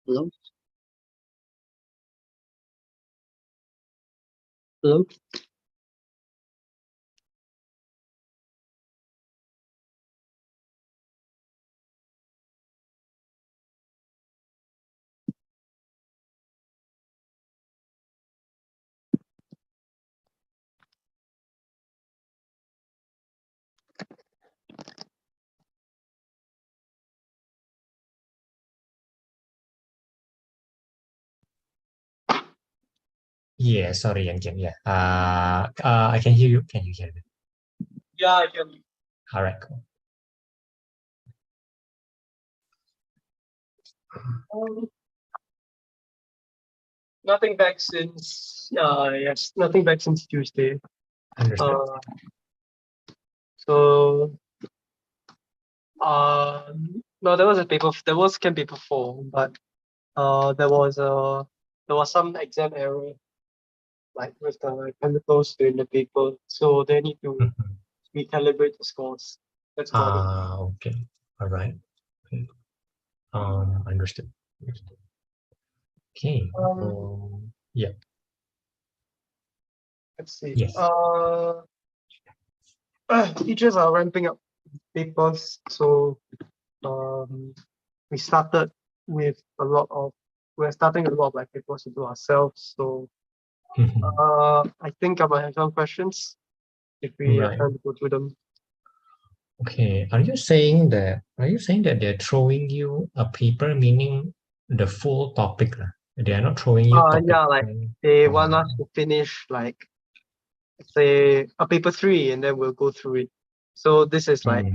Hello? Hello? Yeah, sorry, Yang Jen. Yeah. I can hear you. Can you hear me? Yeah, I can. All right, cool. Nothing back since yes, nothing back since Tuesday. Understood. So no, there was a paper. There was Chem paper 4, but there was some exam error, like with the chemicals in the paper. So they need to Mhm. recalibrate the scores. That's about it. Okay. All right. Okay. Understood. Understood. Okay. Yeah. Let's see. Yes. Teachers are ramping up papers, so we started with a lot of we're starting a lot of like papers to do ourselves. So Mhm. I think I might have some questions if we have Right. time to go through them. Okay. Are you saying that they're throwing you a paper, meaning the full topic? They are not throwing you topic. Yeah, like they want us Um, to finish like say a paper 3 and then we'll go through it. So this is like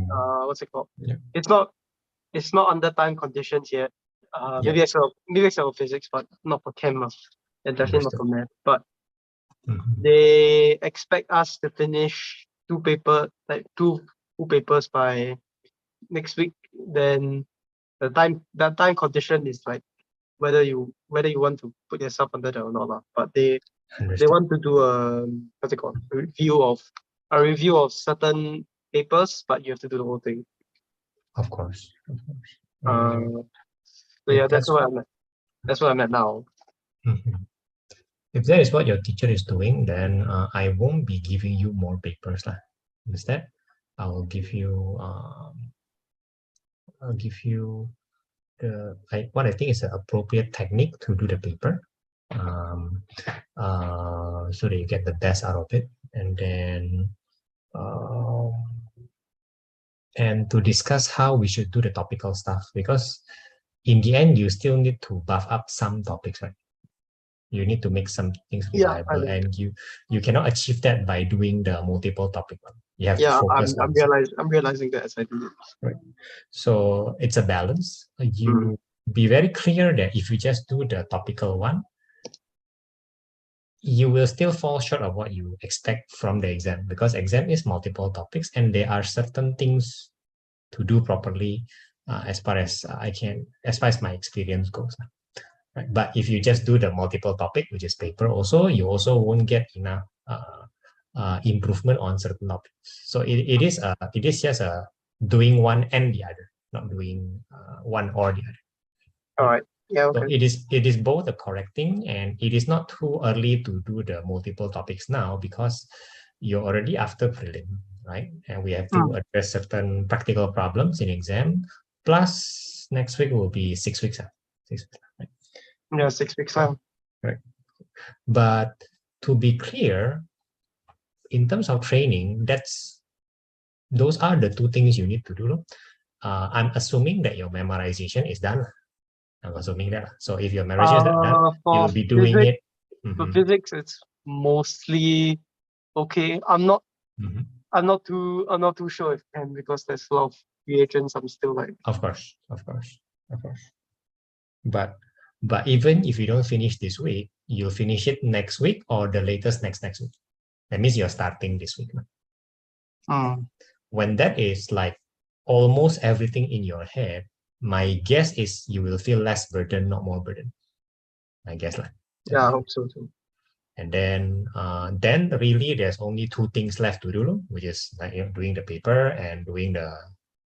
what's it called? yeah. It's not under time conditions yet. Yeah. Maybe Excel physics, but not for chem, and definitely not Understood. for math. But Mhm. they expect us to finish two full papers by next week. Then that time condition is like whether you want to put yourself under that or not lah. But they Understood. want to do a what's it called, a review of certain papers, but you have to do the whole thing. Of course. Of course. So yeah, If that's that's what I'm at now. Mhm. If that is what your teacher is doing, then I won't be giving you more papers lah. Instead, I will give you what I think is an appropriate technique to do the paper, so that you get the best out of it, and then um, and to discuss how we should do the topical stuff, because in the end you still need to buff up some topics, right? You need to make some things Yeah, I reliable, mean, and you cannot achieve that by doing the multiple topic one. You have to yeah, focus on some, I'm realizing that as I do it. right? So it's a balance. You be very clear that if you just do the topical one, you will still fall short of what you expect from the exam, because exam is multiple topics and there are certain things to do properly, as far as my experience goes. Right? But if you just do the multiple topic, which is paper, you also won't get enough improvement on certain topics. So it is just doing one and the other, not doing one or the other. All right. Yeah. So Okay. it is both the correcting, and it is not too early to do the multiple topics now, because you're already after prelim, right? And we have to address certain practical problems in exam. Plus, next week will be 6 weeks. 6 weeks, right? Yeah, 6 weeks time. Right. But to be clear, in terms of training, those are the two things you need to do. I'm assuming that your memorization is done. I'm assuming that. So if your memorization is done, you For will be doing physics, it. for Mhm, physics, it's mostly okay. mhm. I'm not too sure if can, because there's a lot of reagents. I'm still like. Of course, of course, of course. But even if you don't finish this week, you'll finish it next week or the latest next week. That means you're starting this week. When that is like almost everything in your head, my guess is you will feel less burden, not more burden. I guess like. Yeah, I hope so too. And then really there's only two things left to do, which is like doing the paper and doing the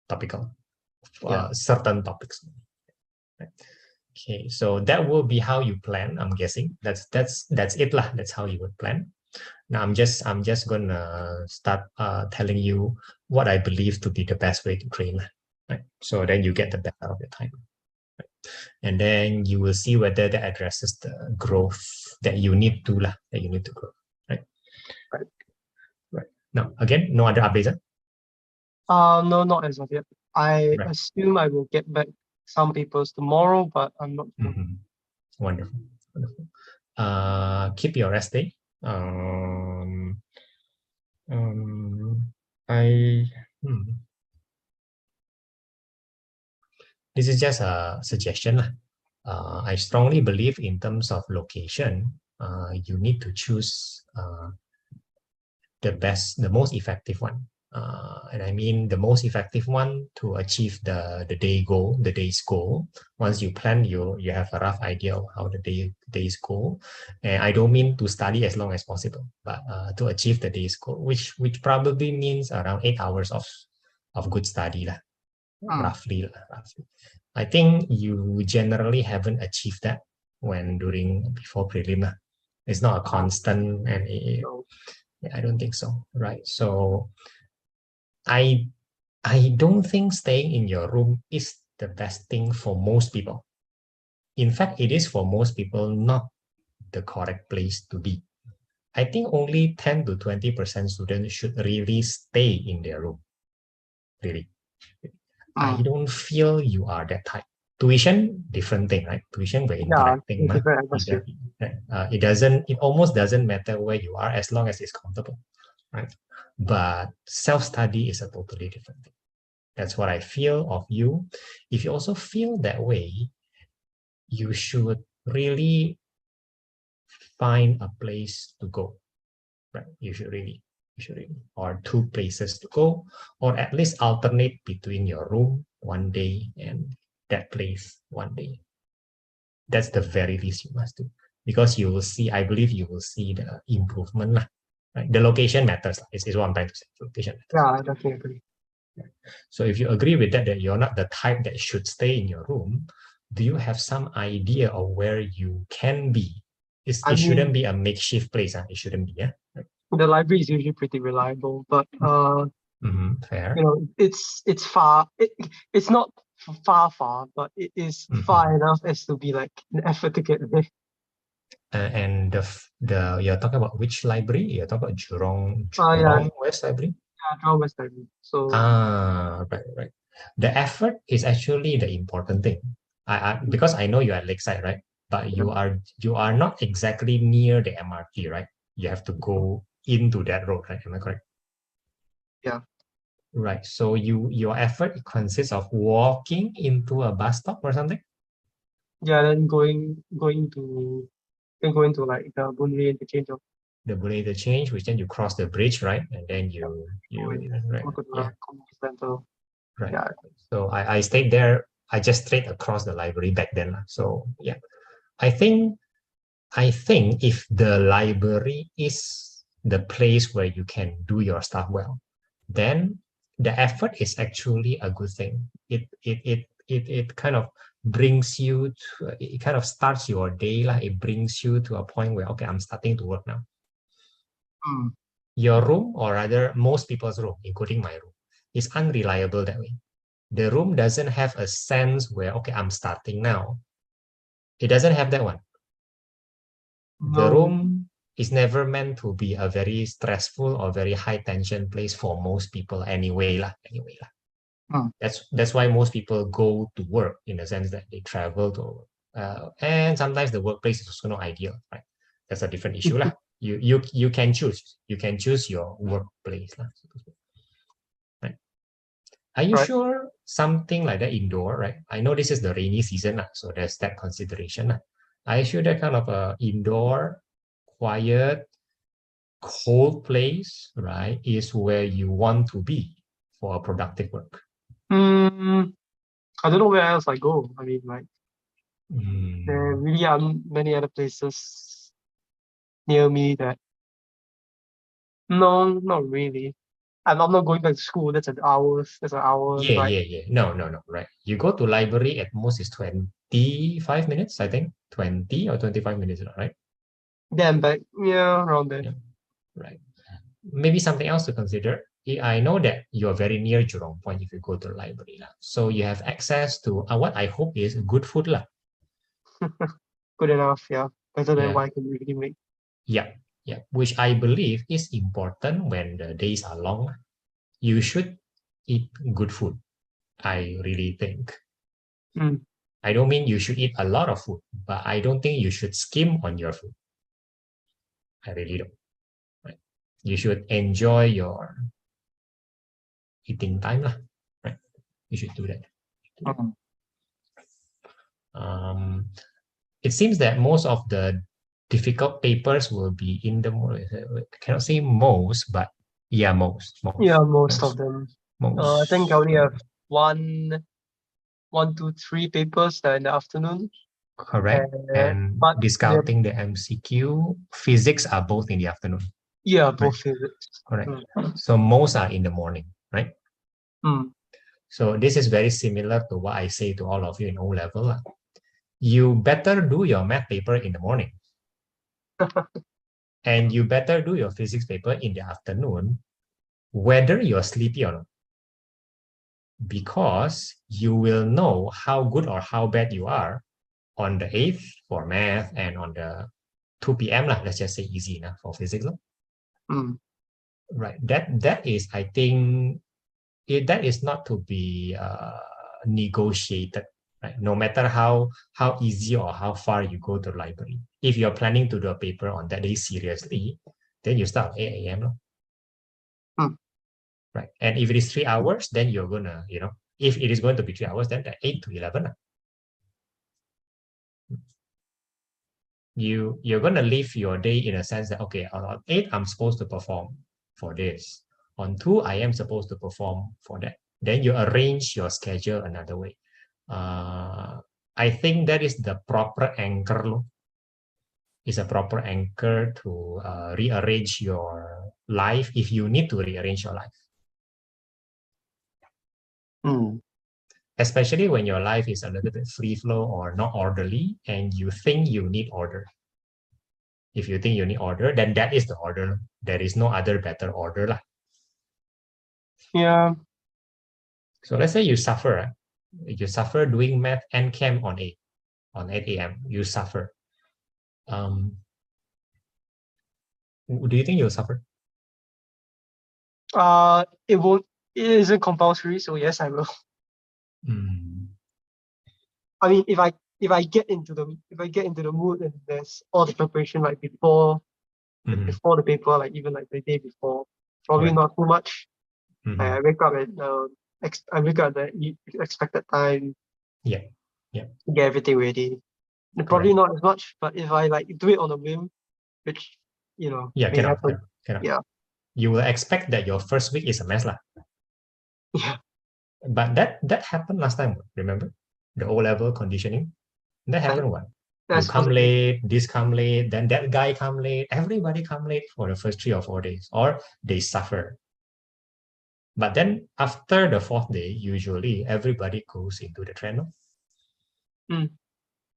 topical certain topics. Right? Okay, so that will be how you plan. I'm guessing that's it lah. That's how you would plan. Now I'm just gonna start telling you what I believe to be the best way to train, right? So then you get the best out of your time, right? And then you will see whether that addresses the growth that you need to lah, that you need to grow, right? Right. Right. Now again, no other updates. No, not as of yet. I Right. assume I will get back some papers tomorrow, but I'm not sure. Wonderful, wonderful. Keep your rest day. This is just a suggestion lah. I strongly believe in terms of location, you need to choose the most effective one. And I mean the most effective one to achieve the day's goal. Once you plan, you have a rough idea of how the day's goal. And I don't mean to study as long as possible, but to achieve the day's goal, which probably means around 8 hours of good study lah, roughly. I think you generally haven't achieved that before prelim. It's not a constant, and I don't think so, right? So I don't think staying in your room is the best thing for most people. In fact, it is for most people not the correct place to be. I think only 10 to 20% students should really stay in their room. Really. I don't feel you are that type. Tuition, different thing, right? Tuition, we're interacting. It almost doesn't matter where you are as long as it's comfortable, right? But self-study is a totally different thing. That's what I feel of you. If you also feel that way, you should really find a place to go, right? You should really, or 2 places to go, or at least alternate between your room one day and that place one day. That's the very least you must do, because you will see, I believe you will see the improvement. Right? The location matters, is what I'm trying to say. Location matters. Yeah, I definitely agree. So if you agree with that you're not the type that should stay in your room, do you have some idea of where you can be? It shouldn't be a makeshift place. It shouldn't be. Yeah. The library is usually pretty reliable, but fair. It's far. It's not far, but it is far enough as to be like an effort to get there. And you're talking about which library? You're talking about Jurong West Library? Yeah, Jurong West Library. So right. The effort is actually the important thing. Because I know you're at Lakeside, right? But you are not exactly near the MRT, right? You have to go into that road, right? Am I correct? Yeah. Right. So your effort consists of walking into a bus stop or something? Yeah, then going to like the Boon Lay interchange. The Boon Lay interchange, which then you cross the bridge, right? And then you right. Go to the community center. Right. Yeah. So I stayed there. I just straight across the library back then. So yeah, I think if the library is the place where you can do your stuff well, then the effort is actually a good thing. It kind of brings you to, it kind of starts your day, like it brings you to a point where, okay, I'm starting to work now. Your room, or rather most people's room, including my room, is unreliable that way. The room doesn't have a sense where, okay, I'm starting now. It doesn't have that one. The room is never meant to be a very stressful or very high tension place for most people anyway. That's why most people go to work, in the sense that they travel to and sometimes the workplace is also not ideal, right? That's a different issue. You can choose your workplace. Right? Are you sure something like that indoor, right? I know this is the rainy season, so there's that consideration. Are you sure that kind of a indoor, quiet, cold place, right, is where you want to be for a productive work? I don't know where else I go. I mean, like, there really aren't many other places near me that. No, not really. I'm not going back to school. That's an hour. That's an hour. Yeah, Right. yeah. No, right. You go to library at most is 25 minutes, I think. 20 or 25 minutes, right? Then back. Yeah, around there. Yeah. Right. Maybe something else to consider. I know that you're very near Jurong Point if you go to the library. So you have access to what I hope is good food. Good enough. Yeah. Better than Yeah. what I can really make. Yeah. Which I believe is important when the days are long. You should eat good food. I really think. Mm. I don't mean you should eat a lot of food, but I don't think you should skim on your food. I really don't. Right? You should enjoy your eating time, right? You should do that. Mm. It seems that most of the difficult papers will be in the, I cannot say most, but yeah, most. Yeah, most of them. I think I only right? have one, 2, 3 papers in the afternoon. Correct. And But discounting the MCQ, physics are both in the afternoon. yeah, Right. both physics. Correct. So most are in the morning, right? Mm. So this is very similar to what I say to all of you in O-level. You better do your math paper in the morning. And you better do your physics paper in the afternoon, whether you're sleepy or not. Because you will know how good or how bad you are on the 8th for math and on the 2 p.m. Let's just say easy enough for physics. Mm. Right. That is, I think, that is not to be negotiated. Right? No matter how easy or how far you go to the library. If you're planning to do a paper on that day seriously, then you start at 8 a.m. Mm. Right. And if it is 3 hours, then you're gonna, if it is going to be 3 hours, then 8 to 11. You're gonna live your day in a sense that, okay, on 8 I'm supposed to perform for this. On 2 I am supposed to perform for that. Then you arrange your schedule another way. I think that is the proper anchor. Is a proper anchor to rearrange your life if you need to rearrange your life. Mm. Especially when your life is a little bit free flow or not orderly and you think you need order. If you think you need order, then that is the order. There is no other better order. Yeah. So let's say you suffer. You suffer doing math and chem on 8 a.m. You suffer. Do you think you'll suffer? It won't. It isn't compulsory, so yes, I will. I mean, if I get into the mood and there's all the preparation like before the paper, like even like the day before, probably not too much. I wake up at the expected time. Yeah. To get everything ready. And probably not as much, but if I like do it on a whim, which may happen. Cannot. Yeah. You will expect that your first week is a mess. Yeah. But that happened last time, remember? The O-level conditioning. That happened what? You come late, this come late, then that guy come late, everybody come late for the first 3 or 4 days, or they suffer. But then after the 4th day, usually everybody goes into the trend.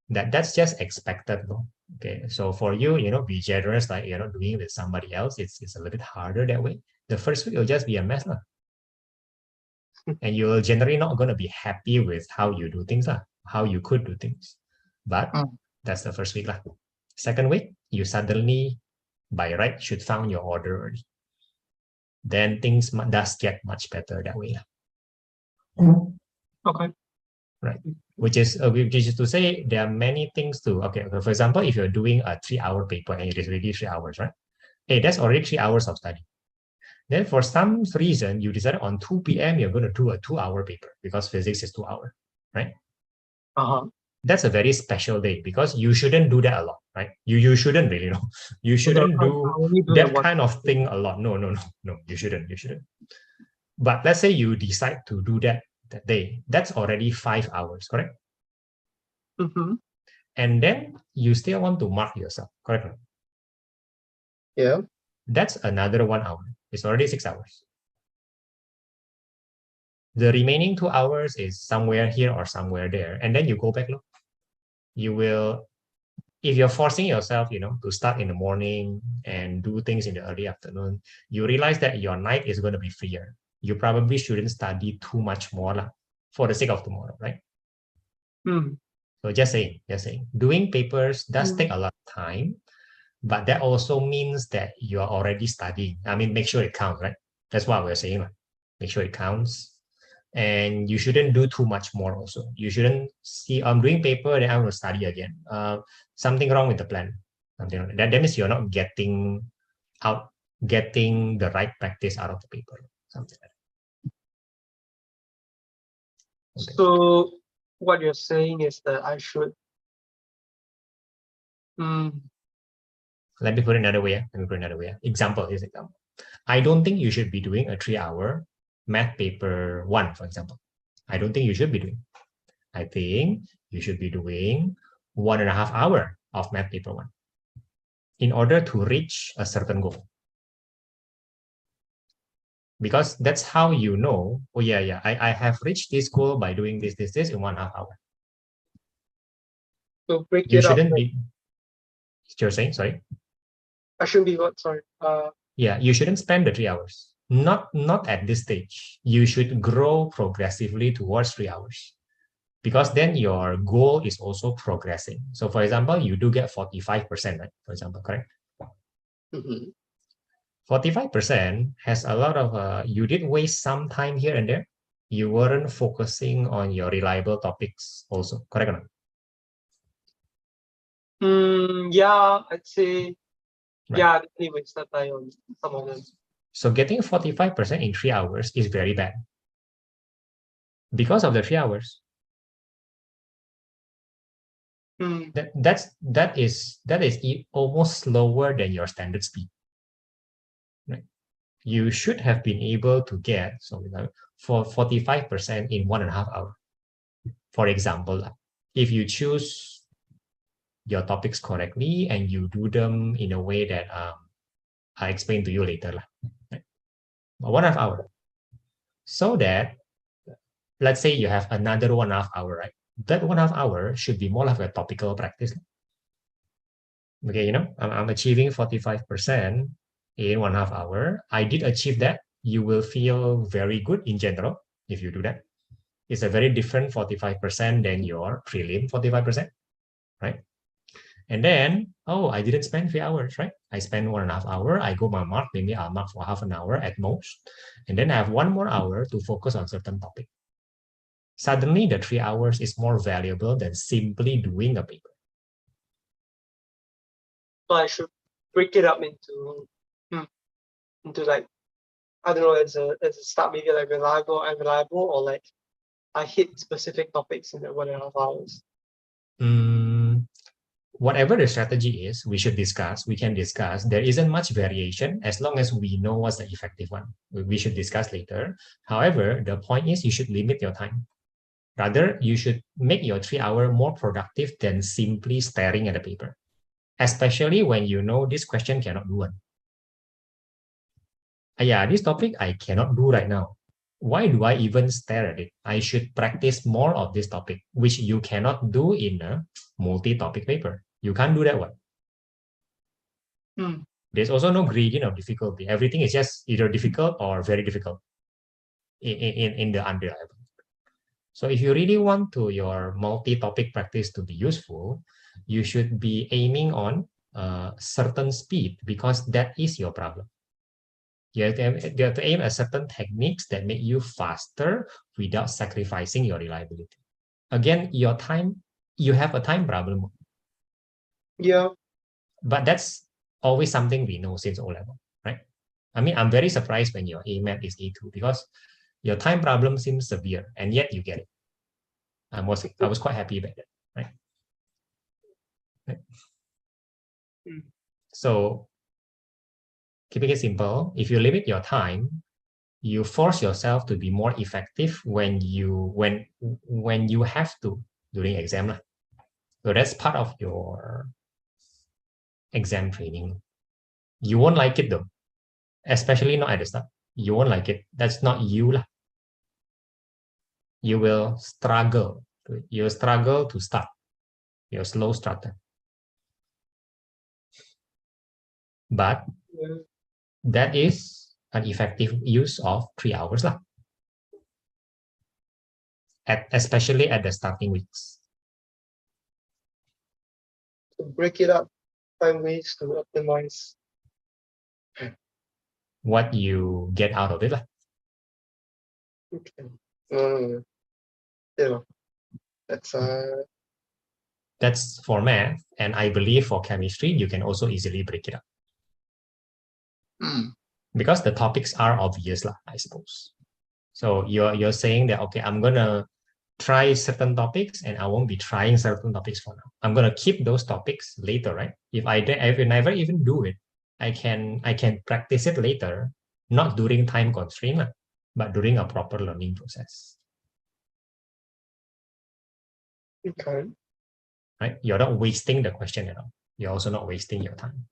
That's just expected. Okay, so for you, be generous, like doing with somebody else, it's a little bit harder that way. The first week will just be a mess. And you're generally not going to be happy with how you do things, how you could do things. But that's the first week. Second week, you suddenly, by right, should found your order already. Then things does get much better that way. Okay. Right. Which is to say there are many things to, okay, for example, if you're doing a 3-hour paper and it is really 3 hours, right? Hey, that's already 3 hours of study. Then for some reason, you decided on 2 p.m. you're going to do a 2-hour paper because physics is 2 hours, right? That's a very special day because you shouldn't do that a lot, right? You shouldn't really, you shouldn't do that kind of thing a lot. No, you shouldn't. But let's say you decide to do that day. That's already 5 hours, correct? And then you still want to mark yourself, correct? Yeah. That's another 1 hour. It's already 6 hours. The remaining 2 hours is somewhere here or somewhere there. And then you go back, look. You will, if you're forcing yourself, to start in the morning and do things in the early afternoon, you realize that your night is going to be freer. You probably shouldn't study too much more for the sake of tomorrow, right? So just saying, doing papers does take a lot of time, but that also means that you are already studying. I mean, make sure it counts, right? That's what we're saying. Make sure it counts. And you shouldn't do too much more also. You shouldn't see, I'm doing paper, then I'm going to study again. Something wrong with the plan. Something like that. That means you're not getting the right practice out of the paper. Something like that. Okay. So what you're saying is that I should Let me put it another way. Example. I don't think you should be doing a 3-hour math paper 1, for example. I don't think you should be doing. I think you should be doing 1.5 hours of math paper 1 in order to reach a certain goal. Because that's how you know, oh yeah, I have reached this goal by doing this in 1.5 hours. So break You it up. shouldn't be. You're saying, sorry? I shouldn't be what? Sorry. Yeah, you shouldn't spend the 3 hours. Not at this stage. You should grow progressively towards 3 hours. Because then your goal is also progressing. So for example, you do get 45%, right? For example, correct? 45% has a lot of, you did waste some time here and there. You weren't focusing on your reliable topics also, correct or not? Yeah, I'd say, Right. yeah, definitely wasted time on some of them. So getting 45% in 3 hours is very bad. Because of the 3 hours. That is almost slower than your standard speed. Right? You should have been able to get for 45% in 1.5 hours. For example, if you choose your topics correctly and you do them in a way that I explain to you later, right? 1.5 hours. So that, let's say you have another 1.5 hours, right? That 1.5 hours should be more like a topical practice. Okay, I'm achieving 45% in 1.5 hours. I did achieve that. You will feel very good in general if you do that. It's a very different 45% than your prelim 45%, right? And then, I didn't spend 3 hours, right? I spent 1.5 hours. I go my mark, maybe I'll mark for half an hour at most. And then I have 1 more hour to focus on certain topic. Suddenly, the 3 hours is more valuable than simply doing a paper. So I should break it up into like, I don't know, as a start, maybe like reliable, unreliable, or like I hit specific topics in the 1.5 hours. Whatever the strategy is, we can discuss. There isn't much variation as long as we know what's the effective one. We should discuss later. However, the point is you should limit your time. Rather, you should make your 3 hours more productive than simply staring at the paper, especially when you know this question cannot do one. Yeah, this topic I cannot do right now. Why do I even stare at it? I should practice more of this topic, which you cannot do in a multi-topic paper. You can't do that one. There's also no gradient of difficulty. Everything is just either difficult or very difficult in the unreliable. So if you really want your multi-topic practice to be useful, you should be aiming on a certain speed because that is your problem. You have to aim at certain techniques that make you faster without sacrificing your reliability. Again, your time, you have a time problem. Yeah. But that's always something we know since O-level, right? I mean, I'm very surprised when your AMAT is A2 because your time problem seems severe and yet you get it. I was quite happy about that, right? So keeping it simple, if you limit your time, you force yourself to be more effective when you have to during exam. So that's part of your exam training. You won't like it though, especially not at the start. You won't like it. That's not you. you will struggle. You'll struggle to start. You're a slow starter. But that is an effective use of 3 hours lah. Especially at the starting weeks. So break it up, find ways to optimize what you get out of it lah. Okay. Yeah, that's for math, and I believe for chemistry you can also easily break it up. Because the topics are obvious lah, I suppose. So you're saying that, okay, I'm gonna try certain topics and I won't be trying certain topics for now. I'm gonna keep those topics later, right? If I never even do it, I can practice it later, not during time constraint, but during a proper learning process. Okay. Right? You're not wasting the question at all. You're also not wasting your time.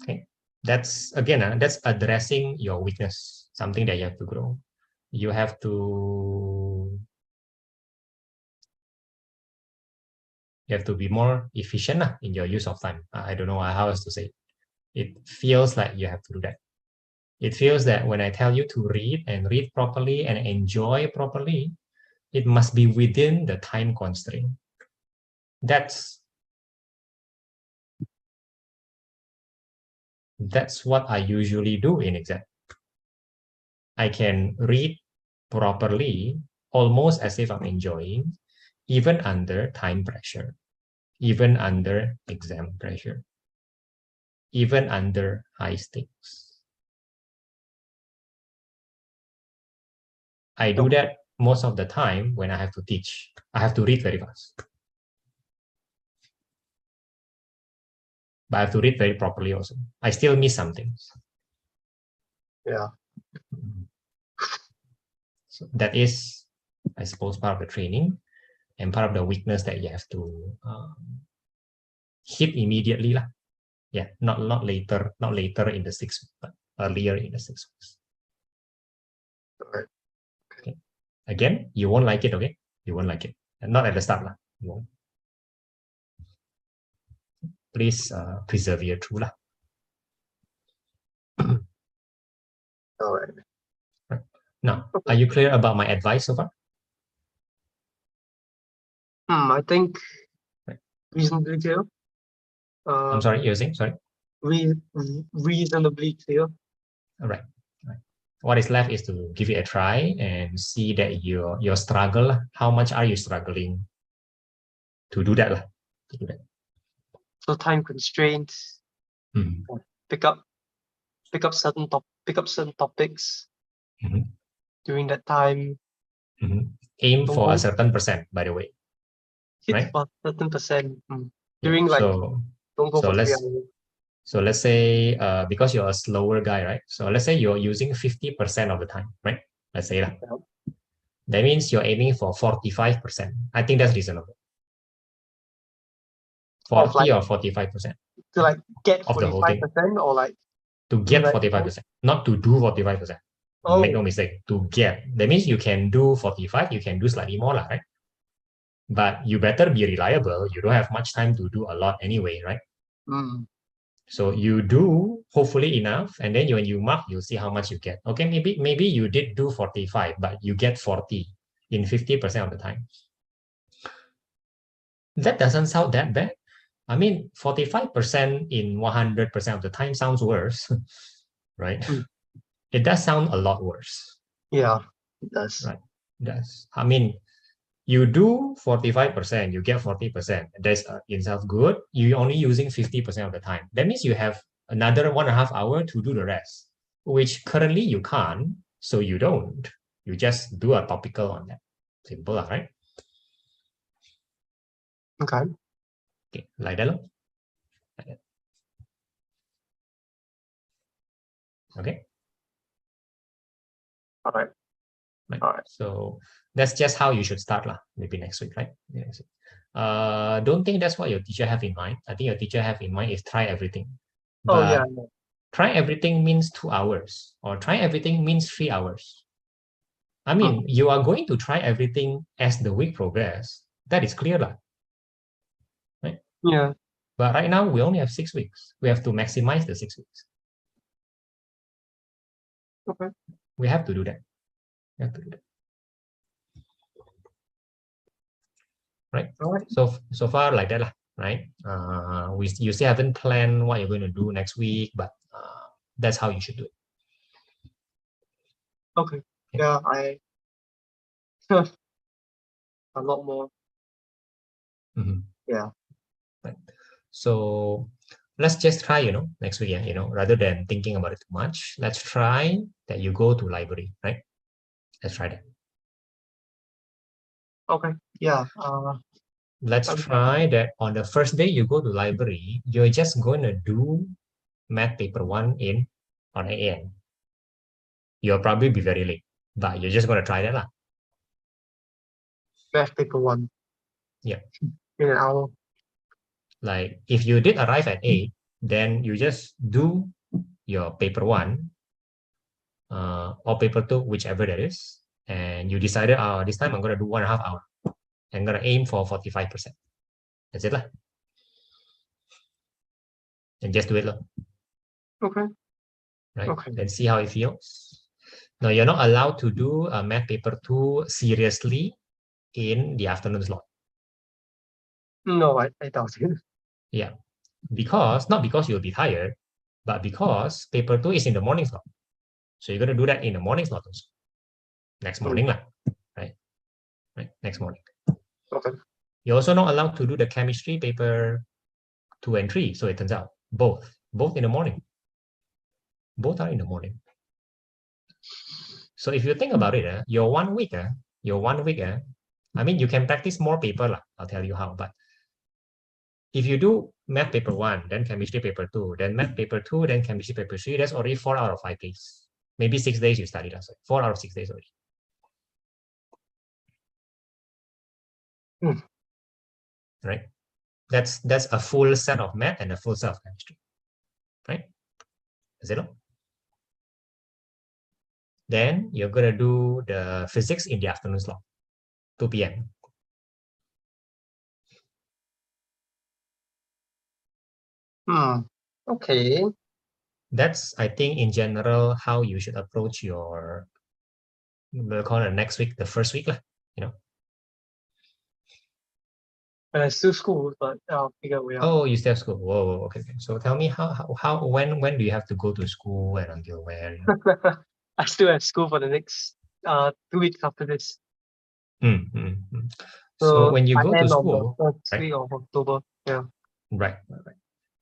Okay. That's again, that's addressing your weakness, something that you have to grow. You have to be more efficient in your use of time. I don't know how else to say it. It feels like you have to do that. It feels that when I tell you to read and read properly and enjoy properly, it must be within the time constraint. That's what I usually do in exam. I can read properly, almost as if I'm enjoying, even under time pressure, even under exam pressure, even under high stakes. I do that most of the time when I have to teach. I have to read very fast. But I have to read very properly also. I still miss some things. Yeah. So that is, I suppose, part of the training and part of the weakness that you have to hit immediately lah. Yeah, not later in the 6 weeks, but earlier in the 6 weeks. Alright. Okay. Again, you won't like it, okay? You won't like it. And not at the start lah. You won't. Please persevere through lah. Alright. Now, are you clear about my advice so far? I think reasonably clear. I'm sorry, you're saying? Sorry. Reasonably clear. All right. What is left is to give it a try and see that your struggle. How much are you struggling to do that? So time constraints. Pick up certain topics during that time. Aim for a certain percent, by the way. Hit right? for a certain percent during don't go for 3 hours. So let's say because you're a slower guy, right? So let's say you're using 50% of the time, right? Let's say that. Yeah. That means you're aiming for 45%. I think that's reasonable. 40 or 45%. To like get of the whole thing. 45% or like to get 45%, not to do 45%. Oh. Make no mistake, to get. That means you can do 45, you can do slightly more, right? But you better be reliable. You don't have much time to do a lot anyway, right? So you do hopefully enough, and then when you mark, you'll see how much you get. Okay, maybe you did do 45, but you get 40 in 50% of the time. That doesn't sound that bad. I mean, 45% in 100% of the time sounds worse, right? It does sound a lot worse. Yeah, it does. Right, it does. I mean, you do 45%, you get 40%. That's in itself good. You're only using 50% of the time. That means you have another 1.5 hours to do the rest, which currently you can't, so you don't. You just do a topical on that. Simple, right? Okay. Okay, like that. Okay. All right. Right. All right. So that's just how you should start lah. Maybe next week, right? Yes. Don't think that's what your teacher have in mind. I think your teacher have in mind is try everything. Oh But yeah. try everything means 2 hours, or try everything means 3 hours. I mean, you are going to try everything as the week progress. That is clear, lah. Right? Yeah. But right now, we only have 6 weeks. We have to maximize the 6 weeks. Okay. We have to do that. We have to do that. Right? All right. So far, like that, lah. Right? You still haven't planned what you're going to do next week, but that's how you should do it. Okay. Yeah, I a lot more. Mhm. Yeah. Right. So let's just try, next week, rather than thinking about it too much, let's try that you go to library, right? Let's try that. Okay. Yeah. Let's Okay. try that on the first day you go to library, you're just going to do math paper 1 on 8 a.m. You'll probably be very late, but you're just going to try that, lah. Math paper 1. Yeah. In an hour. Like if you did arrive at 8, then you just do your paper 1 or paper 2, whichever that is, and you decided, this time I'm going to do 1.5 hours. I'm going to aim for 45%. That's it, lah. And just do it, lah. Okay. Right? Okay. Then see how it feels. Now, you're not allowed to do a math paper 2 seriously in the afternoon slot. No, I doubt it. Yeah. Not because you'll be tired, but because paper 2 is in the morning slot. So you're going to do that in the morning slot also. Next morning, lah. Right? Next morning. Okay. You're also not allowed to do the chemistry paper 2 and 3. So it turns out both in the morning. Both are in the morning. So if you think about it, your 1 week, I mean, you can practice more paper, lah. I'll tell you how. But if you do math paper 1, then chemistry paper 2, then math paper 2, then chemistry paper 3, that's already 4 out of 5 days. Maybe 6 days you studied. 4 out of 6 days already. Right? That's a full set of math and a full set of chemistry. Right? Is it all? Then you're going to do the physics in the afternoon slot, 2 p.m. Okay. That's, I think, in general, how you should approach your, we'll call it next week, the first week, Still school, but I'll figure it out. Oh, you still have school. Whoa, okay. So tell me when do you have to go to school and until when? I still have school for the next 2 weeks after this. So when you go to end on school, the first right? week of October. Yeah. Right.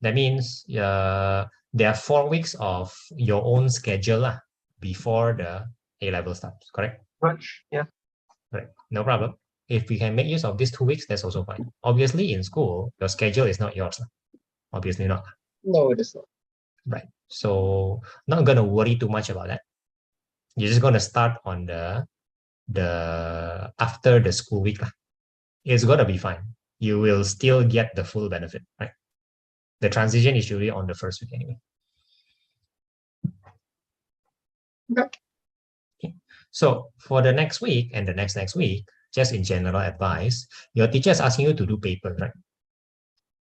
That means there are 4 weeks of your own schedule before the A-level starts, correct? Right. Yeah. Right. No problem. If we can make use of these 2 weeks, that's also fine. Obviously, in school, your schedule is not yours. Obviously not. No, it is not. Right. So not gonna worry too much about that. You're just gonna start on the after the school week. It's gonna be fine. You will still get the full benefit, right? The transition is usually on the first week anyway. Okay. So for the next week and the next week, just in general advice, your teacher is asking you to do papers, right?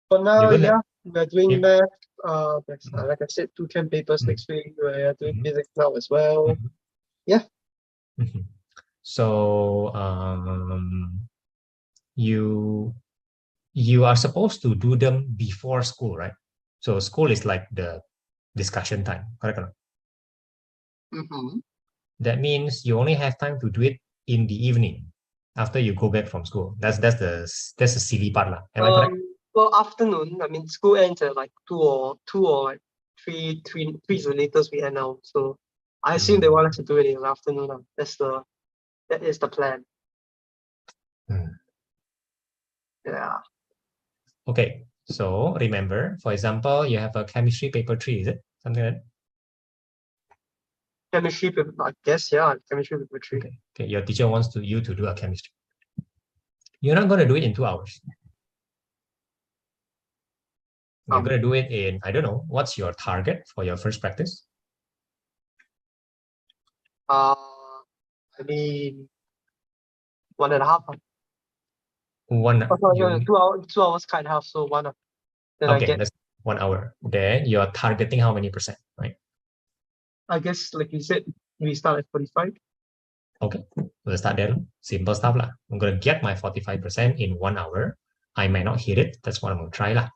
For now, yeah, we're doing math. Like I said, 2 chem papers next week. We're doing physics now as well. Yeah. So you are supposed to do them before school, right? So school is like the discussion time, correct? That means you only have time to do it in the evening after you go back from school. That's the silly part, lah. Am I correct? Well, afternoon. I mean, school ends at like 2 or like 3 is the latest we end now. So I assume they want us to do it in the afternoon. That is the plan. Yeah. Okay. So remember, for example, you have a chemistry paper 3, is it? Something like that? Chemistry paper, I guess, yeah. Chemistry paper 3. Okay. Your teacher wants you to do a chemistry. You're not going to do it in 2 hours. We're going to do it in, I don't know, what's your target for your first practice? I mean, 1.5 hours. One, Oh, sorry, you, 2 hours, 2 hours cut in half, so 1 hour. Then I okay, get, that's 1 hour. Then you're targeting how many percent, right? I guess, like you said, we start at 45. Okay, we'll start there. Simple stuff lah. I'm going to get my 45% in 1 hour. I might not hit it. That's what I'm going to try lah.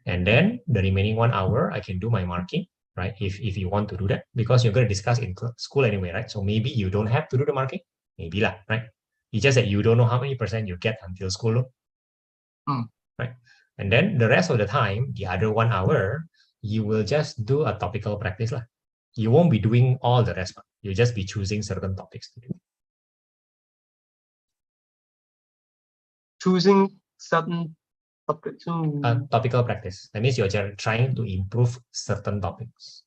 And then the remaining 1 hour, I can do my marking, right? If you want to do that, because you're going to discuss in school anyway, right? So maybe you don't have to do the marking. Maybe lah, right? It's just that you don't know how many percent you get until school, right? And then the rest of the time, the other 1 hour, you will just do a topical practice lah. You won't be doing all the rest. You'll just be choosing certain topics to do. Choosing certain topics. Topical practice. That means you're just trying to improve certain topics.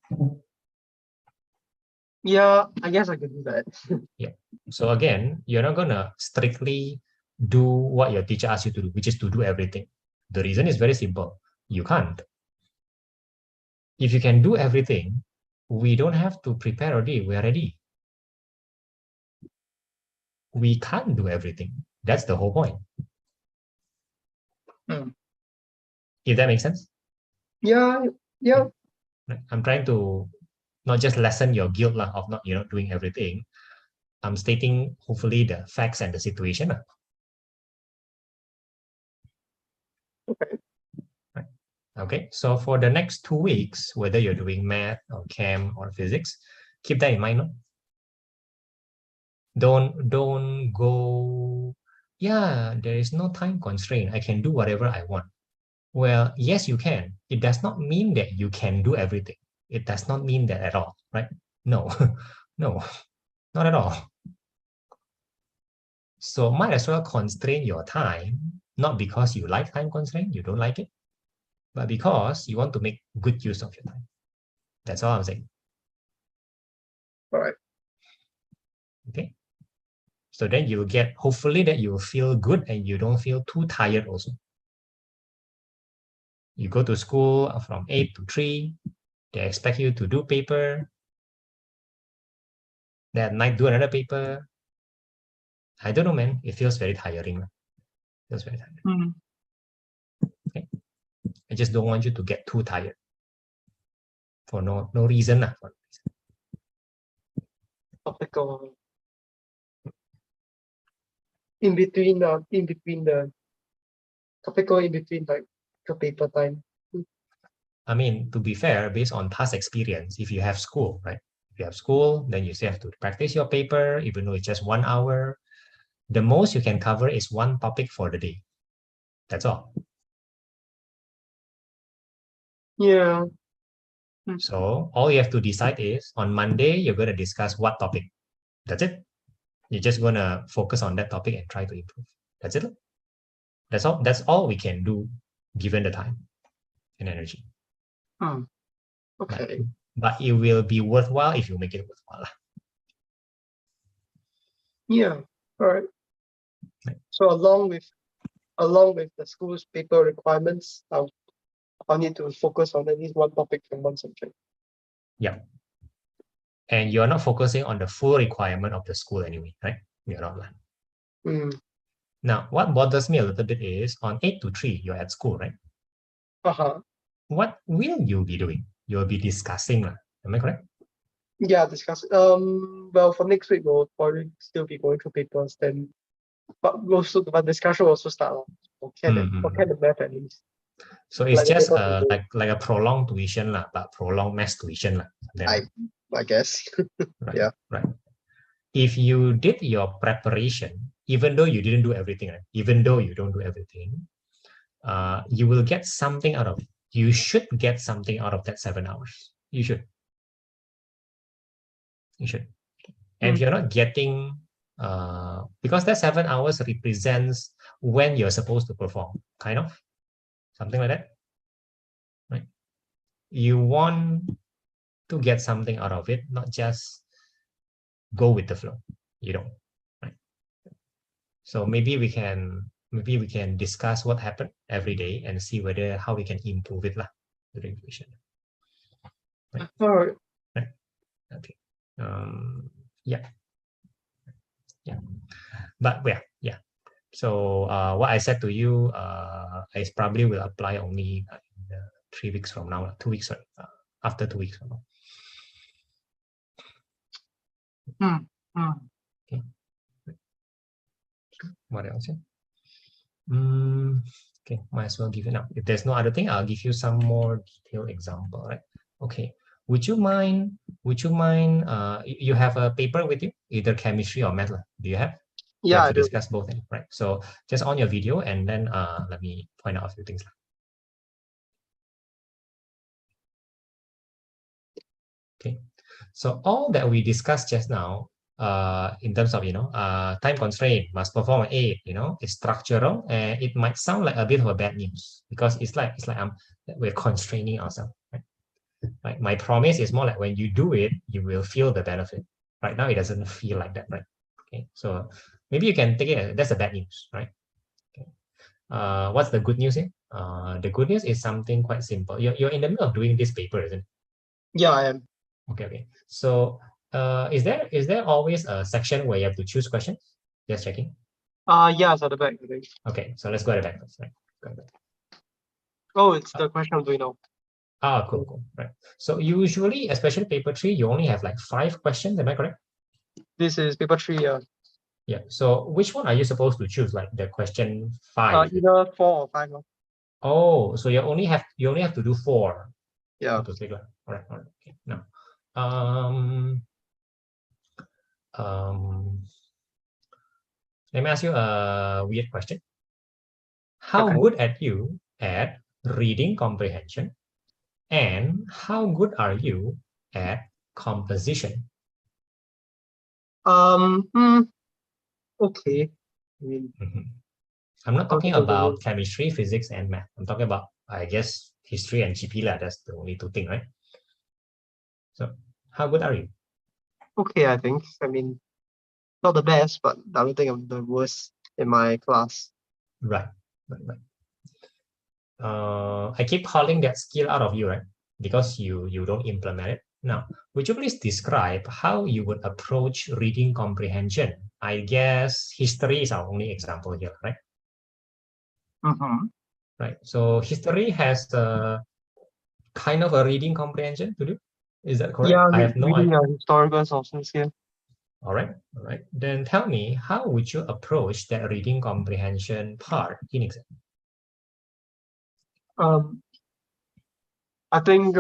Yeah, I guess I could do that. So again, you're not gonna strictly do what your teacher asks you to do, which is to do everything. The reason is very simple. You can't. If you can do everything, we don't have to prepare already. We are ready. We can't do everything. That's the whole point. If that makes sense? Yeah. I'm trying to not just lessen your guilt of not doing everything. I'm stating hopefully the facts and the situation. Okay. Right. Okay, so for the next 2 weeks, whether you're doing math or chem or physics, keep that in mind. No? Don't go, yeah, there is no time constraint. I can do whatever I want. Well, yes, you can. It does not mean that you can do everything. It does not mean that at all, right? No, no, not at all. So might as well constrain your time, not because you like time constraint, you don't like it, but because you want to make good use of your time. That's all I'm saying. All right. Okay. So then you will get, hopefully that you will feel good and you don't feel too tired also. You go to school from 8 to 3, they expect you to do paper, then at night do another paper. I don't know, man. It feels very tiring. It feels very tiring. Okay. I just don't want you to get too tired for no reason. Topical. In between the topical in between like the paper time. I mean, to be fair, based on past experience, if you have school, right? If you have school, then you still have to practice your paper, even though it's just 1 hour. The most you can cover is one topic for the day. That's all. Yeah. So all you have to decide is on Monday, you're going to discuss what topic. That's it. You're just going to focus on that topic and try to improve. That's it. That's all. That's all we can do given the time and energy. Okay. But it will be worthwhile if you make it worthwhile. Yeah. All right. So along with the school's paper requirements, I'll need to focus on at least one topic from one subject. Yeah. And you're not focusing on the full requirement of the school anyway, right? You're not. Now, what bothers me a little bit is on 8 to 3, you're at school, right? What will you be doing? You'll be discussing. Am I correct? Yeah, discussing. Well, for next week, we'll probably still be going through papers then. But discussion will also start for Chem and math at least. So it's like just like a prolonged tuition, but prolonged math tuition. I guess. Right, yeah. Right. If you did your preparation, even though you didn't do everything, right? Even though you don't do everything, you will get something out of it. You should get something out of that 7 hours. You should. You should. And if you're not getting, because that 7 hours represents when you're supposed to perform, kind of, something like that, right? You want to get something out of it, not just go with the flow. You don't, right? So maybe we can maybe we can discuss what happened every day and see whether how we can improve it lah during revision. Right. All right. Right. Okay. Yeah. But yeah. So what I said to you, I probably will apply only in 3 weeks from now, 2 weeks after 2 weeks from now. Okay. What else? Okay, might as well give it now. If there's no other thing, I'll give you some more detailed example, right? Okay. Would you mind, you have a paper with you, either chemistry or math? Do you have? Yeah, to discuss both, right? So just on your video and then let me point out a few things. Okay, so all that we discussed just now, in terms of time constraint, must perform an 8, it's structural, and it might sound like a bit of a bad news because it's like we're constraining ourselves, right? Right? My promise is more like when you do it, you will feel the benefit. Right now, it doesn't feel like that, right? Okay, so maybe you can take it as that's a bad news, right? Okay. What's the good news here? The good news is something quite simple. You're in the middle of doing this paper, isn't it? Yeah, I am. Okay. So is there always a section where you have to choose questions? Just checking. Yeah, it's at the back, I think. Okay, so let's go to the back first, right? Oh, it's the question I'm doing now. Ah, cool. Right. So usually, especially paper 3, you only have like 5 questions, am I correct? This is paper 3, yeah. Yeah. So which one are you supposed to choose? Like the question 5? Either 4 or 5. Oh, so you only have to do 4. Yeah. Okay, all right. Okay. Now, let me ask you a weird question. How good are you at reading comprehension, and how good are you at composition? Okay. I'm not talking about chemistry, physics, and math. I'm talking about, I guess, history and GP lah. That's the only 2 things, right? So, how good are you? Okay, I think. I mean, not the best, but I don't think I'm the worst in my class. Right. I keep calling that skill out of you, right? Because you don't implement it. Now, would you please describe how you would approach reading comprehension? I guess history is our only example here, right? Right. So history has kind of a reading comprehension to do. Is that correct? Yeah, I have no idea. Historical sources here. All right. Then tell me, how would you approach that reading comprehension part in exam? I think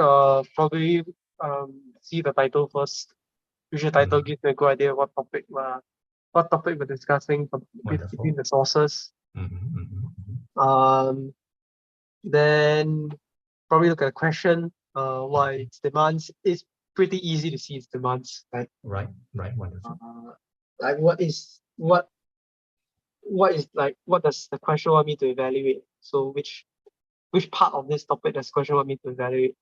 probably see the title first. Usually title gives me a good idea what topic we're discussing between the sources. Then probably look at the question, why its demands. It's pretty easy to see its demands, right? Right, wonderful. Like what does the question want me to evaluate? So which part of this topic does the question want me to evaluate?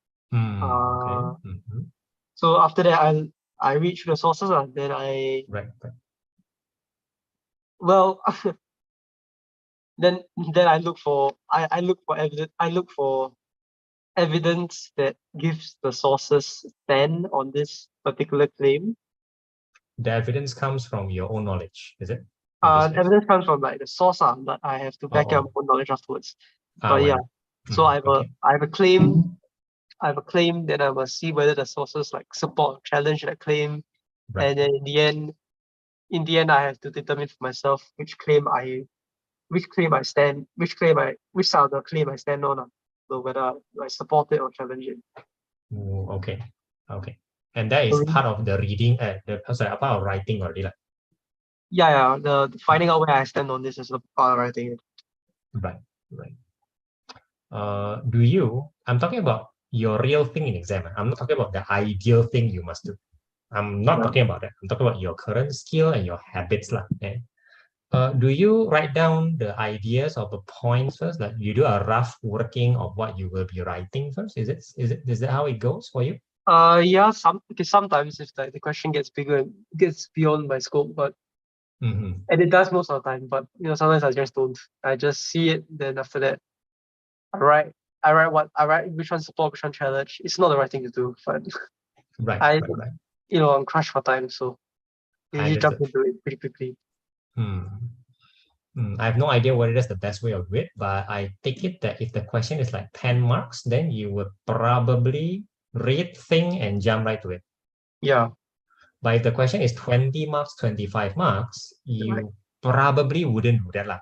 So after that, I read through the sources, then I well then I look for evidence that gives the sources stand on this particular claim. The evidence comes from your own knowledge, is it? Evidence comes from like the source, but I have to back up my own knowledge afterwards. But yeah, so I have a claim. I have a claim, then I must see whether the sources like support or challenge that claim. And then in the end, I have to determine for myself which side of the claim I stand on. So whether I support it or challenge it. Okay. And that is part of the reading, part of writing already. Yeah, the finding out where I stand on this is a part of writing. Right. I'm talking about your real thing in exam. I'm not talking about the ideal thing you must do. I'm not talking about that. I'm talking about your current skill and your habits. Okay? Do you write down the ideas or the points first? Like you do a rough working of what you will be writing first? Is that how it goes for you? Yeah, sometimes if the question gets bigger, gets beyond my scope, but Mhm. And it does most of the time, but sometimes I just don't. I just see it, then after that, I write. I write which one support, which one challenge. It's not the right thing to do, but Right, I, right, right. I'm crushed for time, so I I usually jump understood. into it pretty quickly. I have no idea whether that's the best way of doing it, but I take it that if the question is like 10 marks, then you would probably read, think, and jump right to it. Yeah, But if the question is 20 marks, 25 marks, right. you probably wouldn't do that.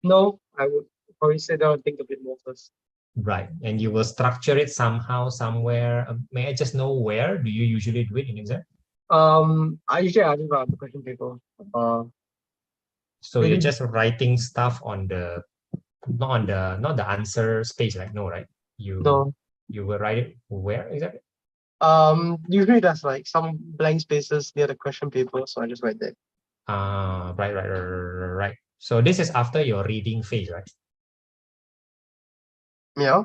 No, I would probably sit down and think a bit more first. Right. And you will structure it somehow, somewhere. May I just know where do you usually do it in exam? I usually I just write the question paper. So you're Maybe just writing stuff on the not the answer space, like no, right? no. You will write it where exactly? Usually there's like some blank spaces near the question paper, so I just write that. Right. So this is after your reading phase, right? Yeah.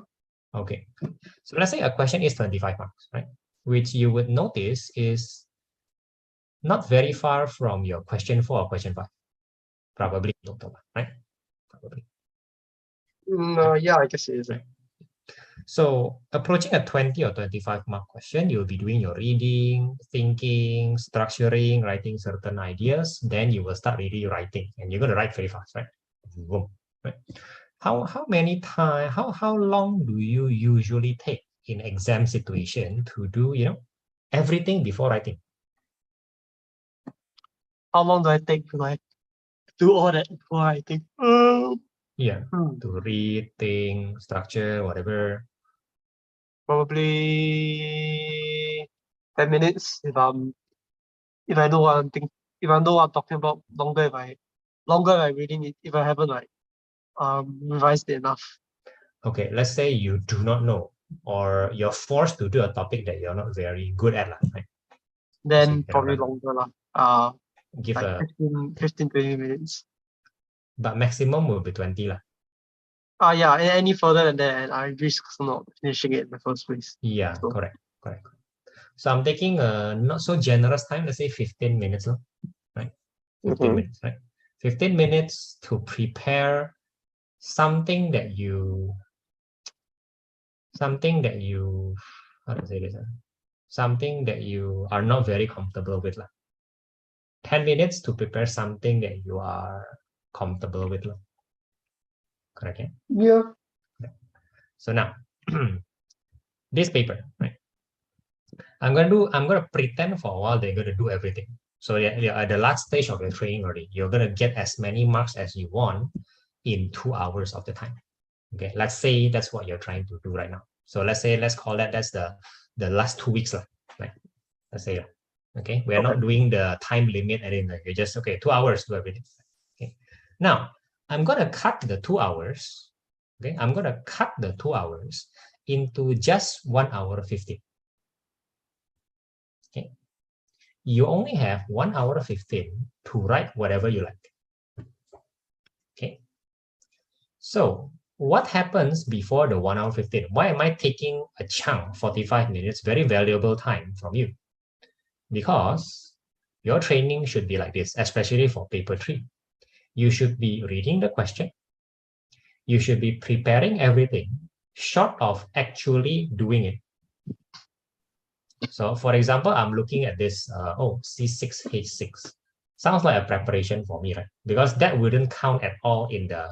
Okay. So let's say a question is 25 marks, right? Which you would notice is not very far from your question 4 or question 5. Probably total, right? Probably. No, yeah, I guess it is. Right. So approaching a 20 or 25 mark question, you'll be doing your reading, thinking, structuring, writing certain ideas. Then you will start really writing, and you're going to write very fast, right? Boom, right? How many time? How long do you usually take in exam situation to do everything before writing? How long do I take to like do all that before I think? Yeah, to read, think, structure, whatever. Probably 10 minutes if I know what I'm thinking. If I know what I'm talking about, longer if I really need, if I haven't like revised it enough. Okay, let's say you do not know, or you're forced to do a topic that you're not very good at, right? Then probably longer lah. Give Like a 15, 20 minutes. but maximum will be 20 lah. Yeah, any further than that, and I risk not finishing it in the first place. Yeah, So, correct. So I'm taking a not so generous time, let's say 15 minutes, right? 15 minutes, right? 15 minutes to prepare something that you how to say this? Something that you are not very comfortable with. 10 minutes to prepare something that you are comfortable with. Correct? yeah. So now this paper, right? I'm gonna pretend for a while they're gonna do everything. So yeah, at the last stage of your training already, you're gonna get as many marks as you want in 2 hours of the time. Okay, let's say that's what you're trying to do right now. So let's call that's the last 2 weeks, right? Let's say, okay, we're not doing the time limit anymore. You're just 2 hours to everything. Okay, now I'm gonna cut the 2 hours. Okay, I'm gonna cut the 2 hours into just 1 hour 15. Okay, you only have 1 hour 15 to write whatever you like. Okay, so what happens before the 1 hour 15? Why am I taking a chunk, 45 minutes, very valuable time from you? Because your training should be like this, especially for paper 3. You should be reading the question. You should be preparing everything short of actually doing it. So for example, I'm looking at this, C6H6. Sounds like a preparation for me, right? Because that wouldn't count at all in the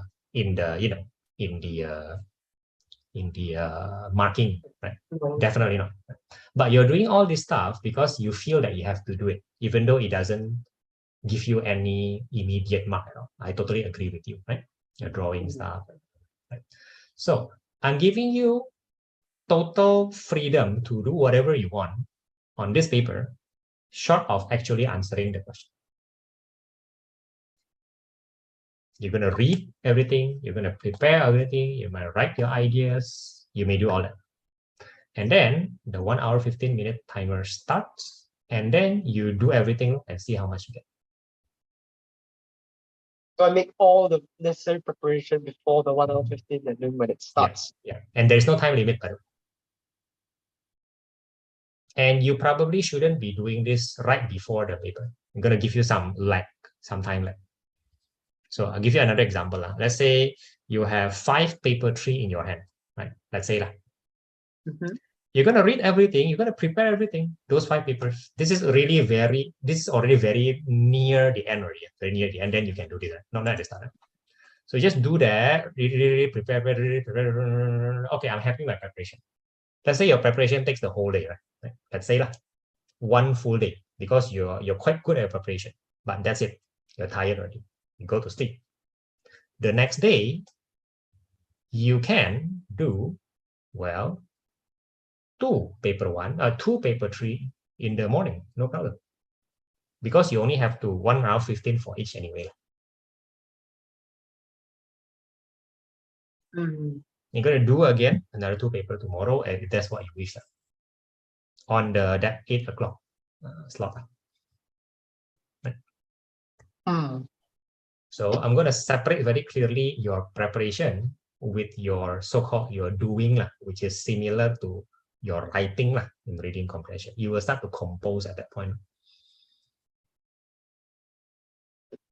marking, right? Definitely not. But you're doing all this stuff because you feel that you have to do it, even though it doesn't give you any immediate mark at all. I totally agree with you, right? You're drawing stuff. Right? So I'm giving you total freedom to do whatever you want on this paper, short of actually answering the question. You're going to read everything, you're going to prepare everything, you might write your ideas, you may do all that. And then the 1 hour 15-minute timer starts, and then you do everything and see how much you get. So I make all the necessary preparation before the 1 hour 15, and then when it starts. Yeah. And there's no time limit, by the way. And you probably shouldn't be doing this right before the paper. I'm going to give you some lag, some time left. So I'll give you another example. Let's say you have 5 paper 3 in your hand, right? Let's say that. You're going to read everything. You're going to prepare everything, those 5 papers. This is already very near the end already, very near the end. Then you can do this, not at the start. So just do that, prepare. Okay, I'm happy with my preparation. Let's say your preparation takes the whole day, right? Let's say that 1 full day, because you're quite good at preparation, but that's it. You're tired already. You go to sleep. The next day, you can do, well, 2 paper 3 in the morning, no problem. Because you only have to 1 hour 15 for each anyway. You're going to do again another 2 paper tomorrow, and that's what you wish on that 8 o'clock slot. Right? So I'm going to separate very clearly your preparation with your so-called your doing, which is similar to your writing in reading comprehension. You will start to compose at that point.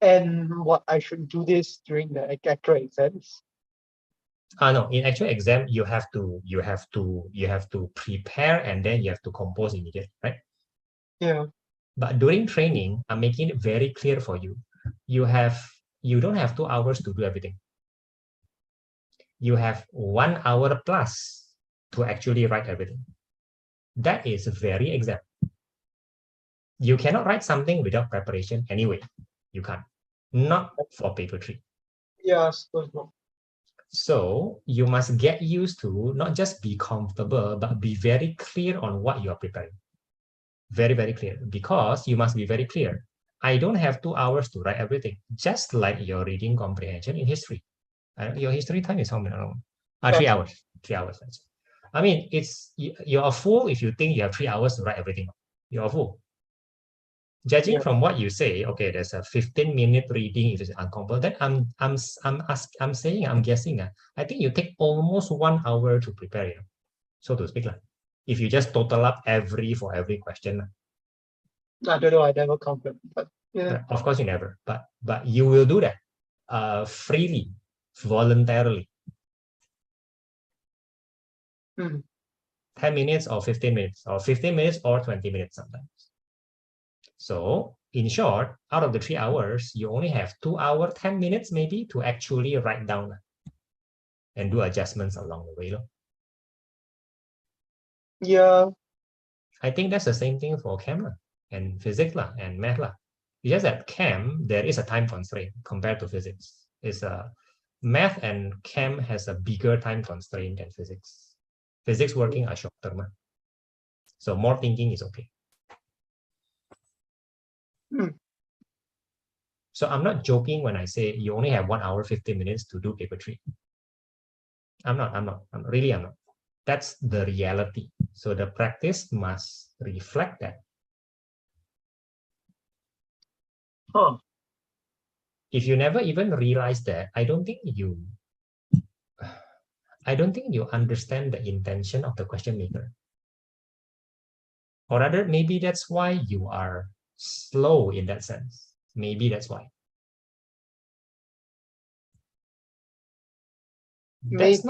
And what I should do this during the actual exams? No, in actual exam, you have to prepare and then you have to compose immediately, right? Yeah. But during training, I'm making it very clear for you. You don't have 2 hours to do everything. You have 1 hour plus to actually write everything. That is very exact. You cannot write something without preparation anyway. You can't. Not for paper 3. Yeah, suppose not. So you must get used to not just be comfortable, but be very clear on what you are preparing. Very, very clear. Because you must be very clear. I don't have 2 hours to write everything. Just like your reading comprehension in history. Your history time is how many? 3 hours. 3 hours. I mean, you're a fool if you think you have 3 hours to write everything. You're a fool. Judging from what you say, okay, there's a 15-minute reading if it's uncomfortable. Then I'm guessing. I think you take almost 1 hour to prepare, so to speak. If you just total up for every question. I don't know. I never counted, but yeah. Of course you never. But you will do that freely, voluntarily. 10 minutes or 15 minutes, or 15 minutes or 20 minutes sometimes. So in short, out of the 3 hours, you only have 2 hours, 10 minutes maybe to actually write down and do adjustments along the way. Yeah. I think that's the same thing for chem and physics and math. It's just that chem, there is a time constraint compared to physics. It's math and chem has a bigger time constraint than physics. Physics working are shorter. So more thinking is okay. So I'm not joking when I say you only have 1 hour, 15 minutes to do paper 3. I'm not. That's the reality. So the practice must reflect that. If you never even realize that, I don't think you understand the intention of the question maker. Or rather, maybe that's why you are slow in that sense. Maybe that's why. That's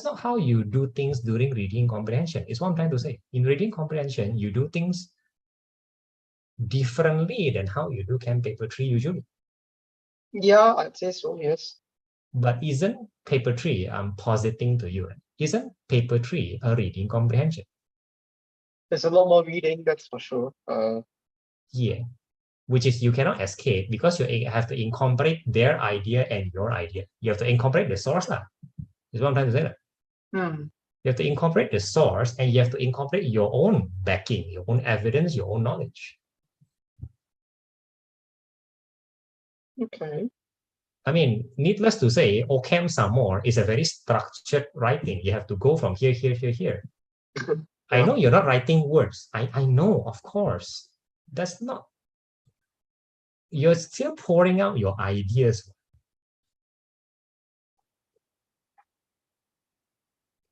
not how you do things during reading comprehension. Is what I'm trying to say. In reading comprehension, you do things differently than how you do chem paper 3 usually. Yeah, I'd say so, yes. But isn't paper 3, I'm positing to you, isn't paper 3 a reading comprehension? There's a lot more reading, that's for sure. Yeah, which is you cannot escape because you have to incorporate their idea and your idea. You have to incorporate the source. Is what I'm trying to say. You have to incorporate the source and you have to incorporate your own backing, your own evidence, your own knowledge. Okay. I mean, needless to say, Ockham some more is a very structured writing. You have to go from here, here, here, here. I know you're not writing words. I know, of course. That's not. You're still pouring out your ideas.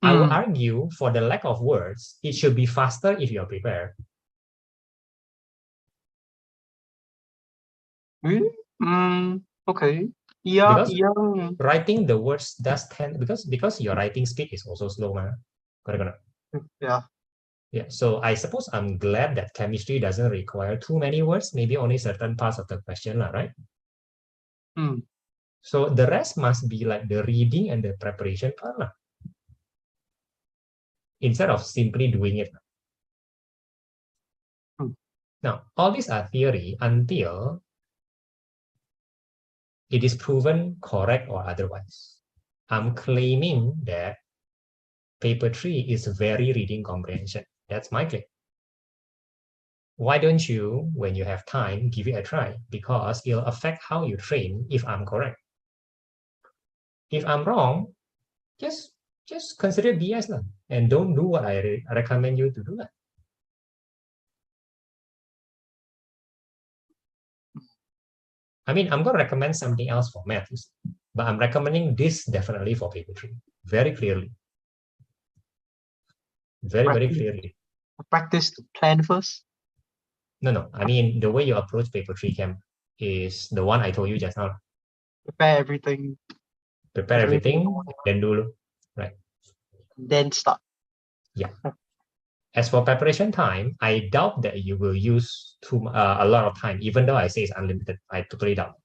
I will argue for the lack of words, it should be faster if you're prepared. Really? Okay. Yeah, Because yeah. writing the words does tend, because your writing speed is also slow, man. Correct. Yeah. Yeah, so I suppose I'm glad that chemistry doesn't require too many words, maybe only certain parts of the question, right? Hmm. So the rest must be like the reading and the preparation part, instead of simply doing it. Hmm. Now, all these are theory until it is proven correct or otherwise. I'm claiming that paper 3 is very reading comprehension. That's my claim. Why don't you, when you have time, give it a try? Because it'll affect how you train if I'm correct. If I'm wrong, just consider BS and don't do what I recommend you to do. I mean, I'm going to recommend something else for math, but I'm recommending this definitely for paper 3, very clearly. Very clearly. Practice to plan first. No. I mean, the way you approach paper 3 camp is the one I told you just now. Prepare everything. Prepare everything, then do, right? Then start. Yeah. As for preparation time, I doubt that you will use a lot of time, even though I say it's unlimited. I totally doubt.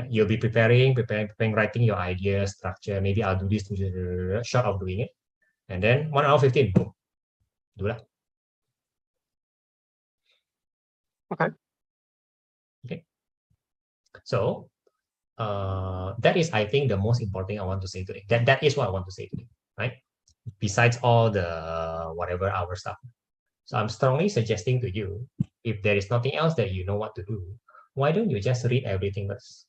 You'll be preparing, writing your idea, structure. Maybe I'll do this short of doing it. And then 1 hour 15, boom, do that. Okay. So that is, I think, the most important thing I want to say today. That is what I want to say today, right? Besides all the whatever our stuff. So I'm strongly suggesting to you, if there is nothing else that you know what to do, why don't you just read everything first?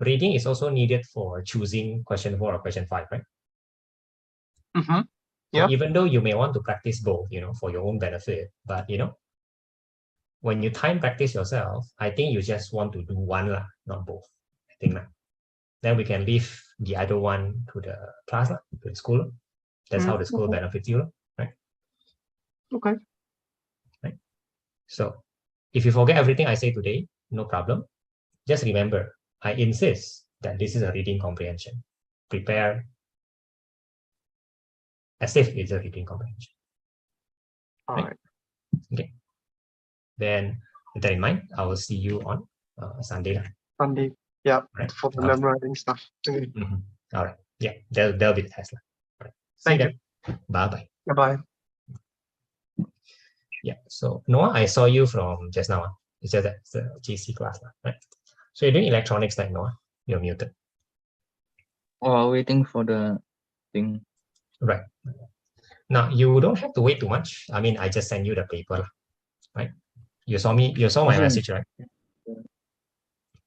Reading is also needed for choosing question 4 or question 5, right? Mm-hmm. So Yeah. even though you may want to practice both, for your own benefit, but when you time practice yourself, I think you just want to do one, not both. I think that. Then we can leave the other one to the class, to the school. That's how the school benefits you, right? Okay. Right. So if you forget everything I say today, no problem. Just remember, I insist that this is a reading comprehension. Prepare as if it's a reading comprehension. All right. Okay. Then with that in mind, I will see you on Sunday. Sunday. Yeah. Right. For the Okay. memorizing stuff. Okay. All right. Yeah, that'll be the test. All right. See you then. Bye-bye. Bye-bye. Yeah. So Noah, I saw you from just now. It's just that it's a GC class, right? So you're doing electronics like Noah. You're muted. Oh, waiting for the thing. Right. Now you don't have to wait too much. I mean, I just sent you the paper, right? You saw my message, right?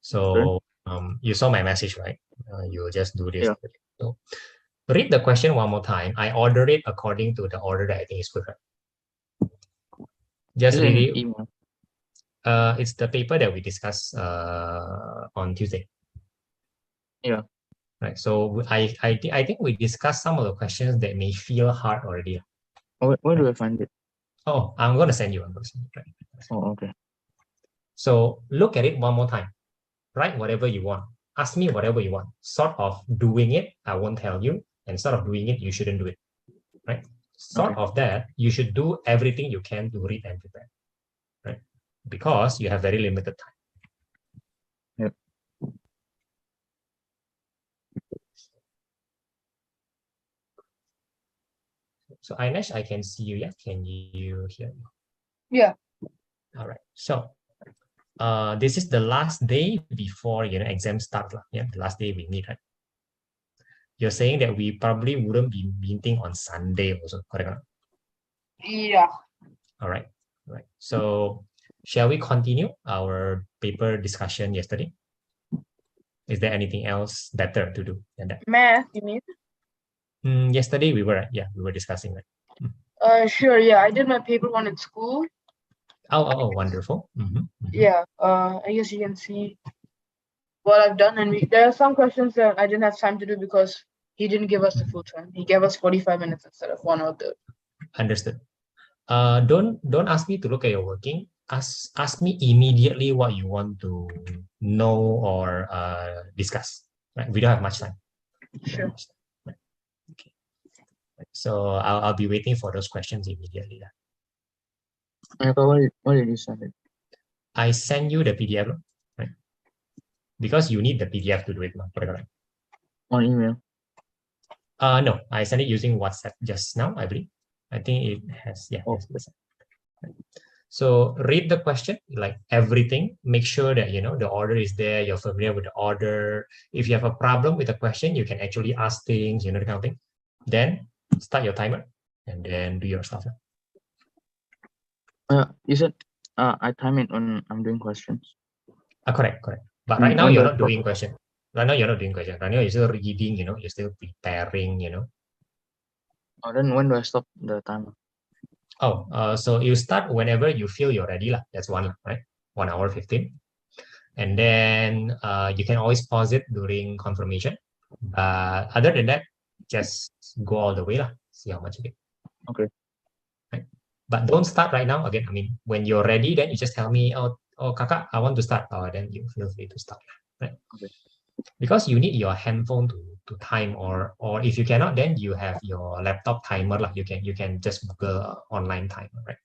So you saw my message, right? You just do this. Yeah. So read the question one more time. I ordered it according to the order that I think is correct. Just read it. Email. It's the paper that we discussed on Tuesday. Yeah. Right. So I think we discussed some of the questions that may feel hard already. Oh, where do I find it? Oh, I'm going to send you. Right. Oh, okay. So look at it one more time. Write whatever you want. Ask me whatever you want. Sort of doing it, I won't tell you. And sort of doing it, you shouldn't do it. Right. Sort of that, you should do everything you can to read and prepare. Right. Because you have very limited time. Yep. So Ainesh, I can see you. Yeah. Can you hear me? Yeah. All right. So this is the last day before exam start. Yeah, the last day we meet, right? You're saying that we probably wouldn't be meeting on Sunday also, correct? Yeah. All right. All right. So shall we continue our paper discussion yesterday? Is there anything else better to do than that? Math, you mean? Yesterday we were discussing that. Sure. Yeah, I did my paper one at school. Oh, wonderful. Yeah. I guess you can see what I've done, and there are some questions that I didn't have time to do because he didn't give us the full time. He gave us 45 minutes instead of 1 hour. Understood. Don't ask me to look at your working. ask me immediately what you want to know or discuss. Right? We don't have much time. Sure. Right. Okay. Right. So I'll be waiting for those questions immediately. What did you send it? I send you the PDF, right? Because you need the PDF to do it, correct? On email? No, I sent it using WhatsApp just now, I believe. I think it has, yeah. Oh. Yes. Right. So read the question, like everything, make sure that, the order is there, you're familiar with the order. If you have a problem with the question, you can actually ask things, the kind of thing. Then start your timer and then do your stuff. You said I time it when I'm doing questions. Correct. But right now When you're do I not doing question. Right now you're not doing question. Right now you're still reading, you're still preparing, Oh, then when do I stop the timer? So you start whenever you feel you're ready. That's one, right? 1 hour 15. And then you can always pause it during confirmation. Other than that, just go all the way. See how much you get. Okay. Right? But don't start right now. Again, I mean, when you're ready, then you just tell me, oh Kakak, I want to start. Then you feel free to start. Right? Okay. Because you need your handphone to time, or if you cannot, then you have your laptop timer. You can just Google online timer, right?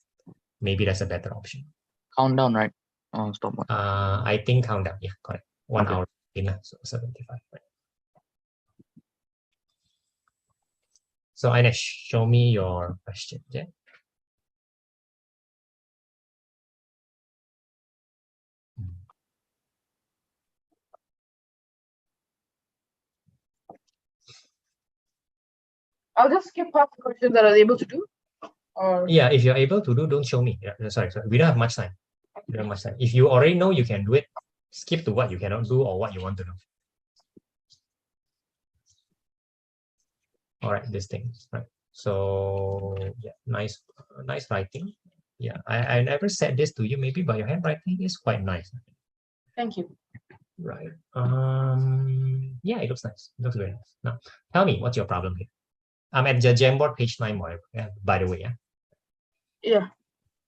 Maybe that's a better option. Countdown, right? Oh, stop one. I think countdown. Yeah, correct. 1 Okay. hour in, so 75. Right? So Ainesh, show me your question. Yeah. I'll just skip past the questions that I was able to do. Or Yeah, if you're able to do, don't show me. Yeah, sorry. We don't have much time. We don't have much time. If you already know you can do it, skip to what you cannot do or what you want to know. All right, this thing, right? So yeah, nice writing. Yeah, I never said this to you maybe, but your handwriting is quite nice. thank you. Right. Yeah, it looks nice. It looks very nice. Now, tell me what's your problem here. I'm at the Jamboard page 9, by the way. Yeah. Yeah.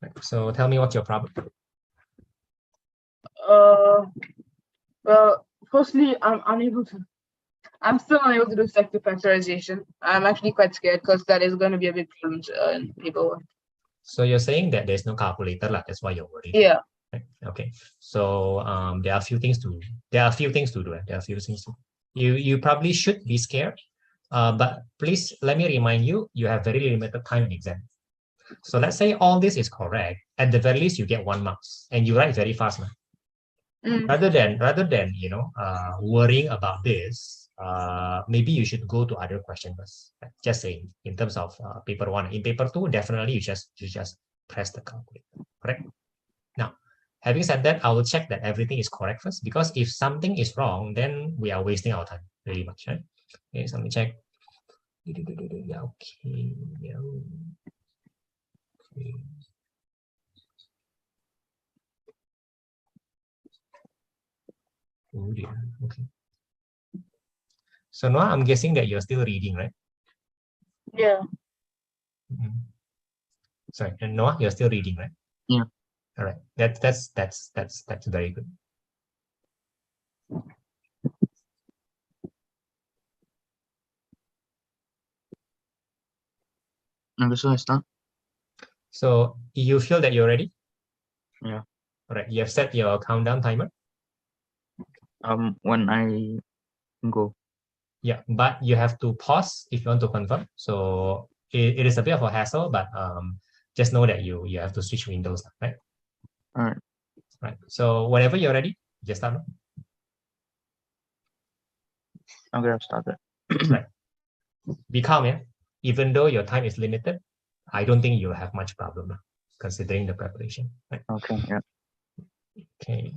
Right. So tell me what's your problem. Well, firstly, I'm still unable to do selective factorization. I'm actually quite scared because that is going to be a big problem in paperwork. So you're saying that there's no calculator, that's why you're worried. Yeah. Right? Okay. So there are a few things to do. There are a few things to do. You probably should be scared. But please let me remind you, you have very limited time in exam. So let's say all this is correct. At the very least, you get 1 mark, and you write very fast now. Rather than worrying about this, maybe you should go to other questions first. Just saying, in terms of paper 1. In paper 2, definitely you just press the calculator. Correct. Now, having said that, I will check that everything is correct first, because if something is wrong, then we are wasting our time really much, right? Okay, so let me check. Yeah, okay. Yeah. Okay. Oh dear. Okay. So Noah, I'm guessing that you're still reading, right? Yeah. Sorry, and Noah, you're still reading, right? Yeah. All right. That's very good. Okay, so I start. So you feel that you're ready? Yeah. All right. You have set your countdown timer. When I go. Yeah, but you have to pause if you want to confirm. So it is a bit of a hassle, but just know that you have to switch windows, right? All right. Right. So whenever you're ready, just start. Okay, I've started. Right. Be calm, yeah. Even though your time is limited, I don't think you'll have much problem considering the preparation. Right? Okay, yeah. Okay.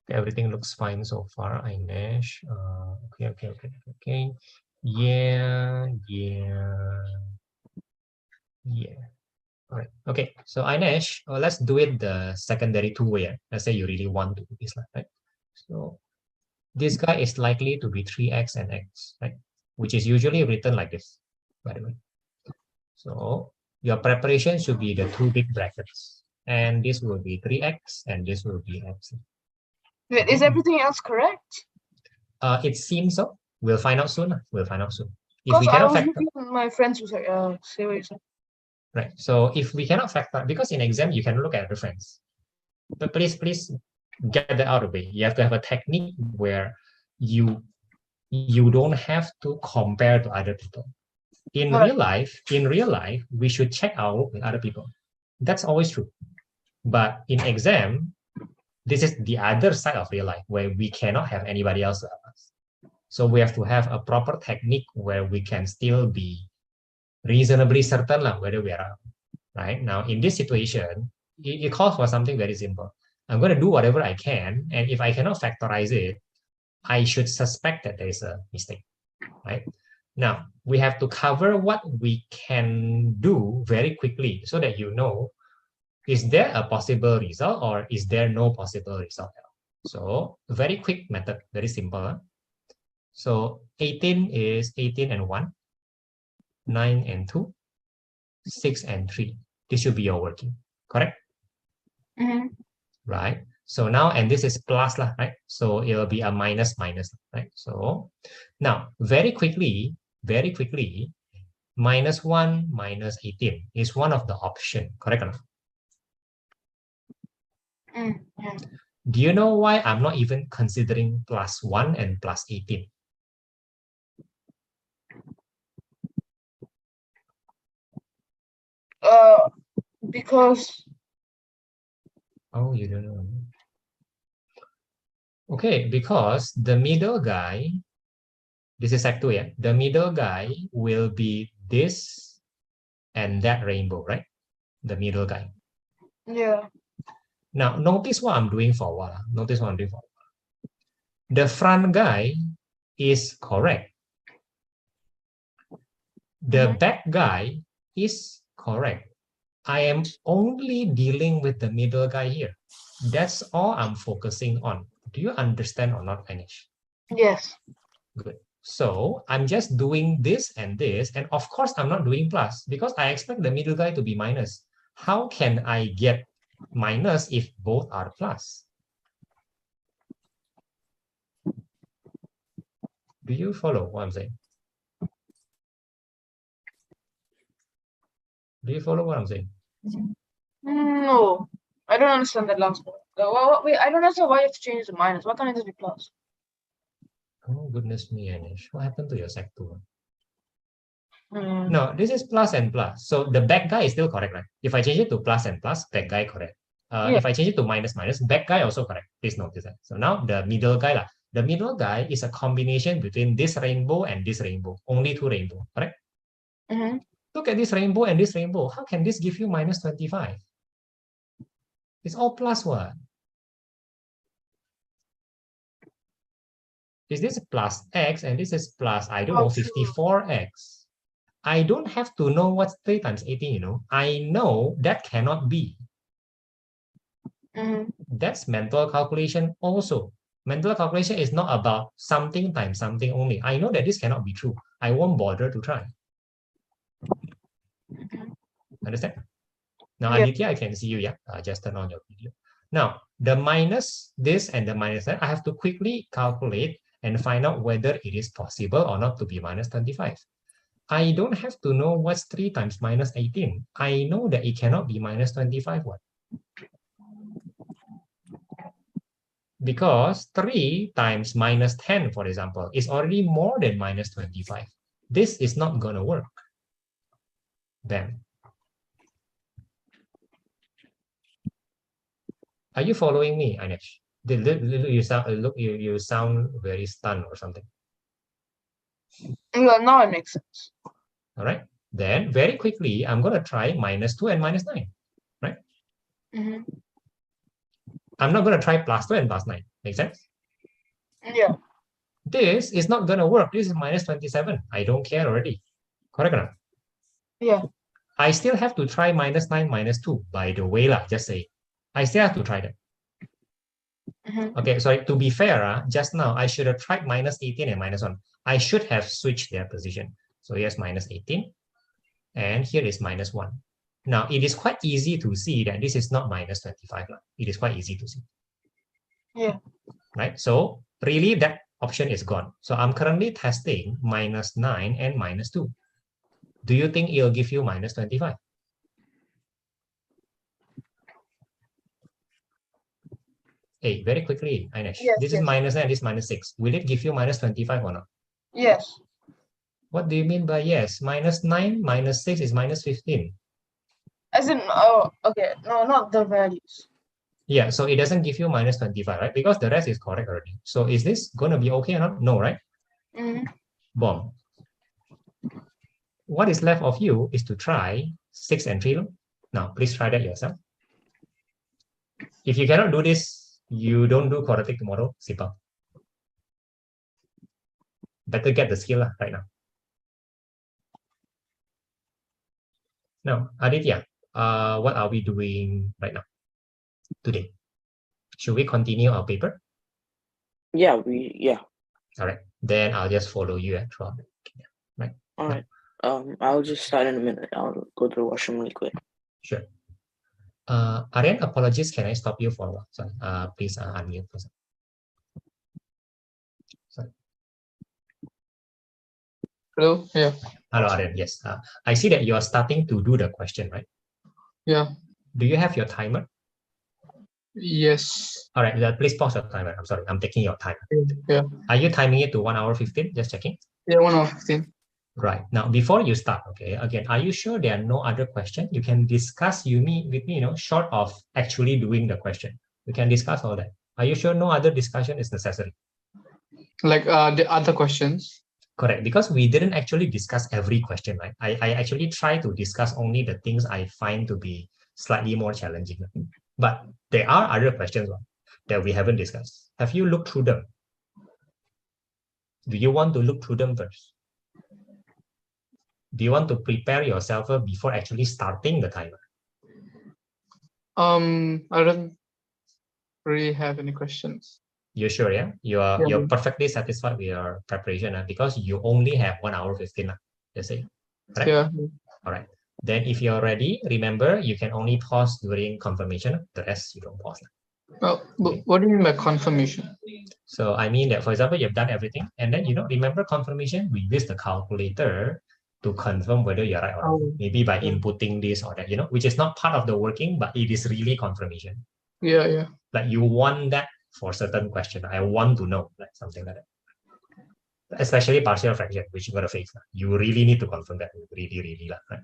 Everything looks fine so far, Ainesh. Okay. Yeah. All right. Okay. So Ainesh, let's do it the secondary 2 way. Let's say you really want to do this, right? So this guy is likely to be 3x and x, right? Which is usually written like this, by the way. So your preparation should be the 2 big brackets, and this will be 3x, and this will be x. Wait, is everything else correct? It seems so. We'll find out soon. We'll find out soon. If Because we I cannot was factor, looking at my friends was like, say what you said. right? So if we cannot factor, because in exam you can look at reference, but please get that out of the way. You have to have a technique where you don't have to compare to other people. In Right. real life, we should check our work with other people. That's always true. But in exam, this is the other side of real life where we cannot have anybody else to help us. So we have to have a proper technique where we can still be reasonably certain whether we are right. Now, in this situation, it calls for something very simple. I'm going to do whatever I can, and if I cannot factorize it, I should suspect that there is a mistake, right? Now, we have to cover what we can do very quickly so that you know, is there a possible result or is there no possible result at all? So, very quick method, very simple. So, 18 is 18 and 1, 9 and 2, 6 and 3. This should be your working, correct? Right? So now, and this is plus, right? So it'll be a minus, right? So now, very quickly, minus 1 minus 18 is one of the option, correct or not? Yeah. Do you know why I'm not even considering plus 1 and plus 18? Because Oh, you don't know. Okay, because the middle guy, this is sec 2, yeah? The middle guy will be this and that rainbow, right? The middle guy. yeah. Now, notice what I'm doing for a while. Notice what I'm doing for a while. The front guy is correct. The back guy is correct. I am only dealing with the middle guy here. That's all I'm focusing on. Do you understand or not, Anish? Yes. Good. So I'm just doing this, and of course I'm not doing plus because I expect the middle guy to be minus. How can I get minus if both are plus? Do you follow what I'm saying? Do you follow what I'm saying? No, I don't understand that last part. Wait, I don't understand why you have to change the minus. Why can't it just be plus? Oh, goodness me, Anish. What happened to your sec 2? Mm. No, this is plus and plus. So the back guy is still correct, right? If I change it to plus and plus, back guy correct. Yeah. If I change it to minus minus, back guy also correct. Please notice that. So now the middle guy, the middle guy is a combination between this rainbow and this rainbow. Only two rainbow, correct? Look at this rainbow and this rainbow. How can this give you minus 25? It's all plus what? Is this plus x and this is plus, I don't know, 54x. I don't have to know what's 3 times 18, you know. I know that cannot be. That's mental calculation also. Mental calculation is not about something times something only. I know that this cannot be true. I won't bother to try. Understand? Now, Yeah. Aditya, I can see you, yeah? Just turn on your video. Now, the minus this and the minus that, I have to quickly calculate and find out whether it is possible or not to be minus 25. I don't have to know what's 3 times minus 18. I know that it cannot be minus 25. What? Because 3 times minus 10, for example, is already more than minus 25. This is not going to work. Then, are you following me, Anish? You sound very stunned or something. Well, now it makes sense. All right. Then very quickly, I'm going to try minus 2 and minus 9, right? I'm not going to try plus 2 and plus 9. Make sense? Yeah. This is not going to work. This is minus 27. I don't care already. Correct or not? Yeah. I still have to try minus 9, minus 2. By the way, just say, I still have to try that. Okay, sorry, to be fair, just now, I should have tried minus 18 and minus 1. I should have switched their position. So here's minus 18. And here is minus 1. Now, it is quite easy to see that this is not minus 25. It is quite easy to see. Yeah. Right? So really that option is gone. So I'm currently testing minus 9 and minus 2. Do you think it'll give you minus 25? Hey, very quickly, Ainesh. Yes, this is yes. minus 9, this is minus 6. Will it give you minus 25 or not? Yes. What do you mean by yes? Minus 9 minus 6 is minus 15. As in, oh, okay. No, not the values. Yeah, so it doesn't give you minus 25, right? Because the rest is correct already. So is this going to be okay or not? No, right? Mm-hmm. Boom. What is left of you is to try 6 and 3. Now, please try that yourself. If you cannot do this, you don't do quadratic tomorrow, simple. Better get the skill right now. Now, Aditya, what are we doing right now, today? Should we continue our paper? Yeah, All right, then I'll just follow you throughout. Right. all right. I'll just start in a minute. I'll go to the washroom really quick. Sure. Aryan, apologies. Can I stop you for a while? Sorry. Please unmute for a second. Sorry. Hello. Yeah. Hello, Aryan. Yes. I see that you are starting to do the question, right? Yeah. Do you have your timer? Yes. All right. Please pause your timer. I'm sorry. I'm taking your time. Yeah. Are you timing it to 1 hour 15? Just checking. Yeah. 1 hour 15. Right. Now, before you start, okay, again, are you sure there are no other questions? You can discuss with me, short of actually doing the question. We can discuss all that. Are you sure no other discussion is necessary? Like the other questions. Correct. Because we didn't actually discuss every question, right? I actually try to discuss only the things I find to be slightly more challenging. But there are other questions that we haven't discussed. Have you looked through them? Do you want to look through them first? Do you want to prepare yourself before actually starting the timer? I don't really have any questions. You're sure, yeah? You're perfectly satisfied with your preparation because you only have 1 hour 15, let's say. Right? Yeah. All right. Then if you're ready, remember you can only pause during confirmation. The rest you don't pause. Well, what do you mean by confirmation? So I mean that, for example, you've done everything, and then remember confirmation, we use the calculator to confirm whether you're right or not. Maybe by inputting this or that, which is not part of the working, but it is really confirmation. Yeah, yeah. Like you want that for certain question. I want to know, like something like that. Especially partial fraction, which you're gonna face. You really need to confirm that. Really, right?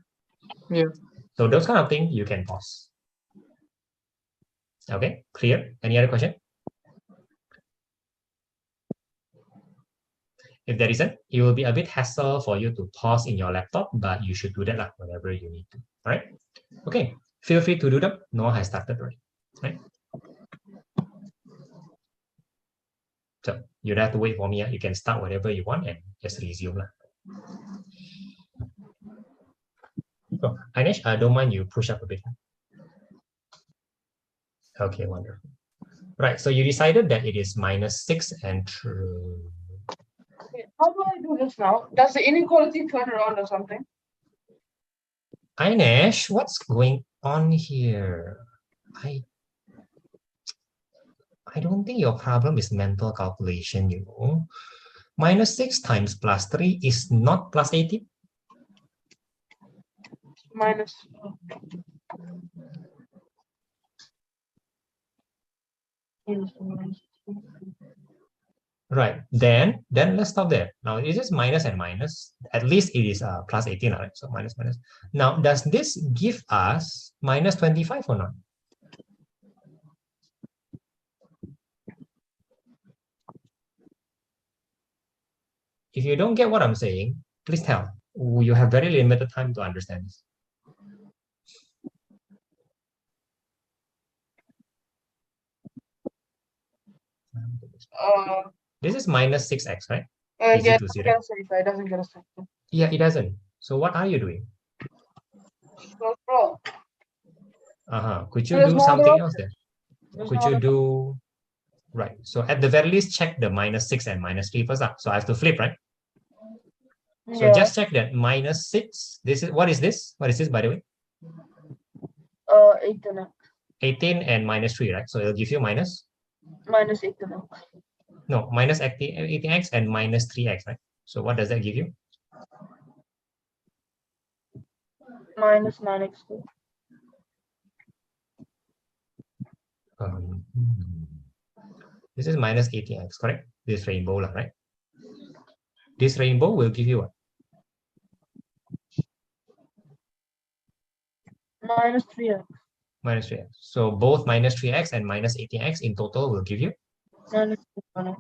Yeah. So those kind of things you can pause. Okay, clear? Any other question? If there isn't, it will be a bit hassle for you to pause in your laptop, but you should do that whenever you need to. All right? Okay, feel free to do them. Noah has started already. Right? So you don't have to wait for me. You can start whatever you want and just resume. So, Ainesh, I don't mind you push up a bit. Okay, wonderful. Right, so you decided that it is -6 and true. Okay, how do I do this now? Does the inequality turn around or something? Ainesh, what's going on here? I don't think your problem is mental calculation, -6 times +3 is not +18. Minus. Right, then let's stop there. Now it is minus and minus. At least it is +18, right? So minus. Now, does this give us -25 or not? If you don't get what I'm saying, please tell. You have very limited time to understand this. This is -6x, right? Easy Yeah, to see, it right? doesn't get a second. Yeah, it doesn't. So what are you doing? So, Could you There's do no something other else then? there's Could no you other- do right? So at the very least, check the -6 and -3 first. So I have to flip, right? So Yeah. just check that -6. This is what is this? What is this, by the way? 18x. 18 and minus 3, right? So it'll give you minus, Minus 18x. no, minus 18x and minus 3x, right? So what does that give you? Minus 9x2. This is minus 18x, correct? This rainbow, right? This rainbow will give you what? Minus 3x. Minus 3x. So both minus 3x and minus 18x in total will give you Minus 21x.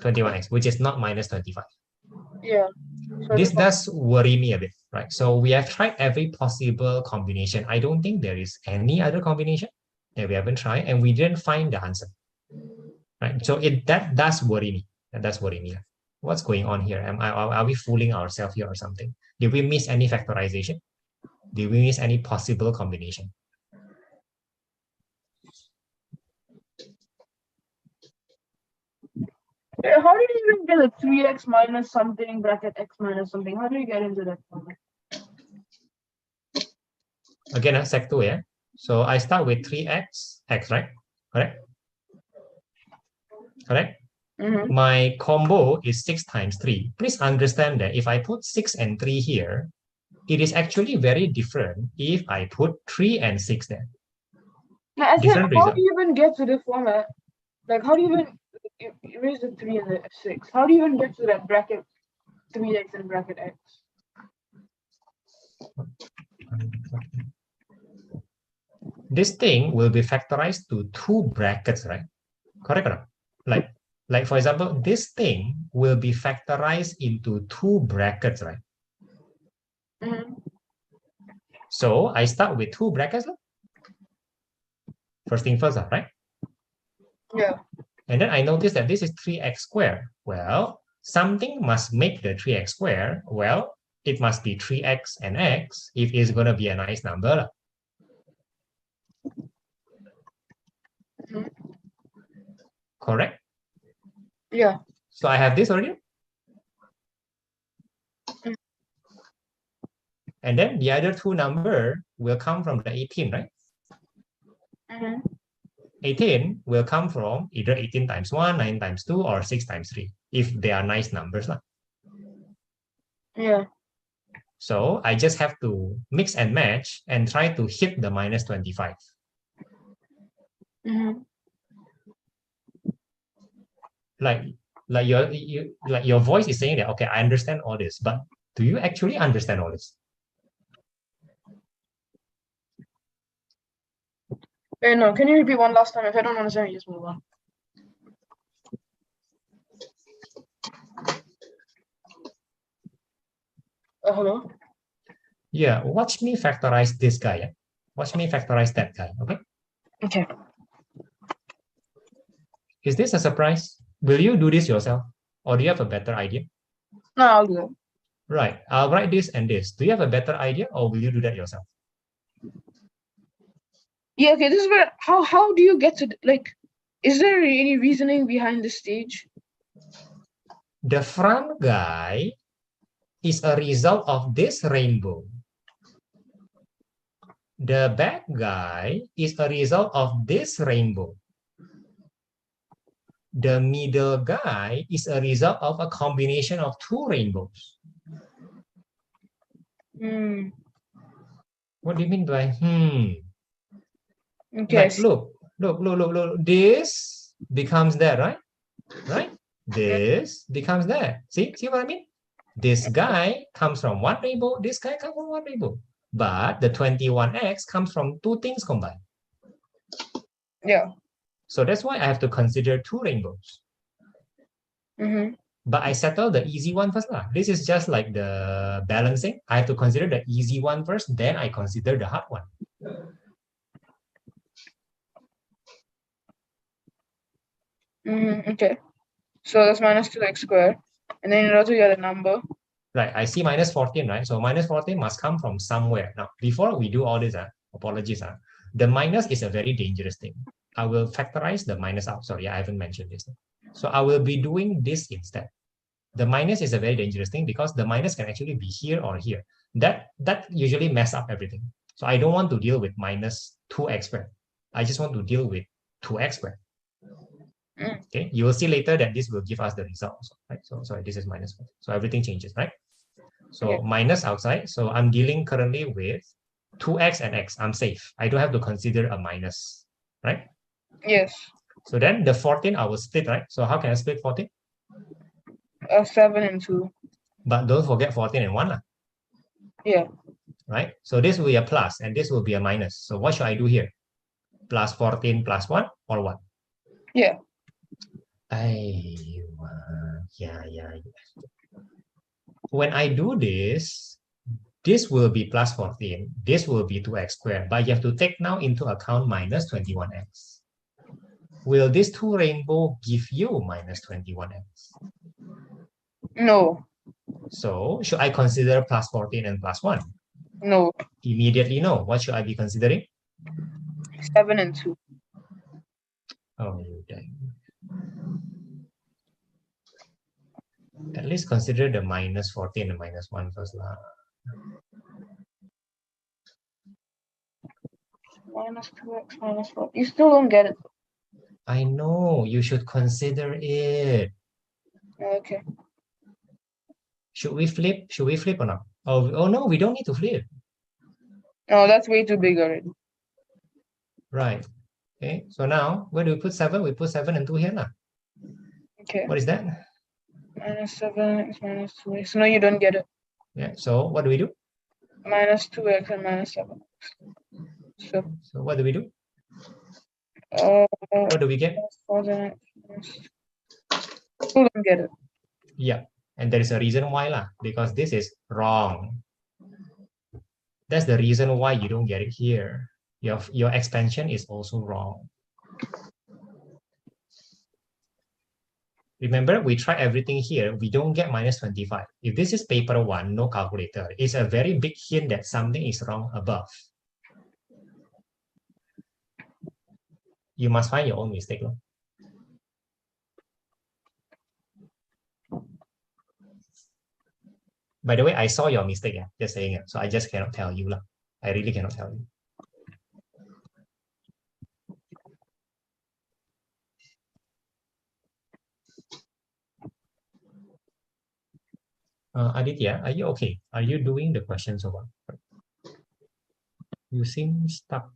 21x, which is not minus 25. Yeah. So This this one- does worry me a bit, right? So we have tried every possible combination. I don't think there is any other combination that we haven't tried, and we didn't find the answer, right? So that does worry me. That does worry me. What's going on here? Are we fooling ourselves here or something? Did we miss any factorization? Did we miss any possible combination? Yeah, how did you even get a 3x minus something bracket x minus something? How do you get into that format? Again, sec2, yeah? So I start with 3x, x, right? Correct? Correct? Mm-hmm. My combo is 6 times 3. Please understand that if I put 6 and 3 here, it is actually very different if I put 3 and 6 there. Now, I said, Different how result. do you even get to the format? Like, how do you even erase the 3 and the 6? How do you even get to that bracket 3x and bracket x? This thing will be factorized to 2 brackets, right? Correct or not? Like for example, this thing will be factorized into 2 brackets, right? Mm-hmm. So I start with 2 brackets. First thing first, right? Yeah. And then I notice that this is 3x squared. Well, something must make the 3x squared. Well, it must be 3x and x if it's going to be a nice number. Mhm. Correct? Yeah. So I have this already. Mm. And then the other 2 number will come from the 18, right? Mm-hmm. 18 will come from either 18 times 1, 9 times 2, or 6 times 3, if they are nice numbers. Yeah. So I just have to mix and match and try to hit the minus 25. Mm-hmm. Like your voice is saying that, okay, I understand all this, but do you actually understand all this? Wait, no, can you repeat one last time? If I don't understand, you just move on. Hello? Yeah, watch me factorize this guy. Yeah? Watch me factorize that guy, okay? Okay. Is this a surprise? Will you do this yourself? Or do you have a better idea? No, I'll do it. Right, I'll write this and this. Do you have a better idea, or will you do that yourself? Yeah, okay, this is where, how do you get to, like, is there any reasoning behind this stage? The front guy is a result of this rainbow. The back guy is a result of this rainbow. The middle guy is a result of a combination of 2 rainbows. Hmm. What do you mean by Okay. Like, look. This becomes that, right? Right? This becomes that. See what I mean? This guy comes from 1 rainbow. This guy comes from 1 rainbow. But the 21x comes from 2 things combined. Yeah. So that's why I have to consider 2 rainbows. Mm-hmm. But I settle the easy one first. This is just like the balancing. I have to consider the easy one first, then I consider the hard one. Mm-hmm. Okay. So that's minus 2x squared. And then in order to get a number. Right, I see minus 14, right? So minus 14 must come from somewhere. Now, before we do all this, apologies, the minus is a very dangerous thing. I will factorize the minus out. Sorry, I haven't mentioned this. So I will be doing this instead. The minus is a very dangerous thing because the minus can actually be here or here. That usually mess up everything. So I don't want to deal with minus 2x squared. I just want to deal with 2x squared. Mm. Okay, you will see later that this will give us the result also, right? So sorry, this is minus 4. So everything changes, right? So Yeah. minus outside. So I'm dealing currently with 2x and x. I'm safe. I don't have to consider a minus, right? Yes. So then the 14 I will split, right? So how can I split 14? 7 and 2. But don't forget 14 and 1, lah, Yeah. right? So this will be a plus and this will be a minus. So what should I do here? Plus 14 plus 1 or what? Yeah. Yeah. When I do this, this will be plus 14. This will be 2x squared. But you have to take now into account minus 21x. Will this two rainbow give you minus 21x? No. So should I consider plus 14 and plus 1? No. Immediately no. What should I be considering? 7 and 2. Oh, you dang. At least consider the minus 14 and minus 1 first. Minus 2x minus 4. You still don't get it. I know, you should consider it. Okay. Should we flip? Should we flip or not? Oh no, we don't need to flip. No, that's way too big already. Right. Okay, so now where do we put 7? We put 7 and 2 here now. Okay. What is that? Minus 7x minus 2x. No, you don't get it. Yeah, so what do we do? Minus 2x and minus 7x. So what do we do? Uh, What do we get? Still don't get it. Yeah, and there is a reason why lah, because this is wrong. That's the reason why you don't get it here. Your expansion is also wrong. Remember, we try everything here. We don't get minus 25. If this is paper 1, no calculator. It's a very big hint that something is wrong above. You must find your own mistake. No? By the way, I saw your mistake. Yeah, just saying it. So I just cannot tell you. I really cannot tell you. Aditya, are you okay? Are you doing the questions or what? You seem stuck.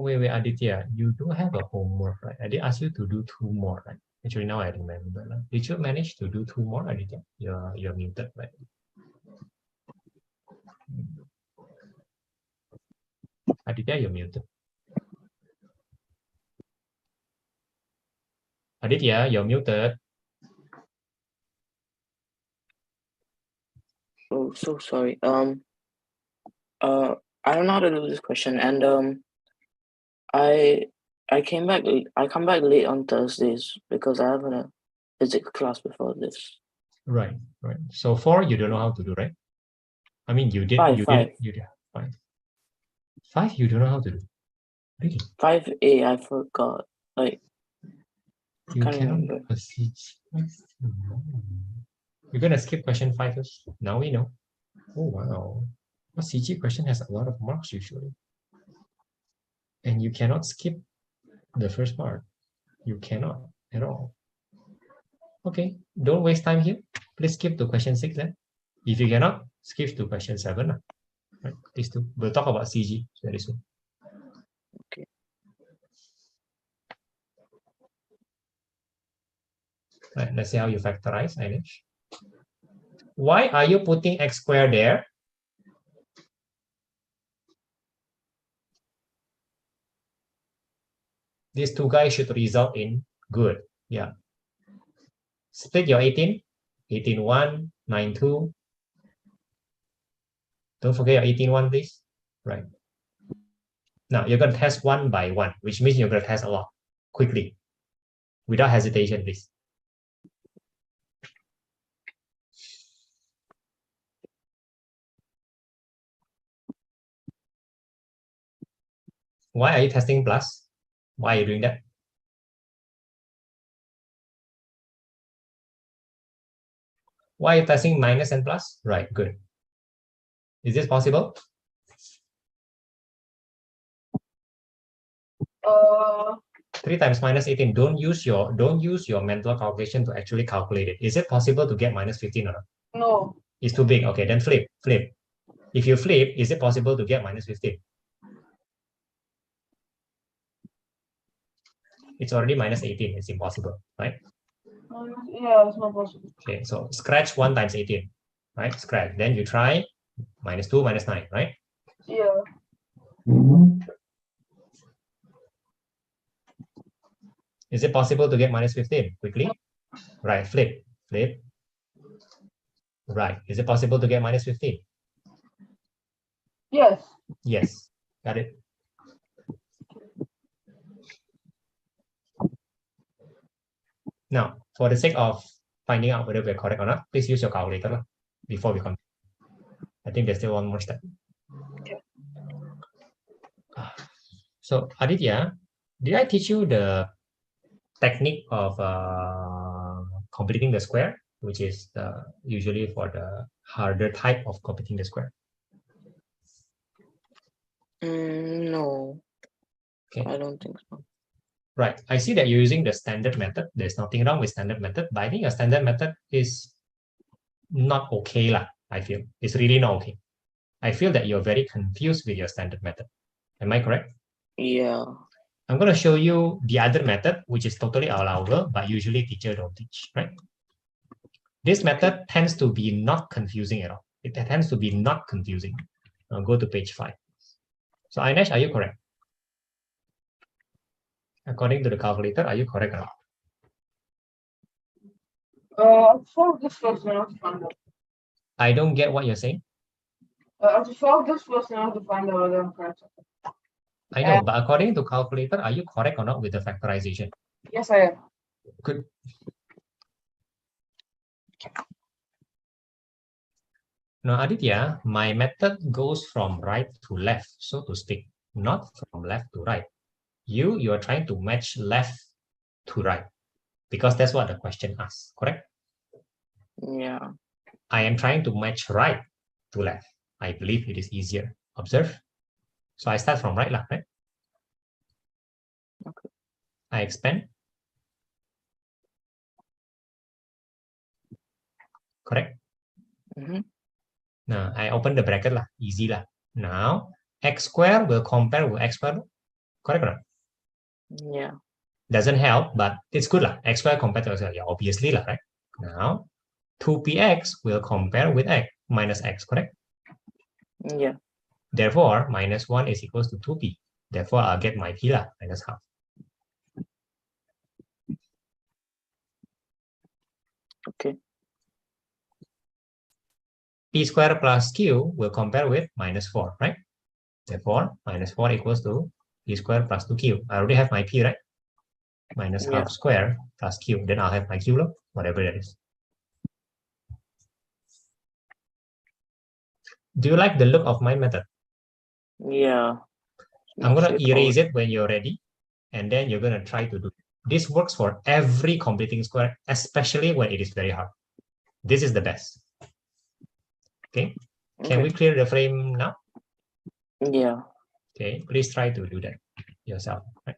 Wait, Aditya, you do have a homework, right? I did ask you to do 2 more, right? Actually, now I remember. Right? Did you manage to do 2 more, Aditya? You're muted, right? Aditya, you're muted. Aditya, you're muted. Oh, so sorry. I don't know how to do this question, and I come back late on Thursdays because I have a physics class before this. Right. So 4, you don't know how to do, right? I mean, you did. 5, you 5. did. You did. 5. 5, you don't know how to do. Really? 5A, I forgot. Like, You can't cannot remember. proceed. You're gonna skip question 5 first. Now we know. Oh wow. A CG question has a lot of marks usually. And you cannot skip the first part. You cannot at all. Okay, don't waste time here. Please skip to question 6 then. If you cannot, skip to question 7. Right, these two. We'll talk about CG very soon. Okay. Right, let's see how you factorize, Anish. Why are you putting x squared there? These two guys should result in good. Yeah. Split your 18. 18, 1, 9, 2. Don't forget your 18, 1, please. Right. Now you're going to test 1 by 1, which means you're going to test a lot quickly. Without hesitation, please. Why are you testing plus? Why are you doing that? Why are you testing minus and plus? Right, good. Is this possible? Uh, 3 times minus 18. Don't use your mental calculation to actually calculate it. Is it possible to get minus 15 or not? no. It's too big. Okay, then flip. If you flip, is it possible to get minus 15? It's already minus 18. It's impossible, right? Yeah, it's not possible. Okay, so scratch 1 times 18, right? Scratch. Then you try minus 2, minus 9, right? Yeah. Is it possible to get minus 15 quickly? Right, flip. Right. Is it possible to get minus 15? Yes. Yes. Got it. Now, for the sake of finding out whether we're correct or not, please use your calculator before we continue. I think there's still one more step. So, Aditya, did I teach you the technique of completing the square, which is usually for the harder type of completing the square? No. Okay. I don't think so. Right. I see that you're using the standard method. There's nothing wrong with standard method, but I think your standard method is not okay lah. I feel it's really not okay. I feel that you're very confused with your standard method. Am I correct? Yeah. I'm going to show you the other method, which is totally allowable, but usually teachers don't teach, right? This method tends to be not confusing at all. It tends to be not confusing. I'll go to page 5. So Ainesh, are you correct? According to the calculator, are you correct or not? Solve this first and I have to find out. I don't get what you're saying. I have to solve this first and I have to find out whether I'm correct. I know, but according to calculator, are you correct or not with the factorization? Yes, I am. Good. Now, Aditya, my method goes from right to left, so to speak, not from left to right. You are trying to match left to right, because that's what the question asks, correct? Yeah. I am trying to match right to left. I believe it is easier. Observe. So I start from right, right? Okay. I expand. Correct? Mm-hmm. Now I open the bracket lah, easy lah. Now x squared will compare with x squared. Correct or not? Yeah. Doesn't help, but it's good lah. X squared compared to x squared. Yeah, obviously lah, right? Now 2px will compare with x minus x, correct? Yeah. Therefore, minus 1 is equals to 2p. Therefore, I'll get my p lah, minus half. Okay. P squared plus q will compare with minus 4, right? Therefore, minus 4 equals to p squared plus 2q. I already have my p, right? Minus Yeah. half square plus q. Then I'll have my q, whatever that is. Do you like the look of my method? Yeah. I'm going to Straightforward. erase it when you're ready, and then you're going to try to do it. This works for every completing square, especially when it is very hard. This is the best. Okay. Can we clear the frame now? Yeah. Okay, please try to do that yourself. Right?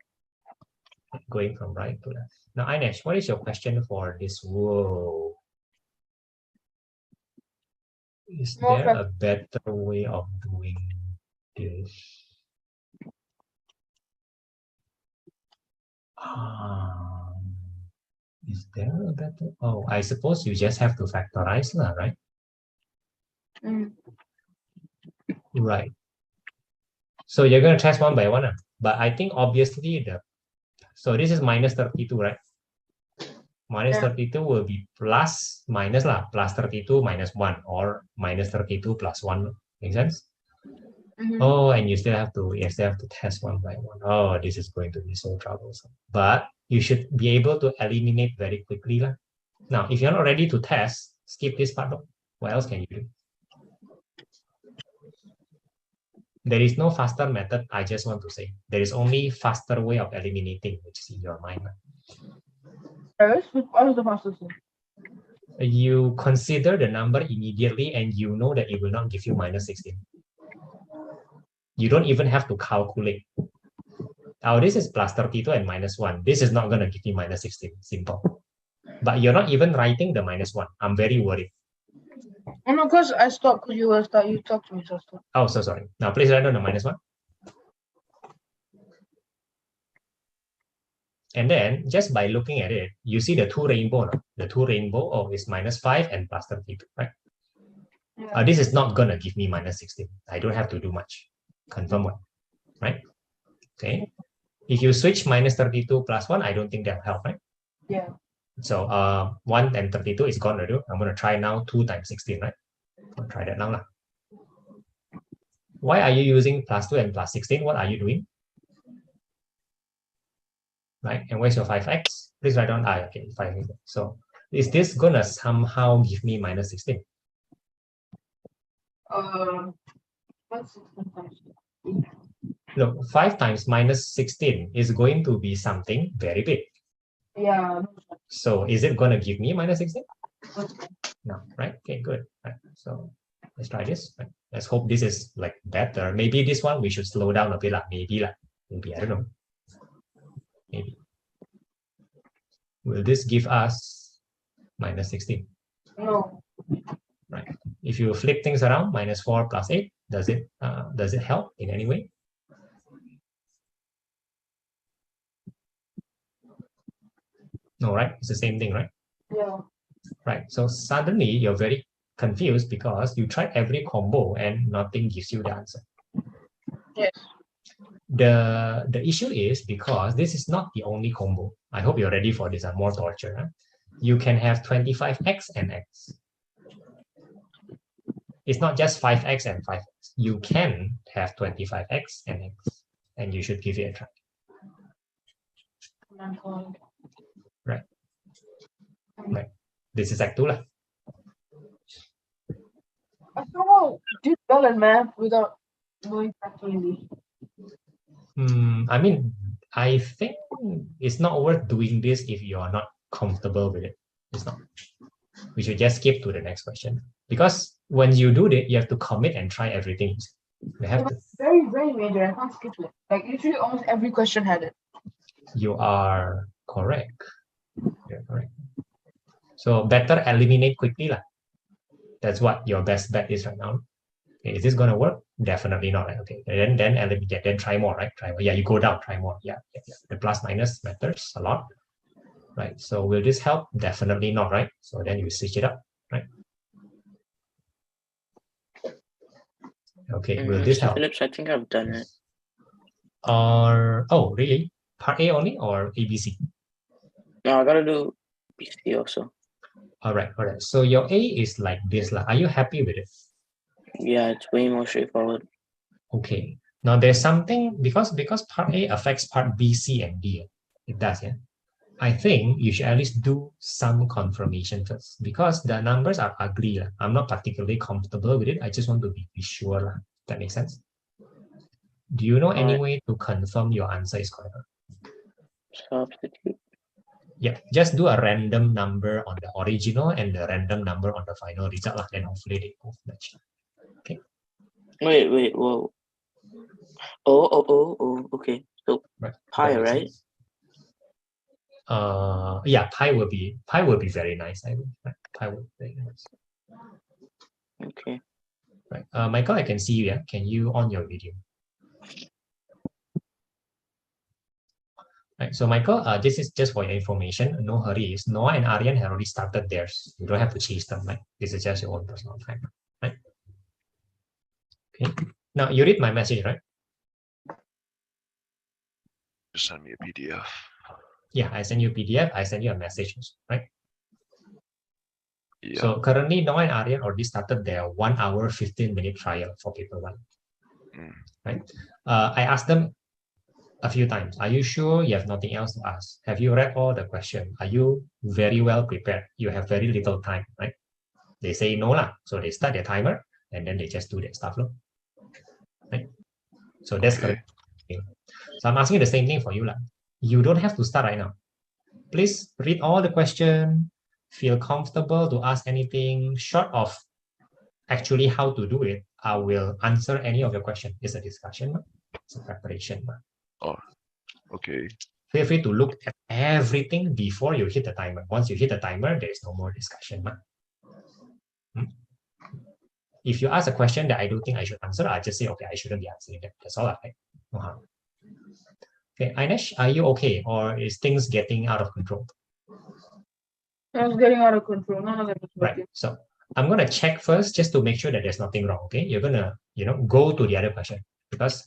Going from right to left. Now, Ainesh, what is your question for this? Whoa. Is there a better way of doing this? Is there a better? Oh, I suppose you just have to factorize, right? Mm. Right. So you're going to test one by one, but I think obviously so this is minus 32, right? Minus 32 will be plus minus lah, plus 32 minus 1 or minus 32 plus 1. Make sense? Mm-hmm. Oh, and you still have to test one by one. Oh, this is going to be so troublesome. But you should be able to eliminate very quickly lah. Now, if you're not ready to test, skip this part. What else can you do? There is no faster method. I just want to say there is only faster way of eliminating, which is in your mind. What is the fastest way? you consider the number immediately and you know that it will not give you minus 16. You don't even have to calculate. Now this is plus 32 and minus 1. This is not going to give me minus 16. Simple. But you're not even writing the minus 1. I'm very worried. Oh no, because I stopped because you talked to me, so I stopped. Oh, so sorry. Now please write down the minus 1. And then just by looking at it, you see the two rainbow. No? The two rainbow, oh, is minus 5 and plus 32, right? Yeah. This is not going to give me minus 16. I don't have to do much. Confirm 1, right? Okay. If you switch minus 32 plus 1, I don't think that'll help, right? Yeah. So 1 and 32 is going to do. I'm going to try now 2 times 16, right? I'll try that now. Lah. Why are you using plus 2 and plus 16? What are you doing? Right? And where's your 5x? Please write down. Okay, 5. So is this going to somehow give me minus 16? What's 16 times? Look, 5 times minus 16 is going to be something very big. Yeah. So is it going to give me minus 16? No, right? Okay, good. Right. So let's try this. Right. Let's hope this is like better. Maybe this one we should slow down a bit. Maybe, I don't know. Maybe. Will this give us minus 16? No. Right. If you flip things around, minus 4 plus 8, does it help in any way? No, right? It's the same thing, right? Yeah. Right. So suddenly you're very confused because you tried every combo and nothing gives you the answer. Yes. The issue is because this is not the only combo. I hope you're ready for this. More torture. Huh? You can have 25x and x. It's not just 5x and 5x. You can have 25x and x, and you should give it a try. Right. Right. This is Act 2 lah. I somehow did well in math without knowing factoring. I mean, I think it's not worth doing this if you are not comfortable with it. It's not. We should just skip to the next question. Because when you do that, you have to commit and try everything. You have to. Very, very major. I can't skip it. Like literally almost every question had it. You are correct. You're correct. So better eliminate quickly lah. That's what your best bet is right now. Okay, is this gonna work? Definitely not. Right? Okay, then eliminate. Then try more. Right? Try more. Yeah, you go down. Try more. Yeah. The plus minus matters a lot. Right. So will this help? Definitely not. Right. So then you switch it up. Right. Okay. Will this help? Phillips, I think I've done it. Or oh really? Part A only or ABC? No, I gotta do BC also. All right. So your A is like this lah. Are you happy with it? Yeah, it's way more straightforward. Okay. Now there's something because part A affects part B, C, and D. It does, yeah. I think you should at least do some confirmation first because the numbers are ugly. I'm not particularly comfortable with it. I just want to be sure. That makes sense. Do you know any way to confirm your answer is correct? Substitute. Yeah, just do a random number on the original and the random number on the final result. Then hopefully they both match. Okay. Wait, whoa. Oh, okay. So Right. pi, right? Yeah, pi will be very nice. I think. Right? Pi will be very nice. Okay. Right. Michael, I can see you. Yeah. Can you on your video? Right. So Michael, this is just for your information. No hurries. Noah and Aryan have already started theirs. You don't have to chase them. Right. This is just your own personal time. Right. Okay. Now you read my message, right? Just send me a PDF. Yeah, I send you a PDF. I send you a message, right? Yeah. So currently, Noah and Aryan already started their 1 hour, 15-minute trial for paper 1. Right? I asked them a few times, are you sure you have nothing else to ask? Have you read all the questions? Are you very well prepared? You have very little time, right? They say no lah. So they start their timer and then they just do their stuff. Right? So that's correct. Okay. So I'm asking you the same thing for you. You don't have to start right now. Please read all the question, feel comfortable to ask anything short of actually how to do it, I will answer any of your question. It's a discussion, it's a preparation. Okay. Feel free to look at everything before you hit the timer. Once you hit the timer, there is no more discussion. If you ask a question that I don't think I should answer, I just say, okay, I shouldn't be answering that. That's all. Right? Okay, Ainesh, are you okay, or is things getting out of control? I was getting out of control. None of it was Right. working. So I'm gonna check first just to make sure that there's nothing wrong. Okay, you're gonna go to the other question because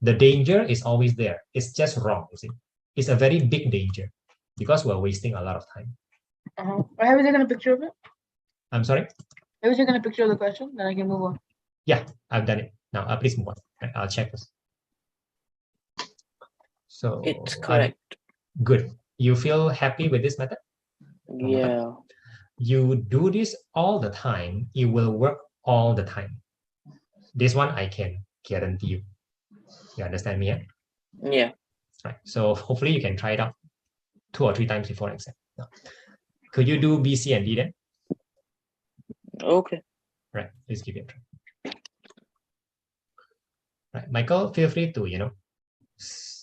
the danger is always there. It's just wrong. You see, it's a very big danger because we're wasting a lot of time. Have you taken a picture of it? I'm sorry. Have you taken a picture of the question? Then I can move on. Yeah, I've done it. Now, please move on. Right, I'll check this. So It's correct. Good. You feel happy with this method? Yeah. You do this all the time, it will work all the time. This one I can guarantee you. You understand me? Yeah. Right. So hopefully you can try it out 2 or 3 times before exam. Now, could you do B, C, and D then? Okay. Right. Please give it a try. Right. Michael, feel free to,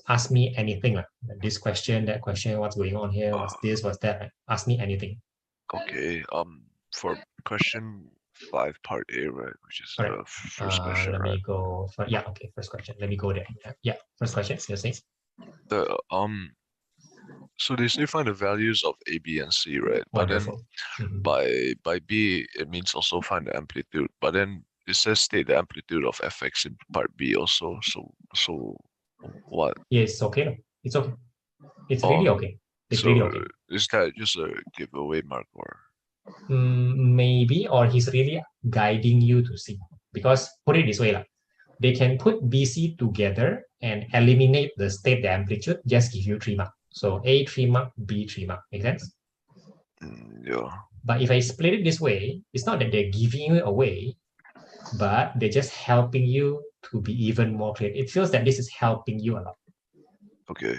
ask me anything. Like this question, that question, what's going on here, what's this, what's that. Right? Ask me anything. Okay. For question 5, part A, right, which is Correct. the first question, Let right? me go for, yeah, okay, first question. Let me go there. Yeah, first question, you're saying? The so they say find the values of A, B, and C, right? But then Wonderful. Mhm. by B it means also find the amplitude. But then it says state the amplitude of fx in part B also. So what? Yes, okay. No? It's okay. It's really okay. It's So really okay. is that just a giveaway mark or? Maybe, or he's really guiding you to see. Because put it this way, like, they can put BC together and eliminate the state, the amplitude, just give you 3 marks. So A 3 mark, B 3 mark. Make sense? Yeah. But if I split it this way, it's not that they're giving you away, but they're just helping you to be even more clear. It feels that this is helping you a lot. Okay.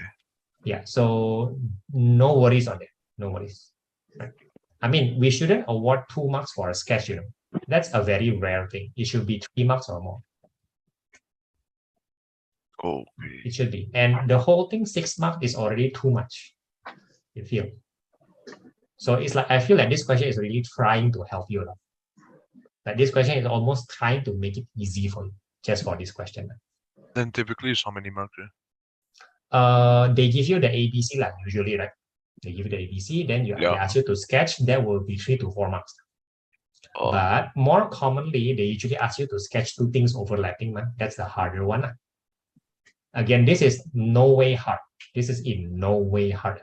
Yeah, so no worries on it. No worries. Right. I mean, we shouldn't award 2 marks for a sketch, That's a very rare thing. It should be 3 marks or more. Okay. It should be. And the whole thing, 6 marks is already too much. You feel. So it's like, I feel like this question is really trying to help you. Like this question is almost trying to make it easy for you, just for this question. Then typically it's how many marks? They give you the ABC, like usually, right? They give you the ABC, then they ask you to sketch, that will be 3 to 4 marks. But more commonly, they usually ask you to sketch 2 things overlapping. That's the harder one. Again, this is no way hard. This is in no way hard.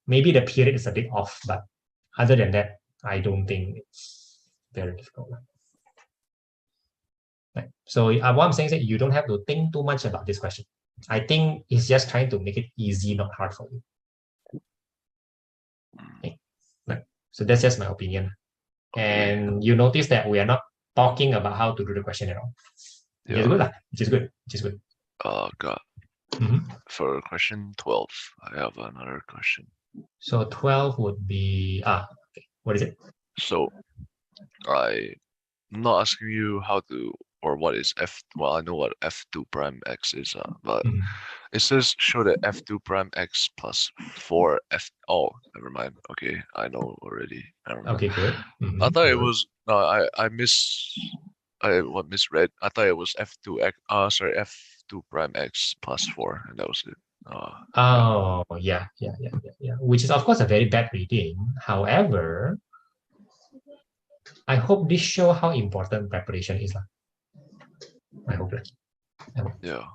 Maybe the period is a bit off, but other than that, I don't think it's very difficult. Right. So what I'm saying is that you don't have to think too much about this question. I think it's just trying to make it easy, not hard for you. Okay. Right. So that's just my opinion. And you notice that we are not talking about how to do the question at all. Which is good. Which is good. Which is good. God. For question 12, I have another question. So 12 would be okay. What is it? So I'm not asking you how to or what is f. Well, I know what f2 prime x is, but it says show that f2 prime x plus 4 f. Oh, never mind. Okay, I know already. Okay, good. I thought it was no. I misread. I thought it was f2 x. Sorry, f2 prime x plus 4, and that was it. Yeah. Which is of course a very bad reading. However, I hope this shows how important preparation is. I hope that. Yeah.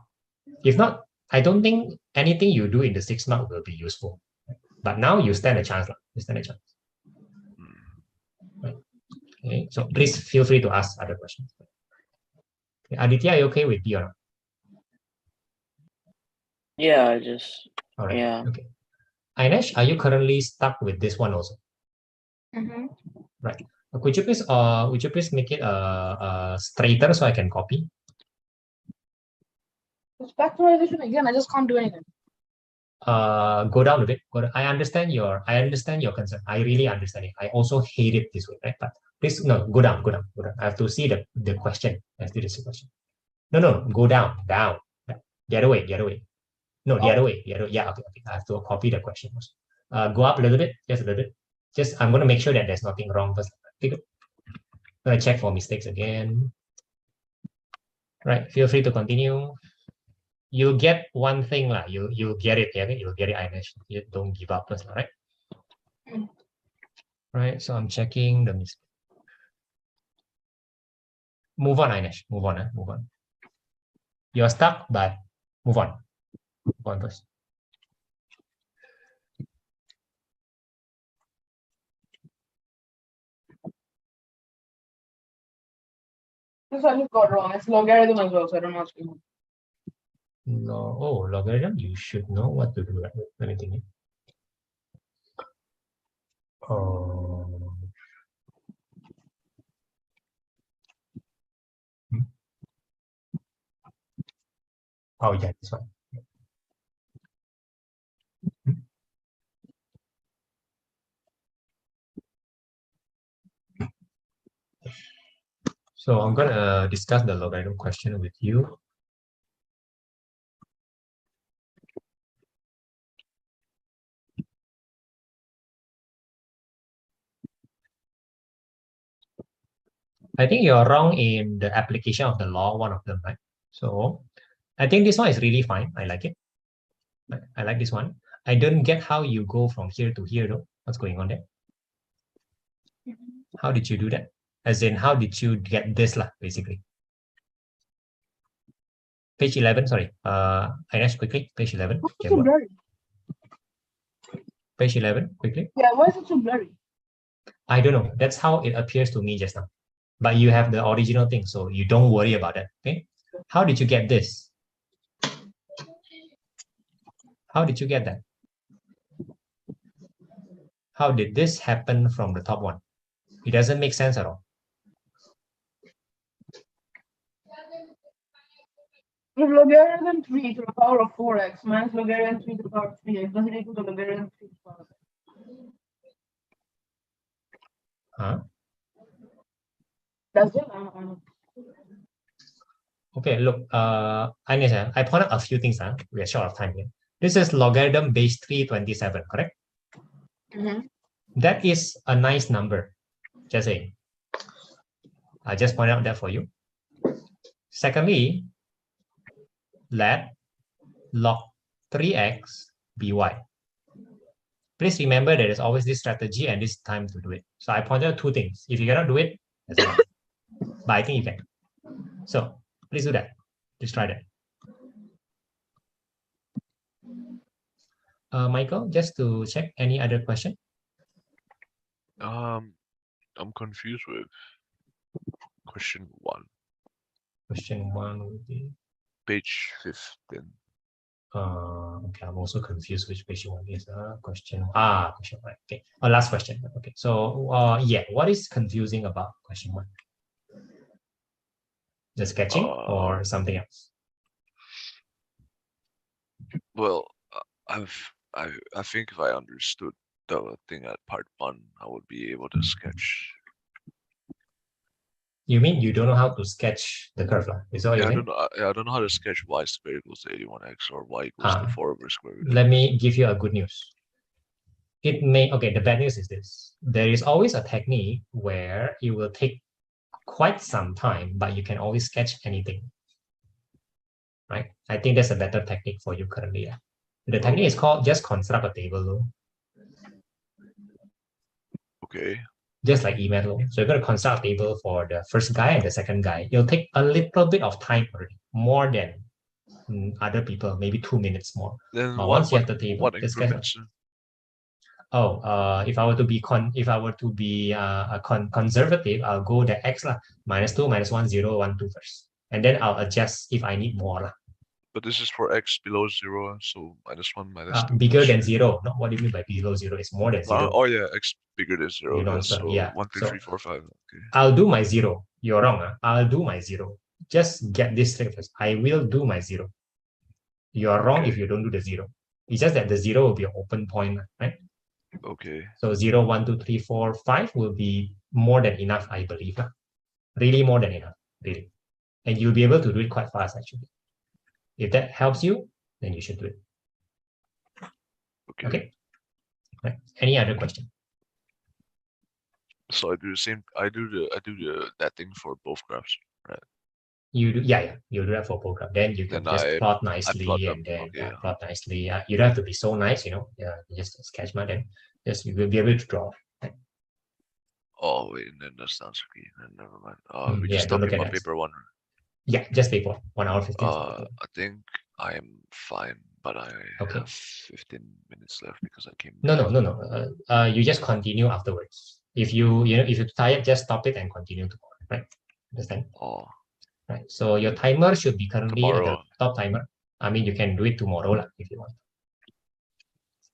If not, I don't think anything you do in the 6 mark will be useful. But now you stand a chance. You stand a chance. Right. Okay. So please feel free to ask other questions. Okay. Aditya, are you okay with D or not? Yeah, I just. All right. Yeah. Okay. Ainesh, are you currently stuck with this one also? Right. Would you please make it straighter so I can copy? It's factorization again. I just can't do anything. go down a bit. I understand your concern. I really understand it. I also hate it this way, right? But please, no, go down. I have to see the question. I have to see the question. No, go down. The other way. No, the other way. Yeah, okay. I have to copy the question. Go up a little bit, just a little bit. Just, I'm going to make sure that there's nothing wrong first. I'm going to check for mistakes again. Right, feel free to continue. You'll get one thing, you'll get it, yeah, you'll get it, Inish. You don't give up first, right? Right, so I'm checking the mistake. Move on, Inish, move on. You're stuck, but move on. Move on first. This I just got wrong. It's logarithm as well, so I don't know what's going on. No, oh, logarithm, you should know what to do. Right? Let me think. Oh. Oh yeah, this one. So I'm gonna discuss the logarithm question with you. I think you're wrong in the application of the law, one of them, right? So I think this one is really fine. I like it. I like this one. I don't get how you go from here to here though. What's going on there? How did you do that? As in, how did you get this lah, basically? Page 11, sorry. Ines, quickly, page 11. Why is it so blurry? Page 11, quickly. Yeah, why is it so blurry? I don't know. That's how it appears to me just now. But you have the original thing, so you don't worry about that, okay? How did you get this? How did you get that? How did this happen from the top one? It doesn't make sense at all. If logarithm 3 to the power of 4x minus logarithm 3 to the power of 3x, does it equal to logarithm 3 to the power of x? Huh? Does it? Okay, look, Ines, I pointed out a few things. We are short of time here. This is logarithm base 327, correct? That is a nice number. Just saying. I just pointed out that for you. Secondly, let log 3x be y. Please remember there is always this strategy and this time to do it. So I pointed out two things. If you cannot do it, that's enough. But I think you can. So please do that. Please try that. Michael, just to check, any other question? I'm confused with question 1, Question 1 would be. page 15. Okay, I'm also confused which page one is. Question 1. Okay. Last question. Okay. So yeah, what is confusing about question 1? The sketching or something else? Well, I think if I understood the thing at part 1, I would be able to sketch. You mean you don't know how to sketch the curve? Is that what you're saying? I don't know how to sketch y squared equals to 81x or y equals to 4 over square root. Let me give you a good news. It may, okay, the bad news is this. There is always a technique where it will take quite some time, but you can always sketch anything. Right? I think that's a better technique for you currently. Yeah. The technique is called just construct a table. Okay. Just like email. So you're going to construct a table for the first guy and the second guy. It'll take a little bit of time already, more than other people, maybe 2 minutes more. Then once you have the table, what increments? If I were to be conservative, I'll go the x -2, -1, 0, 1, 2 first, and then I'll adjust if I need more. But this is for x below 0, so -1, -2. Bigger than 0. No, what do you mean by below 0? It's more than 0. Oh yeah, x bigger than 0. You know, so yeah. 1, 2, 3, 4, 5. Okay. I'll do my 0. You're wrong. I'll do my 0. Just get this straight first. I will do my 0. You're wrong if you don't do the 0. It's just that the 0 will be an open point, right? Okay. So 0, 1, 2, 3, 4, 5 will be more than enough, I believe. Really more than enough, really. And you'll be able to do it quite fast, actually. If that helps you, then you should do it. Okay. Okay. Right. Any other question? So I do the same. I do that thing for both graphs. You do, yeah, you do that for program. Then you can Then just I plot nicely plot them. and then Okay. plot nicely. You don't have to be so nice, you know. Yeah, just sketch map. Then just you will be able to draw. Oh wait, and then that's not tricky. Then never mind. We Yeah, just don't talking look at about that. paper one. Yeah, just paper 1 hour 15. I think I am fine, but I Okay. have 15 minutes left because I came. No. You just continue afterwards. If if you're tired, just stop it and continue tomorrow. Right? Understand? Oh, Right. So your timer should be currently at the tomorrow. top timer. I mean, you can do it tomorrow lah, if you want.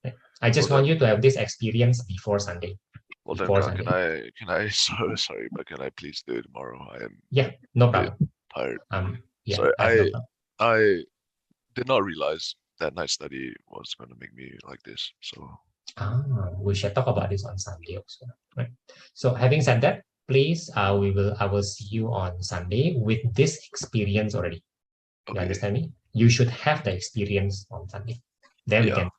Right. I just Well, want you to have this experience before Sunday. Well then, Before can Sunday. sorry, but can I please do it tomorrow? I am Yeah, no bit problem. tired. Yeah, Sorry, I have no problem. I did not realize that night study was going to make me like this. So We shall talk about this on Sunday also, right? So having said that, please, I will see you on Sunday with this experience already. You okay, understand me? You should have the experience on Sunday. Then we Yeah. can.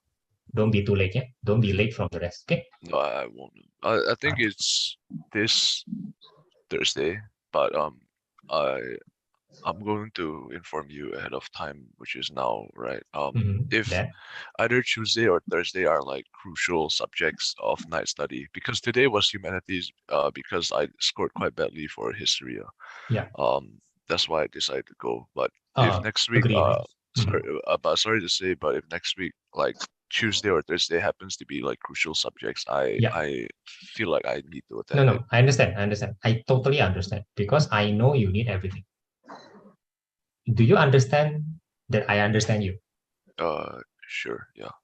Don't be too late, yeah. Don't be late from the rest, okay? no, I won't. I think it's this Thursday, but I'm going to inform you ahead of time, which is now, right? If That either Tuesday or Thursday are like crucial subjects of night study, because today was humanities, because I scored quite badly for history. Yeah. That's why I decided to go. But if next week, agree. sorry to say, but if next week, like Tuesday or Thursday happens to be like crucial subjects, I feel like I need to attend it. No, I understand. I totally understand because I know you need everything. Do you understand that I understand you? Sure, yeah.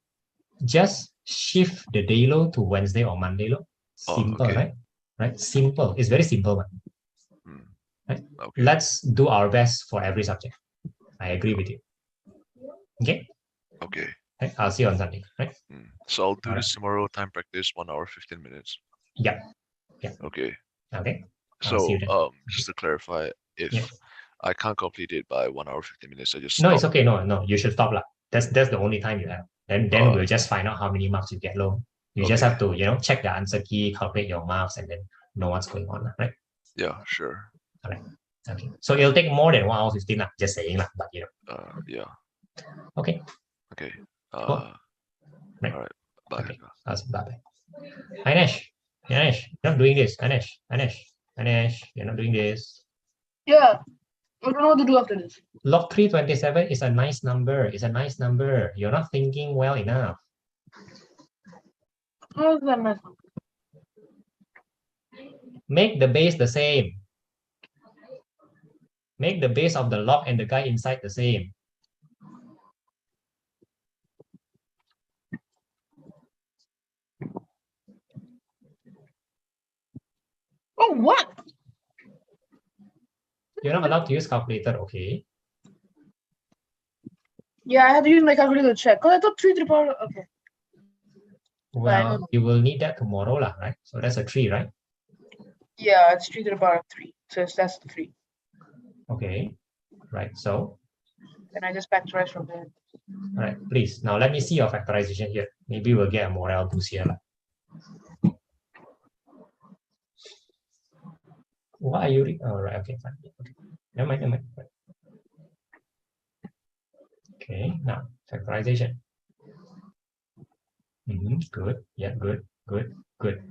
Just shift the day load to Wednesday or Monday load. Simple, okay. right? Right? Simple. It's very simple one. Right? Okay. Let's do our best for every subject. I agree with you. Okay? Okay. Right? I'll see you on Sunday, right? So I'll do Alright. this tomorrow, time practice, 1 hour, 15 minutes. Yeah. Okay. Okay. I'll So see you then. just to clarify, if Yeah. I can't complete it by 1 hour, 15 minutes, I just No, stop. it's okay. No, you should stop lah. That's the only time you have. Then we'll just find out how many marks you get low. You just Okay. have to, check the answer key, calculate your marks, and then know what's going on, right? Yeah, sure. Okay. So it'll take more than 1 hour 15 lah, just saying lah, but Yeah. Okay. Okay. Right. All right. Bye. Okay. Bye. Anesh, you're not doing this. Anesh, you're not doing this. Yeah, I don't know what to do after this. Log 327 is a nice number. It's a nice number. You're not thinking well enough. How is that nice? Make the base the same. Make the base of the log and the guy inside the same. Oh, what? You're not allowed to use calculator, okay? Yeah, I had to use my calculator to check. Because I thought 3 to the power. Okay. Well, you will need that tomorrow, lah, right? So that's a 3, right? Yeah, it's 3 to the power of 3. So that's the 3. Okay. Right. So, Then I just factorize from there. all right, please. Now let me see your factorization here. Maybe we'll get a morale boost here. What are you? All right. Okay, fine. Okay. Never mind. Okay. Now factorization. Good. Yeah. Good.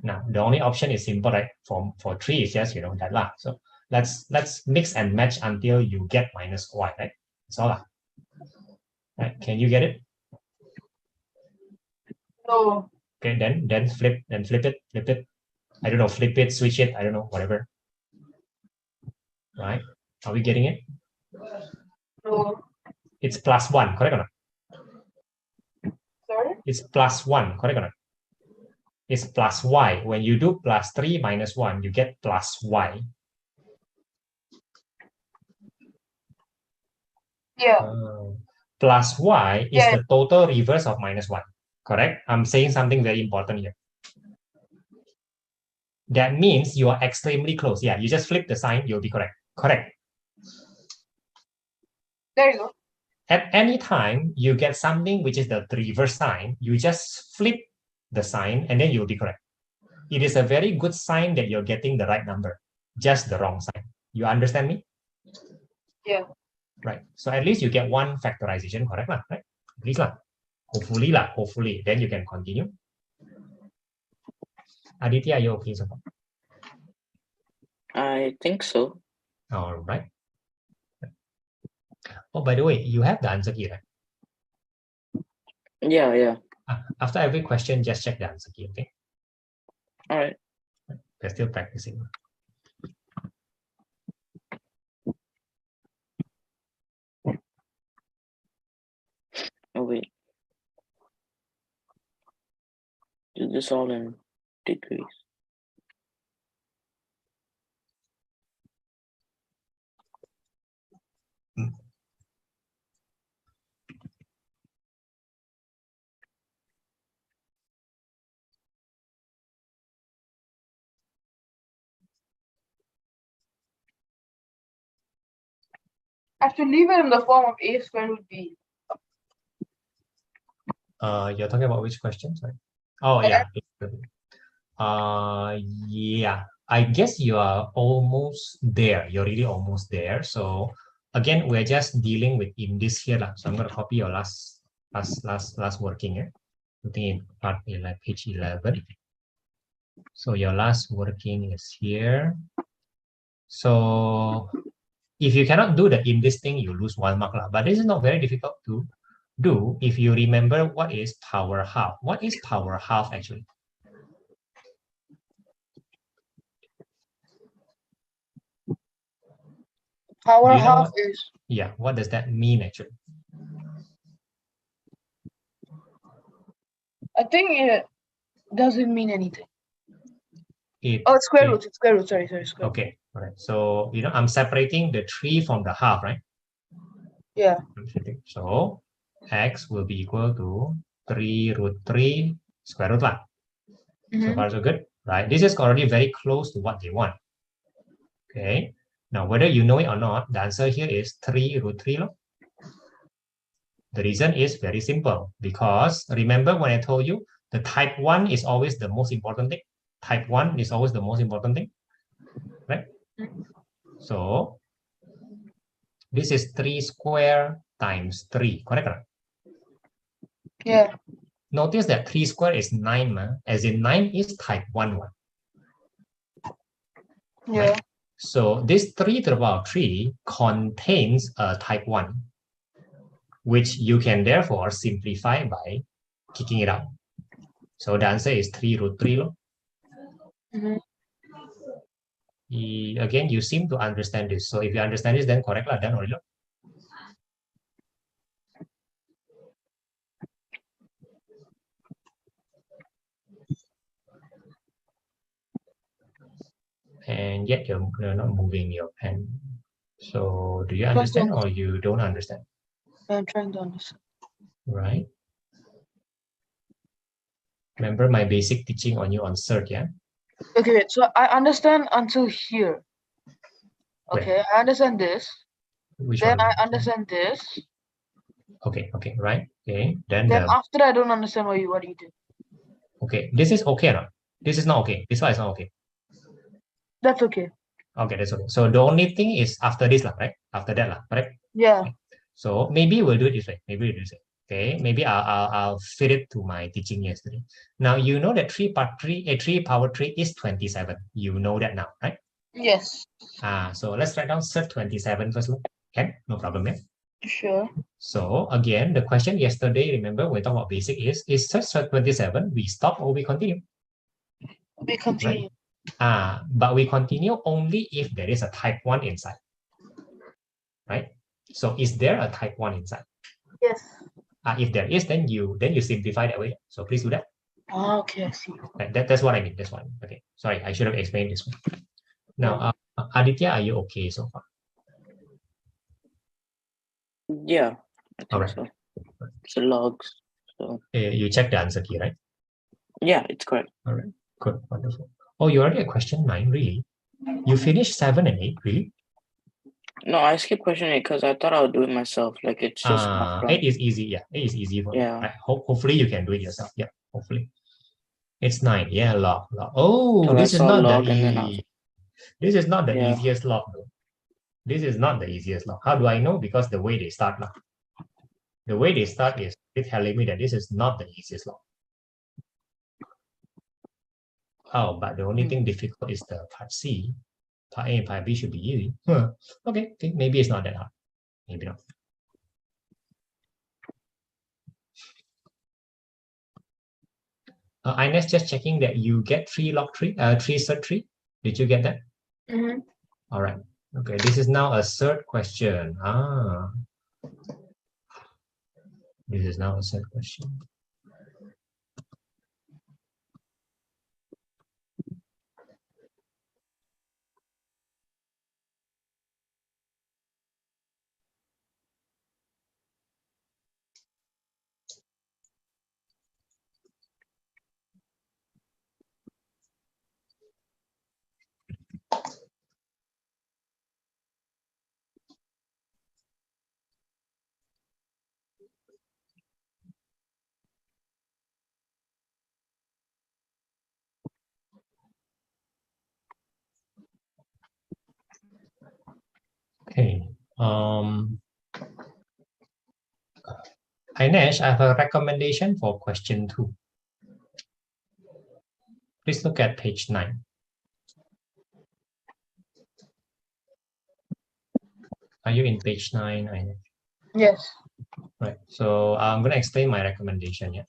Now the only option is simple, right? For 3 is just that lah. So let's mix and match until you get minus y, right? That's all lah. Right? Can you get it? No. Okay. Then flip it. I don't know. Flip it. Switch it. I don't know. Whatever. Right? Are we getting it? No. It's +1, correct or not? Sorry? It's +1, correct or not? It's plus y. When you do +3 minus 1, you get plus y. Yeah. plus y is Yeah. the total reverse of -1. Correct? I'm saying something very important here. That means you are extremely close. Yeah, you just flip the sign, you'll be correct. Correct. There you go. At any time you get something which is the reverse sign, you just flip the sign and then you'll be correct. It is a very good sign that you're getting the right number, just the wrong sign. You understand me? Yeah. Right. So at least you get one factorization correct, right? At least lah. Hopefully. Then you can continue. Aditya, are you okay so far? I think so. All right. Oh, by the way, you have the answer key, right? Yeah. After every question, just check the answer key, okay? All right. We're still practicing. Oh wait. Do this all in degrees. I should leave it in the form of a squared root b. You're talking about which question? Sorry. Oh yeah. Yeah. I guess you are almost there. You're really almost there. So again, we're just dealing with in this here. So I'm gonna copy your last working here. Putting in part 11, page 11. So your last working is here. So if you cannot do the in this thing, you lose 1 mark. But this is not very difficult to do if you remember what is power half. What is power half actually? Power Do you know half what- is Yeah, what does that mean actually? I think it doesn't mean anything. It, Oh, it's square it- root. It's square root. Sorry, square root. Okay, all right. So, I'm separating the 3 from the half, right? Yeah. So, x will be equal to 3 root 3 square root lah. So Mhm. far, so good, right? This is already very close to what they want. Okay. Now, whether you know it or not, the answer here is 3 root 3 lo. The reason is very simple because remember when I told you the type 1 is always the most important thing. Type 1 is always the most important thing, right? So this is 3 square times 3, correct? Yeah. Notice that 3 square is 9, as in 9 is type 1. Yeah. Right? So this 3 to the power of 3 contains a type 1, which you can therefore simplify by kicking it out. So the answer is 3 root 3. Mhm. Again, you seem to understand this. So if you understand this, then correct lah, done already. And yet you're not moving your pen. So do you understand or you don't understand? I'm trying to understand. Right. Remember my basic teaching on you on CERT, yeah? Okay, wait. So I understand until here. Where? Okay, I understand this. Which Then one? I understand this. Okay, right. Okay. Then Then the after I don't understand what you did. okay. This is okay or not? This is not okay. This one is not okay. That's okay. Okay, that's okay. So the only thing is after this, right? After that, correct? Yeah. So maybe we'll do it this way. Maybe we'll do this way. Okay, maybe I'll fit it to my teaching yesterday. Now you know that 3 power 3 is 27. You know that now, right? Yes. So let's write down CERT 27 first. Okay, no problem, yeah. Sure. So again, the question yesterday, remember when we talk about basic is CERT 27, we stop or we continue? We continue. But we continue only if there is a type 1 inside, right? So is there a type 1 inside? Yes. If there is, then you simplify that way. So please do that. Okay, I see. Right, that's what I mean. That's what I mean. Okay. Sorry, I should have explained this one. Now, Aditya, are you okay so far? Yeah. I think Alright. so. It's a logs. So You check the answer key, right? yeah, it's correct. Good, wonderful. Oh, you already at question 9, really? You finished 7 and 8, really? No, I skipped question 8 because I thought I would do it myself. Like it's just math 8 is easy. Yeah, 8 is easy for you. Yeah. Right? Hopefully you can do it yourself. Yeah, hopefully. It's 9. Yeah, log. Oh, So I this is saw not log the and then I was, this is not the Yeah. easiest log though. This is not the easiest log. How do I know? Because the way they start now. The way they start is telling me that this is not the easiest log. Oh, but the only thing difficult is the part C. Part A and part B should be easy. Okay, maybe it's not that hard. Maybe not. Ines, just checking that you get 3 log 3, 3 cert 3. Did you get that? Mm-hmm. All right. Okay, this is now a third question. This is now a third question. Okay. Ainesh, I have a recommendation for question 2. Please look at page 9. Are you in page 9, Ainesh? Yes. Right. So I'm going to explain my recommendation here.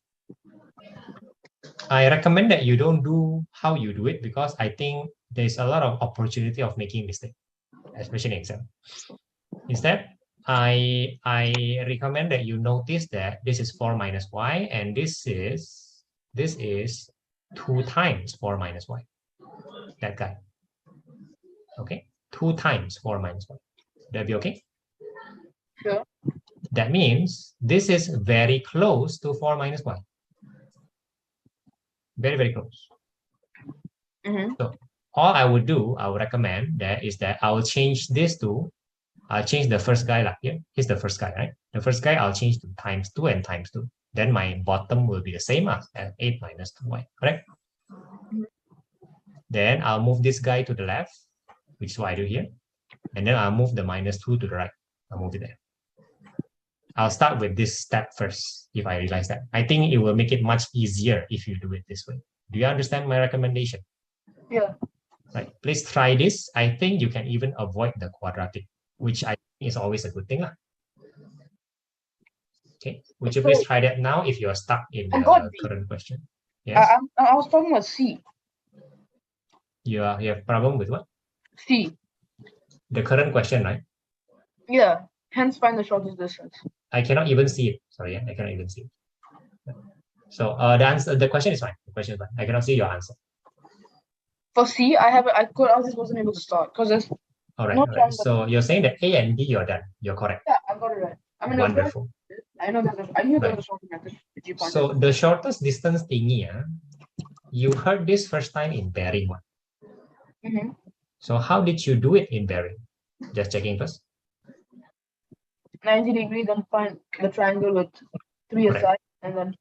I recommend that you don't do how you do it because I think there's a lot of opportunity of making mistake, especially in exam. Instead, I recommend that you notice that this is 4 minus y and this is 2 times 4 minus y. That guy. Okay, 2 times 4 minus y. That be okay? Sure. That means this is very close to 4 minus y. Very, very close. Mm-hmm. So all I would recommend that is that I will change this to, I'll change the first guy like here. Here's the first guy, right? The first guy I'll change to times 2 and times 2. Then my bottom will be the same as 8 minus 2y, correct? Then I'll move this guy to the left, which is what I do here. And then I'll move the minus 2 to the right. I'll move it there. I'll start with this step first, if I realize that. I think it will make it much easier if you do it this way. Do you understand my recommendation? Yeah. Right. Please try this. I think you can even avoid the quadratic, which I think is always a good thing. Okay. Would you please try that now if you're stuck in the current question? Yes. I was talking about C. You have problem with what? C. The current question, right? Yeah. Hence find the shortest distance. I cannot even see it. Sorry, I cannot even see it. So the question is fine. The question is fine. I cannot see your answer. For C, I just wasn't able to start because there's All right. no All right. So you're saying that A and B, you're done. You're correct. Yeah, I got it right. I mean, Wonderful. I know I knew there Right. was a shortest method. Which you pointed So out. the shortest distance thingy, you heard this first time in bearing one. Mhm. So how did you do it in bearing? Just checking first. 90 degree, then find the triangle with 3 Correct. sides, and then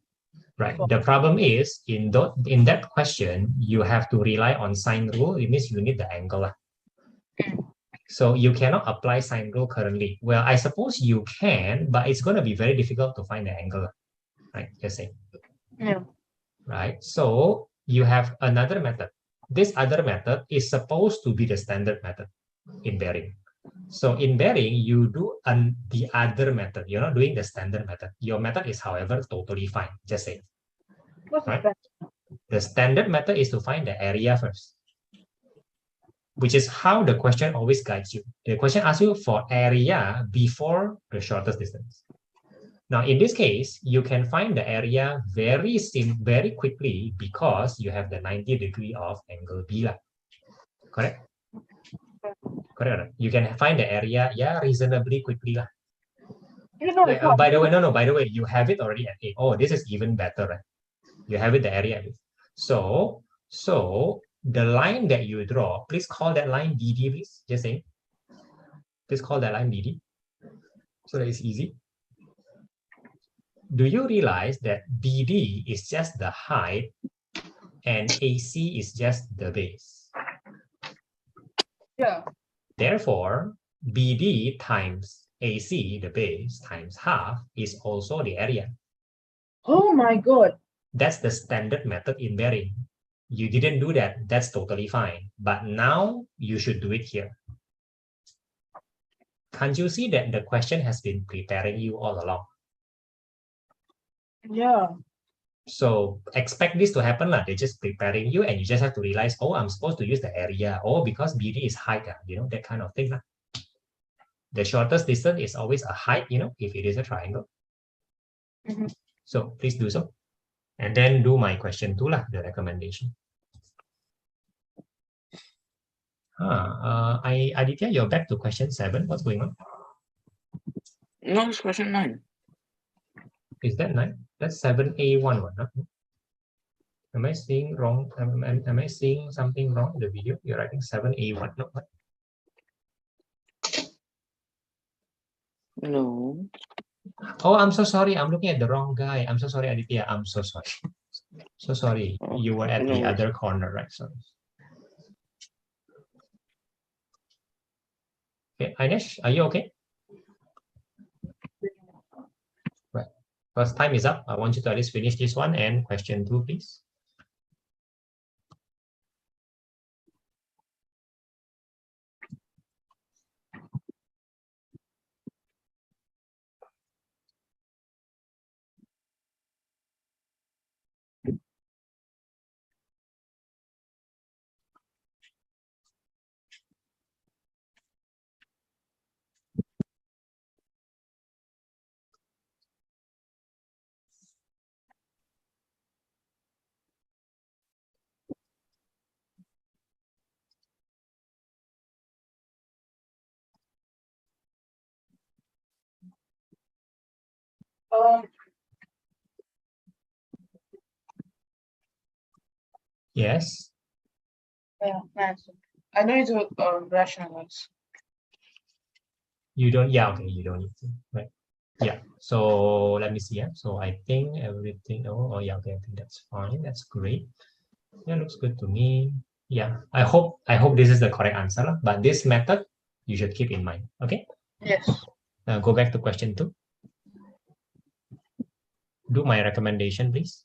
Right. The problem is in that question, you have to rely on sine rule. It means you need the angle. So you cannot apply sine rule currently. Well, I suppose you can, but it's going to be very difficult to find the angle. Right. Just say. yeah. Right. So you have another method. This other method is supposed to be the standard method in bearing. So in bearing, you do the other method. You're not doing the standard method. Your method is, however, totally fine. Just say. What's the Right. fact? The standard method is to find the area first, which is how the question always guides you. The question asks you for area before the shortest distance. Now, in this case, you can find the area very quickly because you have the 90 degree of angle B. Correct? Correct. You can find the area reasonably quickly. You know, Wait, by the way, no, by the way, you have it already at A. Oh, this is even better, right? You have it the area. So the line that you draw, please call that line BD, please. Just saying. Please call that line BD. So that it's easy. Do you realize that BD is just the height and AC is just the base? Yeah. Therefore, BD times AC, the base, times half is also the area. Oh my God. That's the standard method in bearing. You didn't do that, that's totally fine. But now you should do it here. Can't you see that the question has been preparing you all along? Yeah. So expect this to happen. They're just preparing you and you just have to realize, oh, I'm supposed to use the area. Oh, because BD is height, that kind of thing. The shortest distance is always a height, if it is a triangle. Mhm. So please do so. And then do my question 2, the recommendation. Aditya, you're back to question 7. What's going on? No, it's question 9. Is that 9? That's 7A1. Huh? Am I seeing wrong? Am I seeing something wrong in the video? You're writing 7A1. No. No. Oh, I'm so sorry. I'm looking at the wrong guy. I'm so sorry, Aditya. I'm so sorry. So sorry. You were at the other corner, right? Sorry. Okay, Ainesh, are you okay? Right. First time is up. I want you to at least finish this one and question 2, please. Yes. Yeah, nice. I know it's rationalize. You don't, yeah, okay, you don't need to, right? Yeah, so let me see. Yeah, so I think everything, oh yeah, okay, I think that's fine. That's great. Yeah, looks good to me. Yeah, I hope this is the correct answer, but this method you should keep in mind. Okay. Yes. Go back to question 2. Do my recommendation, please.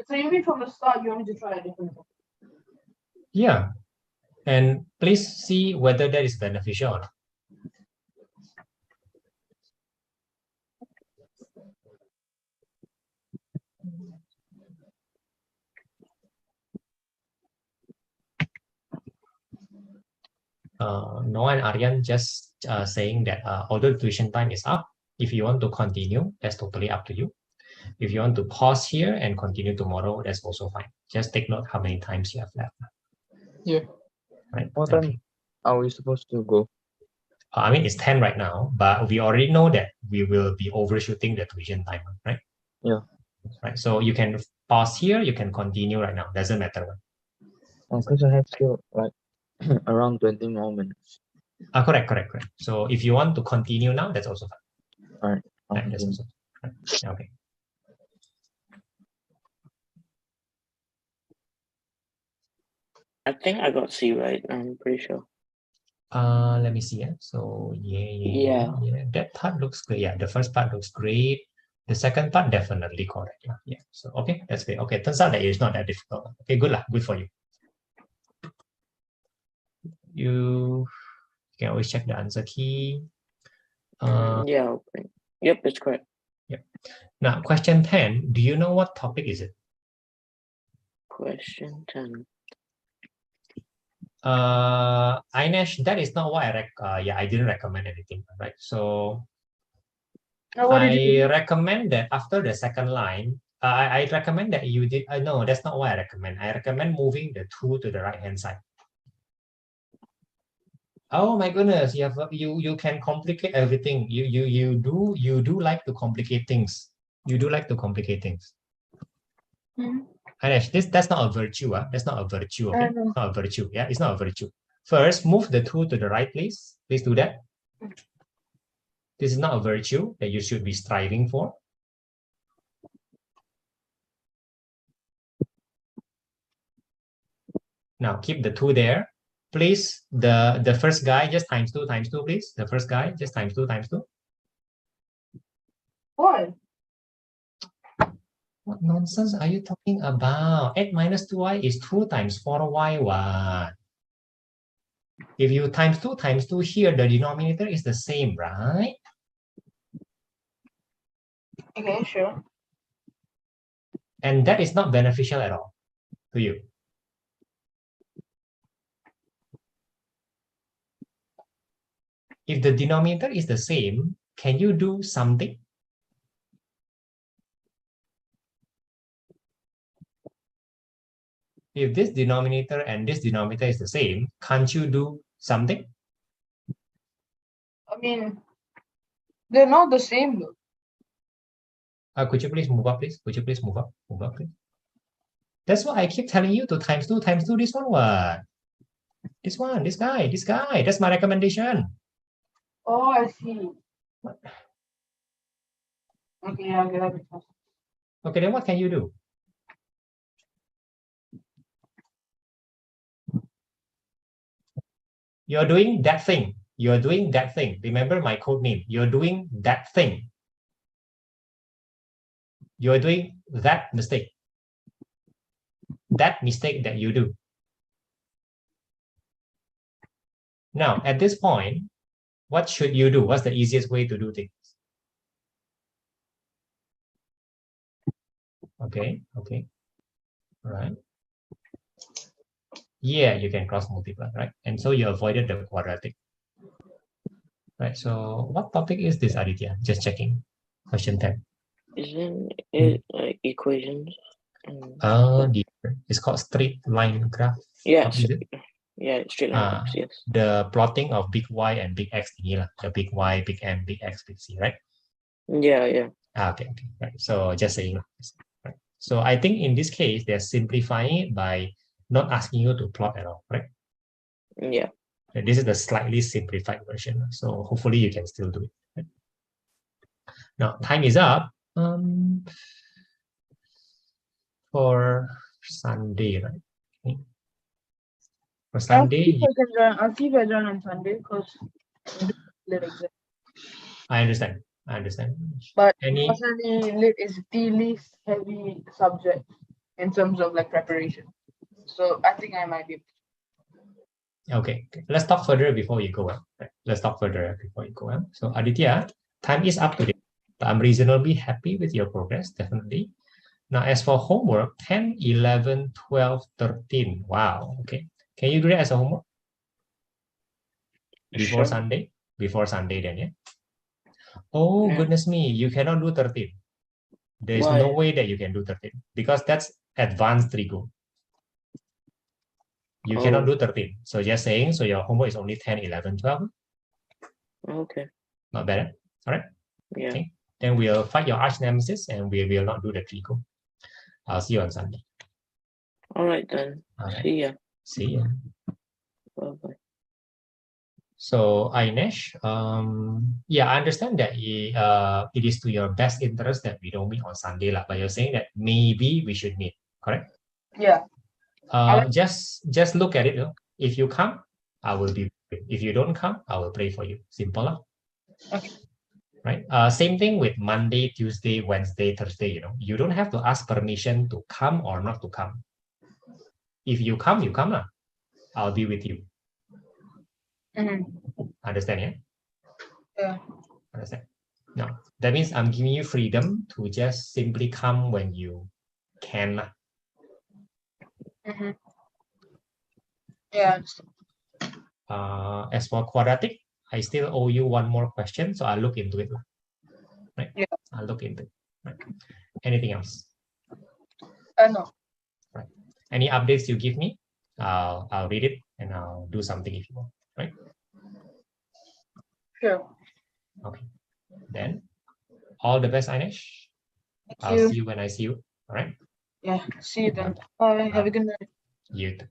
So you mean from the start you want me to try a different one? Yeah, and please see whether that is beneficial or not. Noah and Aryan just saying that although tuition time is up, if you want to continue, that's totally up to you. If you want to pause here and continue tomorrow, that's also fine. Just take note how many times you have left. Yeah. Right. What time are we supposed to go? I mean, it's 10 right now, but we already know that we will be overshooting the tuition time, right? Yeah. Right. So you can pause here, you can continue right now. Doesn't matter. Because I have still like around 20 more minutes. Correct. So if you want to continue now, that's also fine. All right. Right, that's also fine. Okay. I think I got C right. I'm pretty sure. Let me see. Yeah. So yeah. That part looks good. Yeah, the first part looks great. The second part definitely correct. Yeah. So okay, that's great. Okay, turns out that it's not that difficult. Okay, good lah. Good for you. You can always check the answer key. Yeah. Okay. Yep, it's correct. Now, question 10, do you know what topic is it? Question 10. Ainesh, that is not what I didn't recommend anything, right? So Now, what did you I recommend that after the second line, I recommend that you did, no, that's not what I recommend. I recommend moving the 2 to the right-hand side. Oh my goodness, you can complicate everything. You do like to complicate things. You do like to complicate things. Mhm. Ainesh, that's not a virtue. That's not a virtue, okay? know. Not a virtue. Yeah, it's not a virtue. First, move the 2 to the right, please. Please do that. This is not a virtue that you should be striving for. Now keep the 2 there. Please, the first guy just times 2, please. The first guy just times 2, times 2. Why? What nonsense are you talking about? 8 minus 2y is 2 times 4y. What? If you times 2 here, the denominator is the same, right? Okay, sure. And that is not beneficial at all to you. If the denominator is the same, can you do something? If this denominator and this denominator is the same, can't you do something? I mean, they're not the same though. Could you please move up, please? Could you please move up? Move up, please. That's why I keep telling you to times 2, this one. What? This one, this guy. That's my recommendation. Oh, I see. Okay, yeah, okay, that makes sense. Okay, then what can you do? You're doing that thing. You're doing that thing. Remember my code name. You're doing that thing. You're doing that mistake. That mistake that you do. Now, at this point, what should you do? What's the easiest way to do things? Okay. All right. Yeah, you can cross multiply, right? And so you avoided the quadratic. Right, so what topic is this, Aditya? Just checking. Question 10. Isn't it like equations? It's called straight line graph. Yes. What is it? Yeah, straight line graphs, yes. The plotting of big Y and big X thingy, the big Y, big M, big X, big C, right? Yeah. Okay, right. So just saying, right? So I think in this case, they're simplifying it by not asking you to plot at all, right? Yeah. And this is the slightly simplified version. So hopefully you can still do it. Right? Now time is up. For Sunday, right? Okay. For Sunday, I'll see if I join on Sunday because I understand. But Any personally, lit is the least heavy subject in terms of like preparation. So I think I might be. okay. Let's talk further before you go out. Right? Let's talk further before you go out. So Aditya, time is up today. I'm reasonably happy with your progress, definitely. Now, as for homework, 10, 11, 12, 13. Wow. Okay. Can you do that as a homework? Before Sure. Sunday? Before Sunday then, yeah? Oh, Yeah. goodness me. You cannot do 13. There is Why? no way that you can do 13 because that's advanced Trigo. You cannot do 13. So just saying, so your homework is only 10, 11, 12. Okay. Not bad. All right. Yeah. Okay. Then we'll fight your arch nemesis and we will not do the Trigo. I'll see you on Sunday. All right then. All right. See ya. See ya. Bye-bye. So Ainesh, yeah, I understand that it is to your best interest that we don't meet on Sunday, but you're saying that maybe we should meet, correct? Yeah. Just look at it. If you come, I will be. If you don't come, I will pray for you. Simple. Okay. Right. Same thing with Monday, Tuesday, Wednesday, Thursday. You don't have to ask permission to come or not to come. If you come, you come. I'll be with you. Mm-hmm. Understand? Yeah. Yeah. Understand. No, that means I'm giving you freedom to just simply come when you can. Mm-hmm. Yeah. As for quadratic, I still owe you one more question, so I'll look into it. Right? Yeah. I'll look into it. Right? Anything else? No. Right. Any updates you give me, I'll read it and I'll do something if you want. Right? Sure. Okay. Then, all the best, Ainesh. Thank I'll you. see you when I see you. All right. Yeah. See you then. Bye. Have a good night. You too.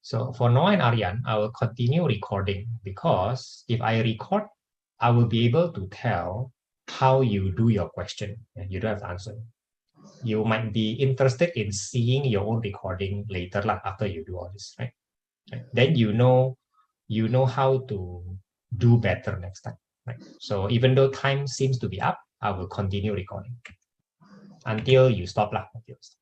So for Noah and Aryan, I will continue recording because if I record, I will be able to tell how you do your question and you don't have to answer. You might be interested in seeing your own recording later, like after you do all this, right? Then you know how to do better next time, right? So even though time seems to be up, I will continue recording until you stop, lah. Until you stop.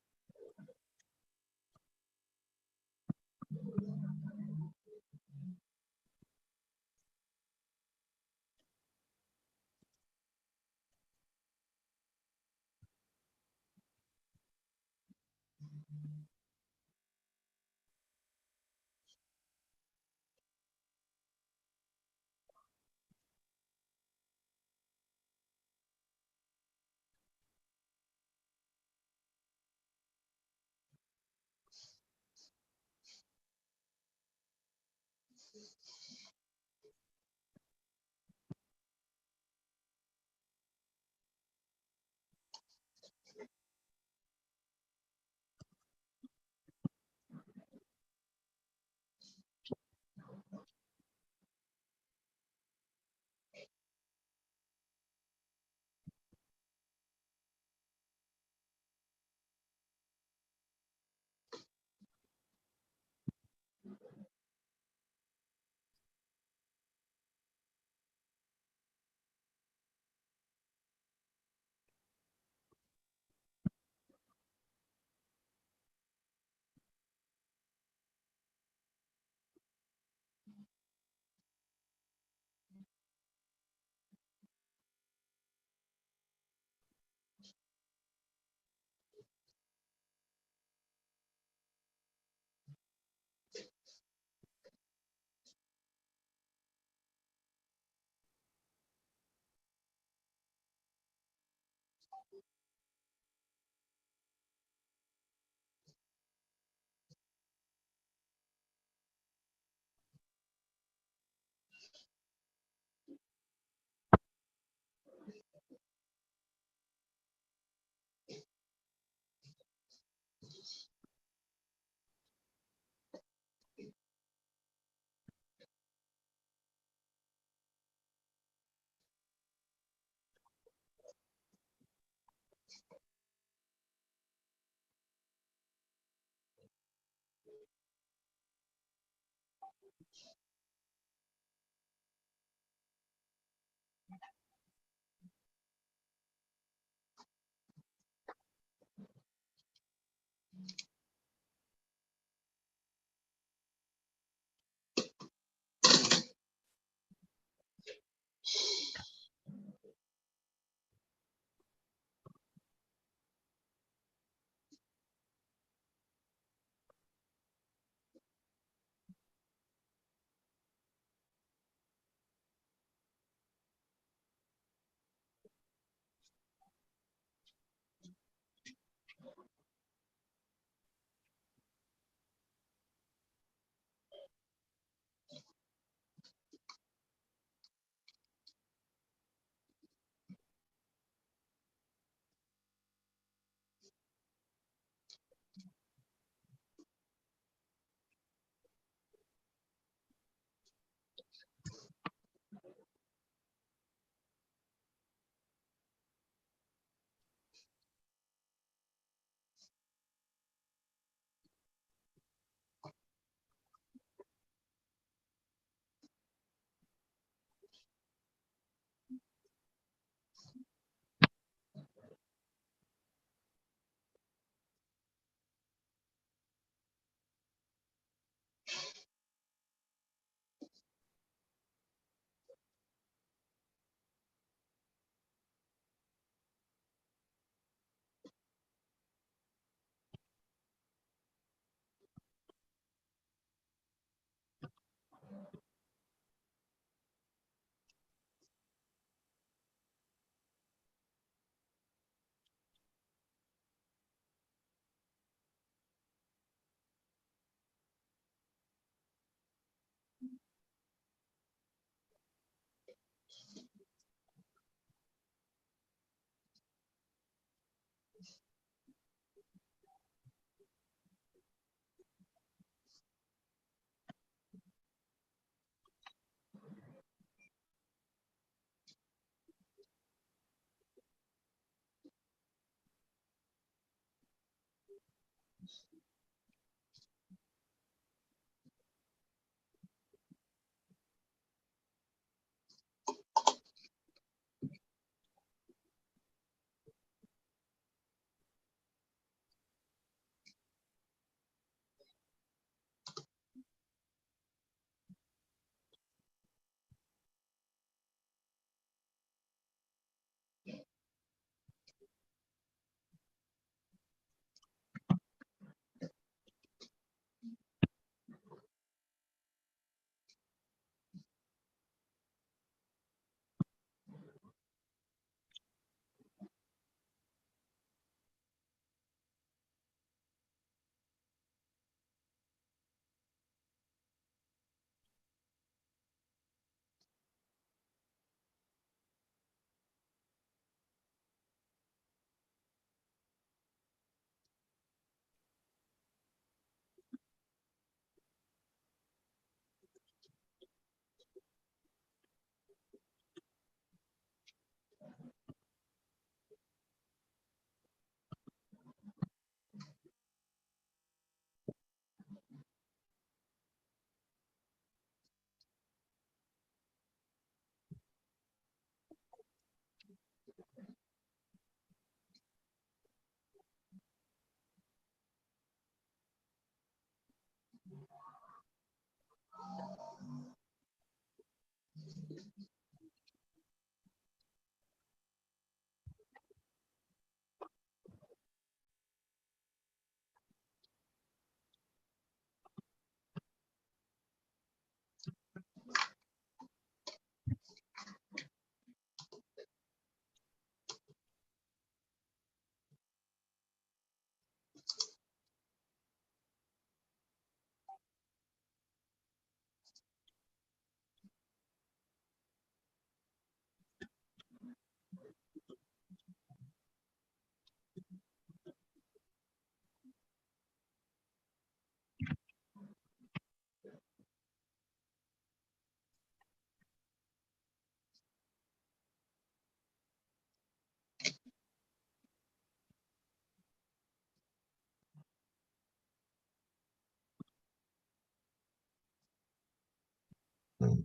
Mm.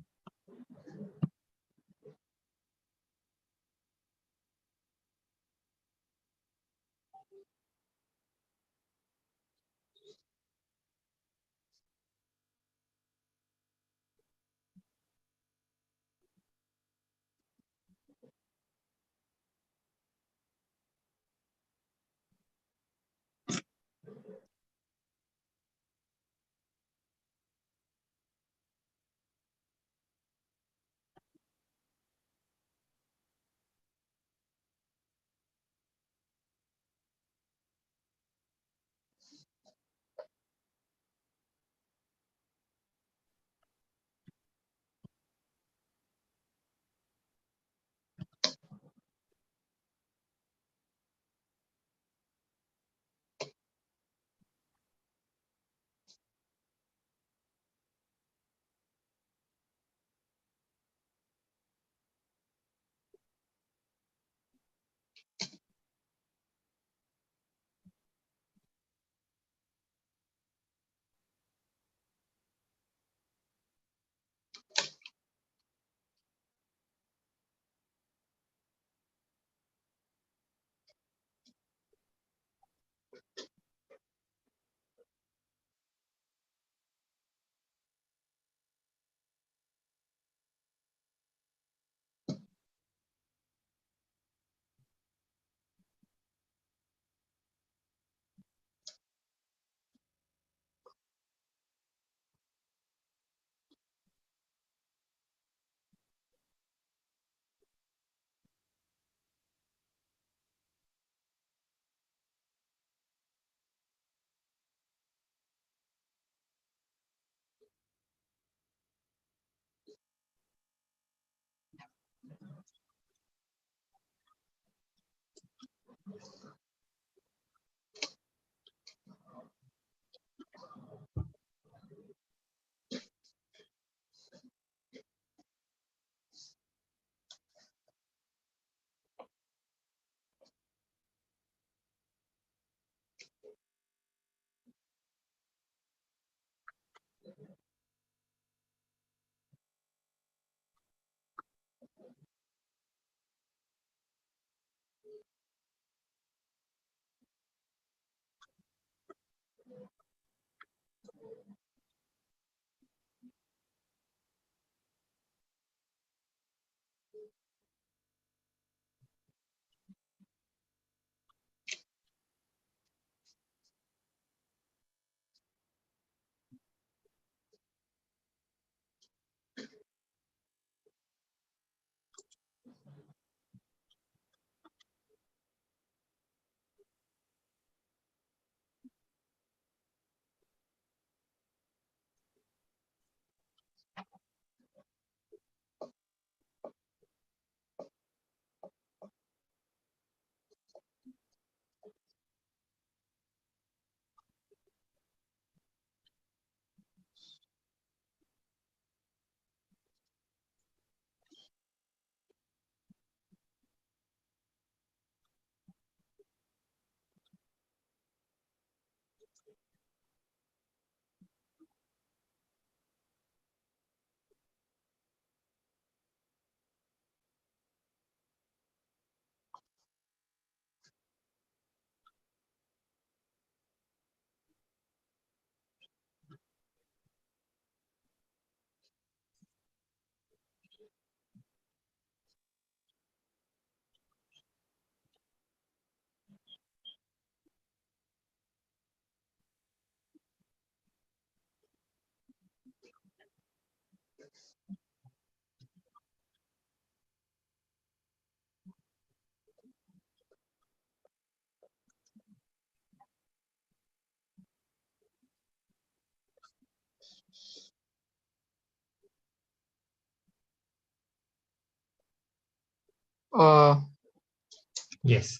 Yes.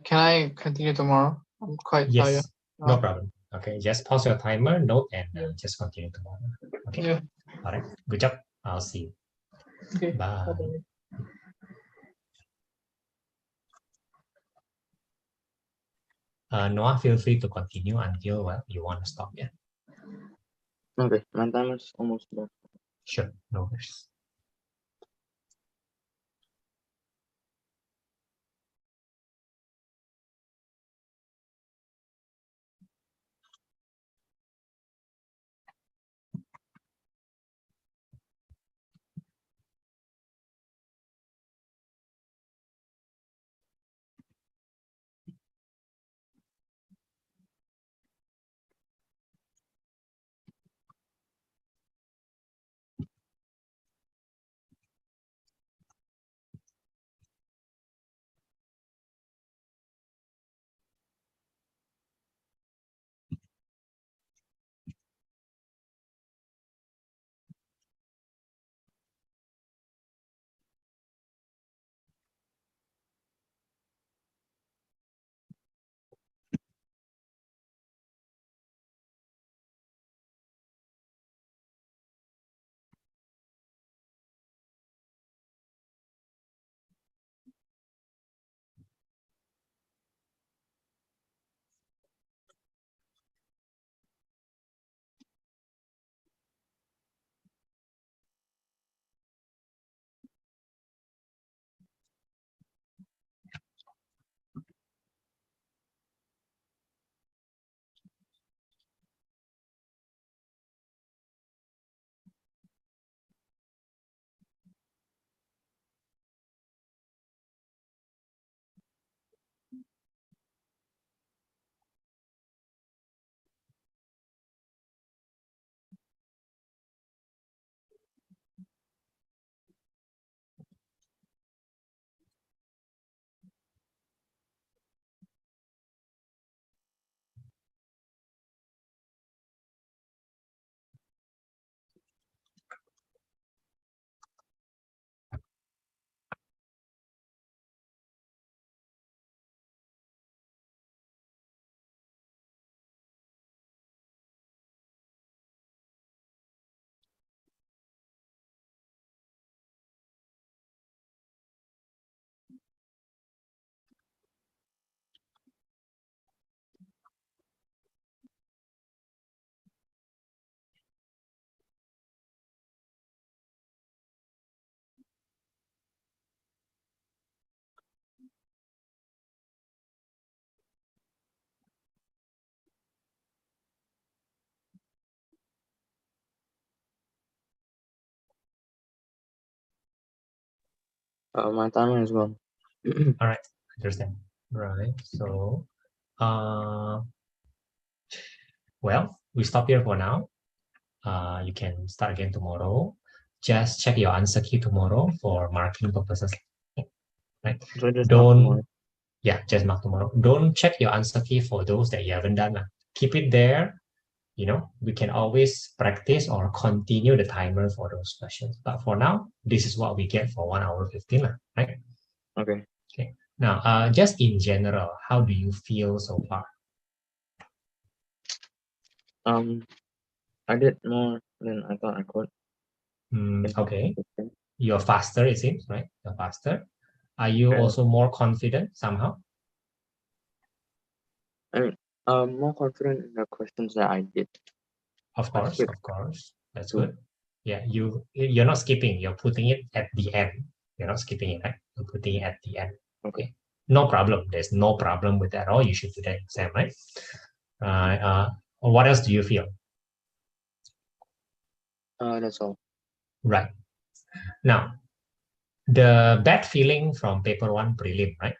Can I continue tomorrow? I'm quite tired. Yes. No now. problem. Okay, just pause your timer, note, and Yeah. just continue tomorrow. Okay. Yeah. All right. Good job. I'll see you. Okay. Bye. Bye-bye. Noah, feel free to continue until you want to stop. Yeah. Okay, my time is almost done. Sure. No worries. My timer is gone. All right. Understand. Right. So, well, we stop here for now. You can start again tomorrow. Just check your answer key tomorrow for marking purposes. Right. So just Don't, yeah, just mark tomorrow. Don't check your answer key for those that you haven't done. Keep it there. You know, we can always practice or continue the timer for those questions. But for now, this is what we get for 1 hour 15, right? Okay. Okay. Now, just in general, how do you feel so far? I did more than I thought I could. Okay. You're faster, it seems, right? You're faster. Are you also more confident somehow? I mean, more confident in the questions that I did. Of That's course, good. of course. That's Cool. good. Yeah, you're not skipping. You're putting it at the end. You're not skipping it, right? You're putting it at the end. Okay. No problem. There's no problem with that at all. You should do that exam, right? What else do you feel? That's all. Right. Now, the bad feeling from paper 1 prelim, right?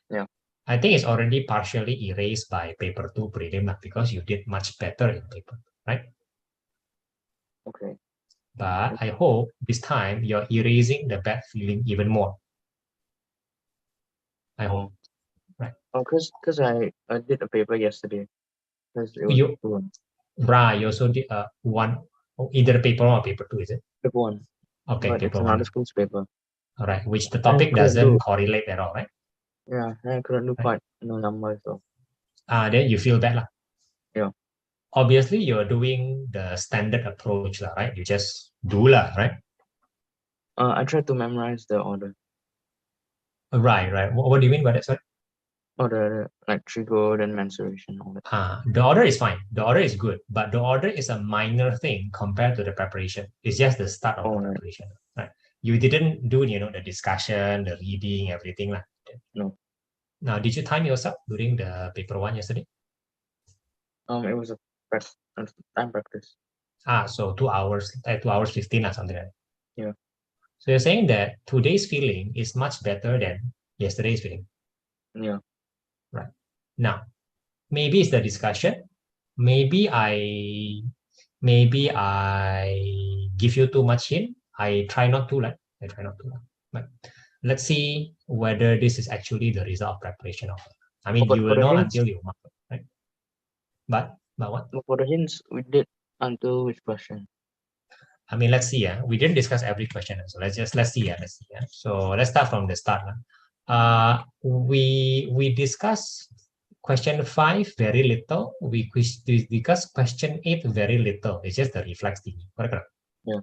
Yeah. I think it's already partially erased by paper 2 prelim because you did much better in paper, right? Okay. But I hope this time you're erasing the bad feeling even more. I hope. Oh, cause I did a paper yesterday. Cause it was You- paper one. Right, you also did either paper 1 or paper 2, is it? Paper one. Okay, But it's paper 1. another school's paper. All right, which the topic couldn't doesn't do- correlate at all, right? Yeah, I couldn't do Right. quite no numbers though. Then you feel bad lah. Yeah. Obviously, you're doing the standard approach lah, right? You just do lah, right? I tried to memorize the order. Right. What do you mean by that? Sorry. Order like trigo, then mensuration, all that. The order is fine. The order is good, but the order is a minor thing compared to the preparation. It's just the start of the Right. preparation, right? You didn't do, the discussion, the reading, everything lah. No. Now, did you time yourself during the paper 1 yesterday? It was a time practice. So 2 hours, 2 hours 15 or something like that. Yeah. So you're saying that today's feeling is much better than yesterday's feeling. Yeah. Now, maybe it's the discussion. Maybe I give you too much hint. I try not to. But let's see whether this is actually the result of preparation. I mean, But you for will the know hints- until you mark, right? But what? For the hints, we did until which question? I mean, let's see. We didn't discuss every question, so let's see. So let's start from the start. We discussed question 5 very little. We discussed question 8 very little. It's just the reflex thingy. Correct? Yeah.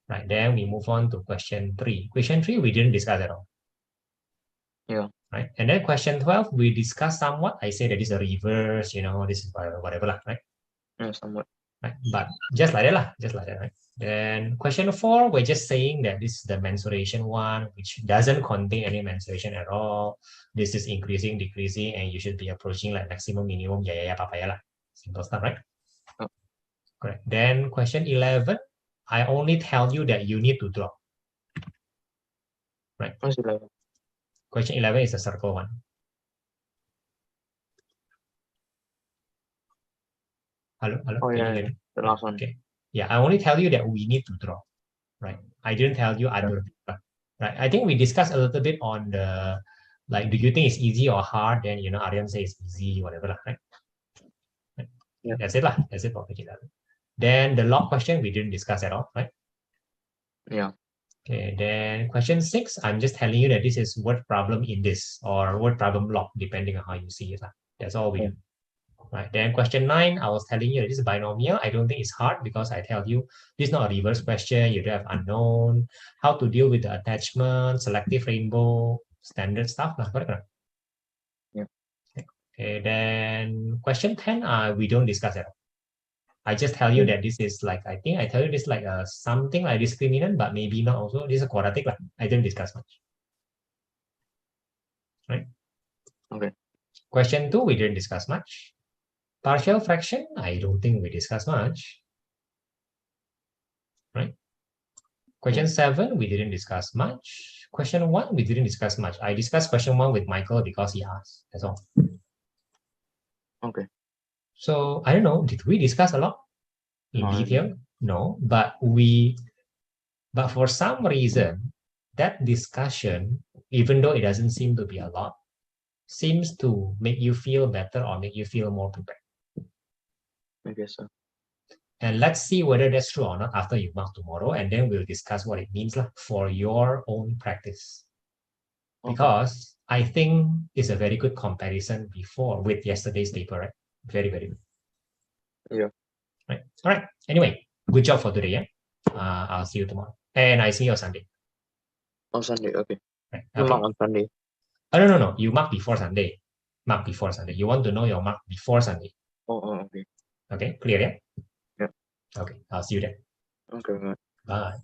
Right. Then we move on to question 3. Question 3 we didn't discuss at all. Yeah. Right. And then question 12 we discussed somewhat. I say that this is a reverse. This is whatever lah. Right. Yeah, somewhat. Right. But just like that, right? Then question 4, we're just saying that this is the mensuration one, which doesn't contain any mensuration at all. This is increasing, decreasing, and you should be approaching like maximum, minimum, papaya lah. Simple stuff, right? Oh. Correct. Then question 11, I only tell you that you need to draw. Right. What's 11? Question 11 is the circle one. Hello? Oh, Can you yeah, hear me? the last one. Okay. Yeah, I only tell you that we need to draw, right? I didn't tell you other people, right? I think we discussed a little bit on the, like, do you think it's easy or hard? Then, Aryan says it's easy, whatever, right? Yeah. That's it lah. That's it for page 11. Then the log question, we didn't discuss at all, right? Yeah. Okay, then question 6, I'm just telling you that this is word problem in this or word problem log, depending on how you see it. That's all we do. Right. Then question 9, I was telling you this is binomial. I don't think it's hard because I tell you this is not a reverse question. You don't have unknown, how to deal with the attachment, selective rainbow, standard stuff. Correct? Yeah. Okay, then question 10, we don't discuss at all. I just tell you that this is like, I think I tell you this like something like discriminant, but maybe not also. This is a quadratic. I didn't discuss much. Right? Okay. Question 2, we didn't discuss much. Partial fraction, I don't think we discussed much. Right? Question 7, we didn't discuss much. Question 1, we didn't discuss much. I discussed question 1 with Michael because he asked. That's all. Okay. So I don't know, did we discuss a lot in No, I detail? No, but for some reason, that discussion, even though it doesn't seem to be a lot, seems to make you feel better or make you feel more prepared. I guess so. And let's see whether that's true or not after you mark tomorrow, and then we'll discuss what it means for your own practice. Okay. Because I think it's a very good comparison with yesterday's paper, right? Very, very good. Yeah. Right. All right. Anyway, good job for today. Yeah. I'll see you tomorrow. And I see you on Sunday. On Sunday, okay. Right. You Okay. mark on Sunday. Oh, no. You mark before Sunday. Mark before Sunday. You want to know your mark before Sunday. Oh, okay. Okay. Clear, yeah? Yeah. Okay. I'll see you then. Okay, good. Bye.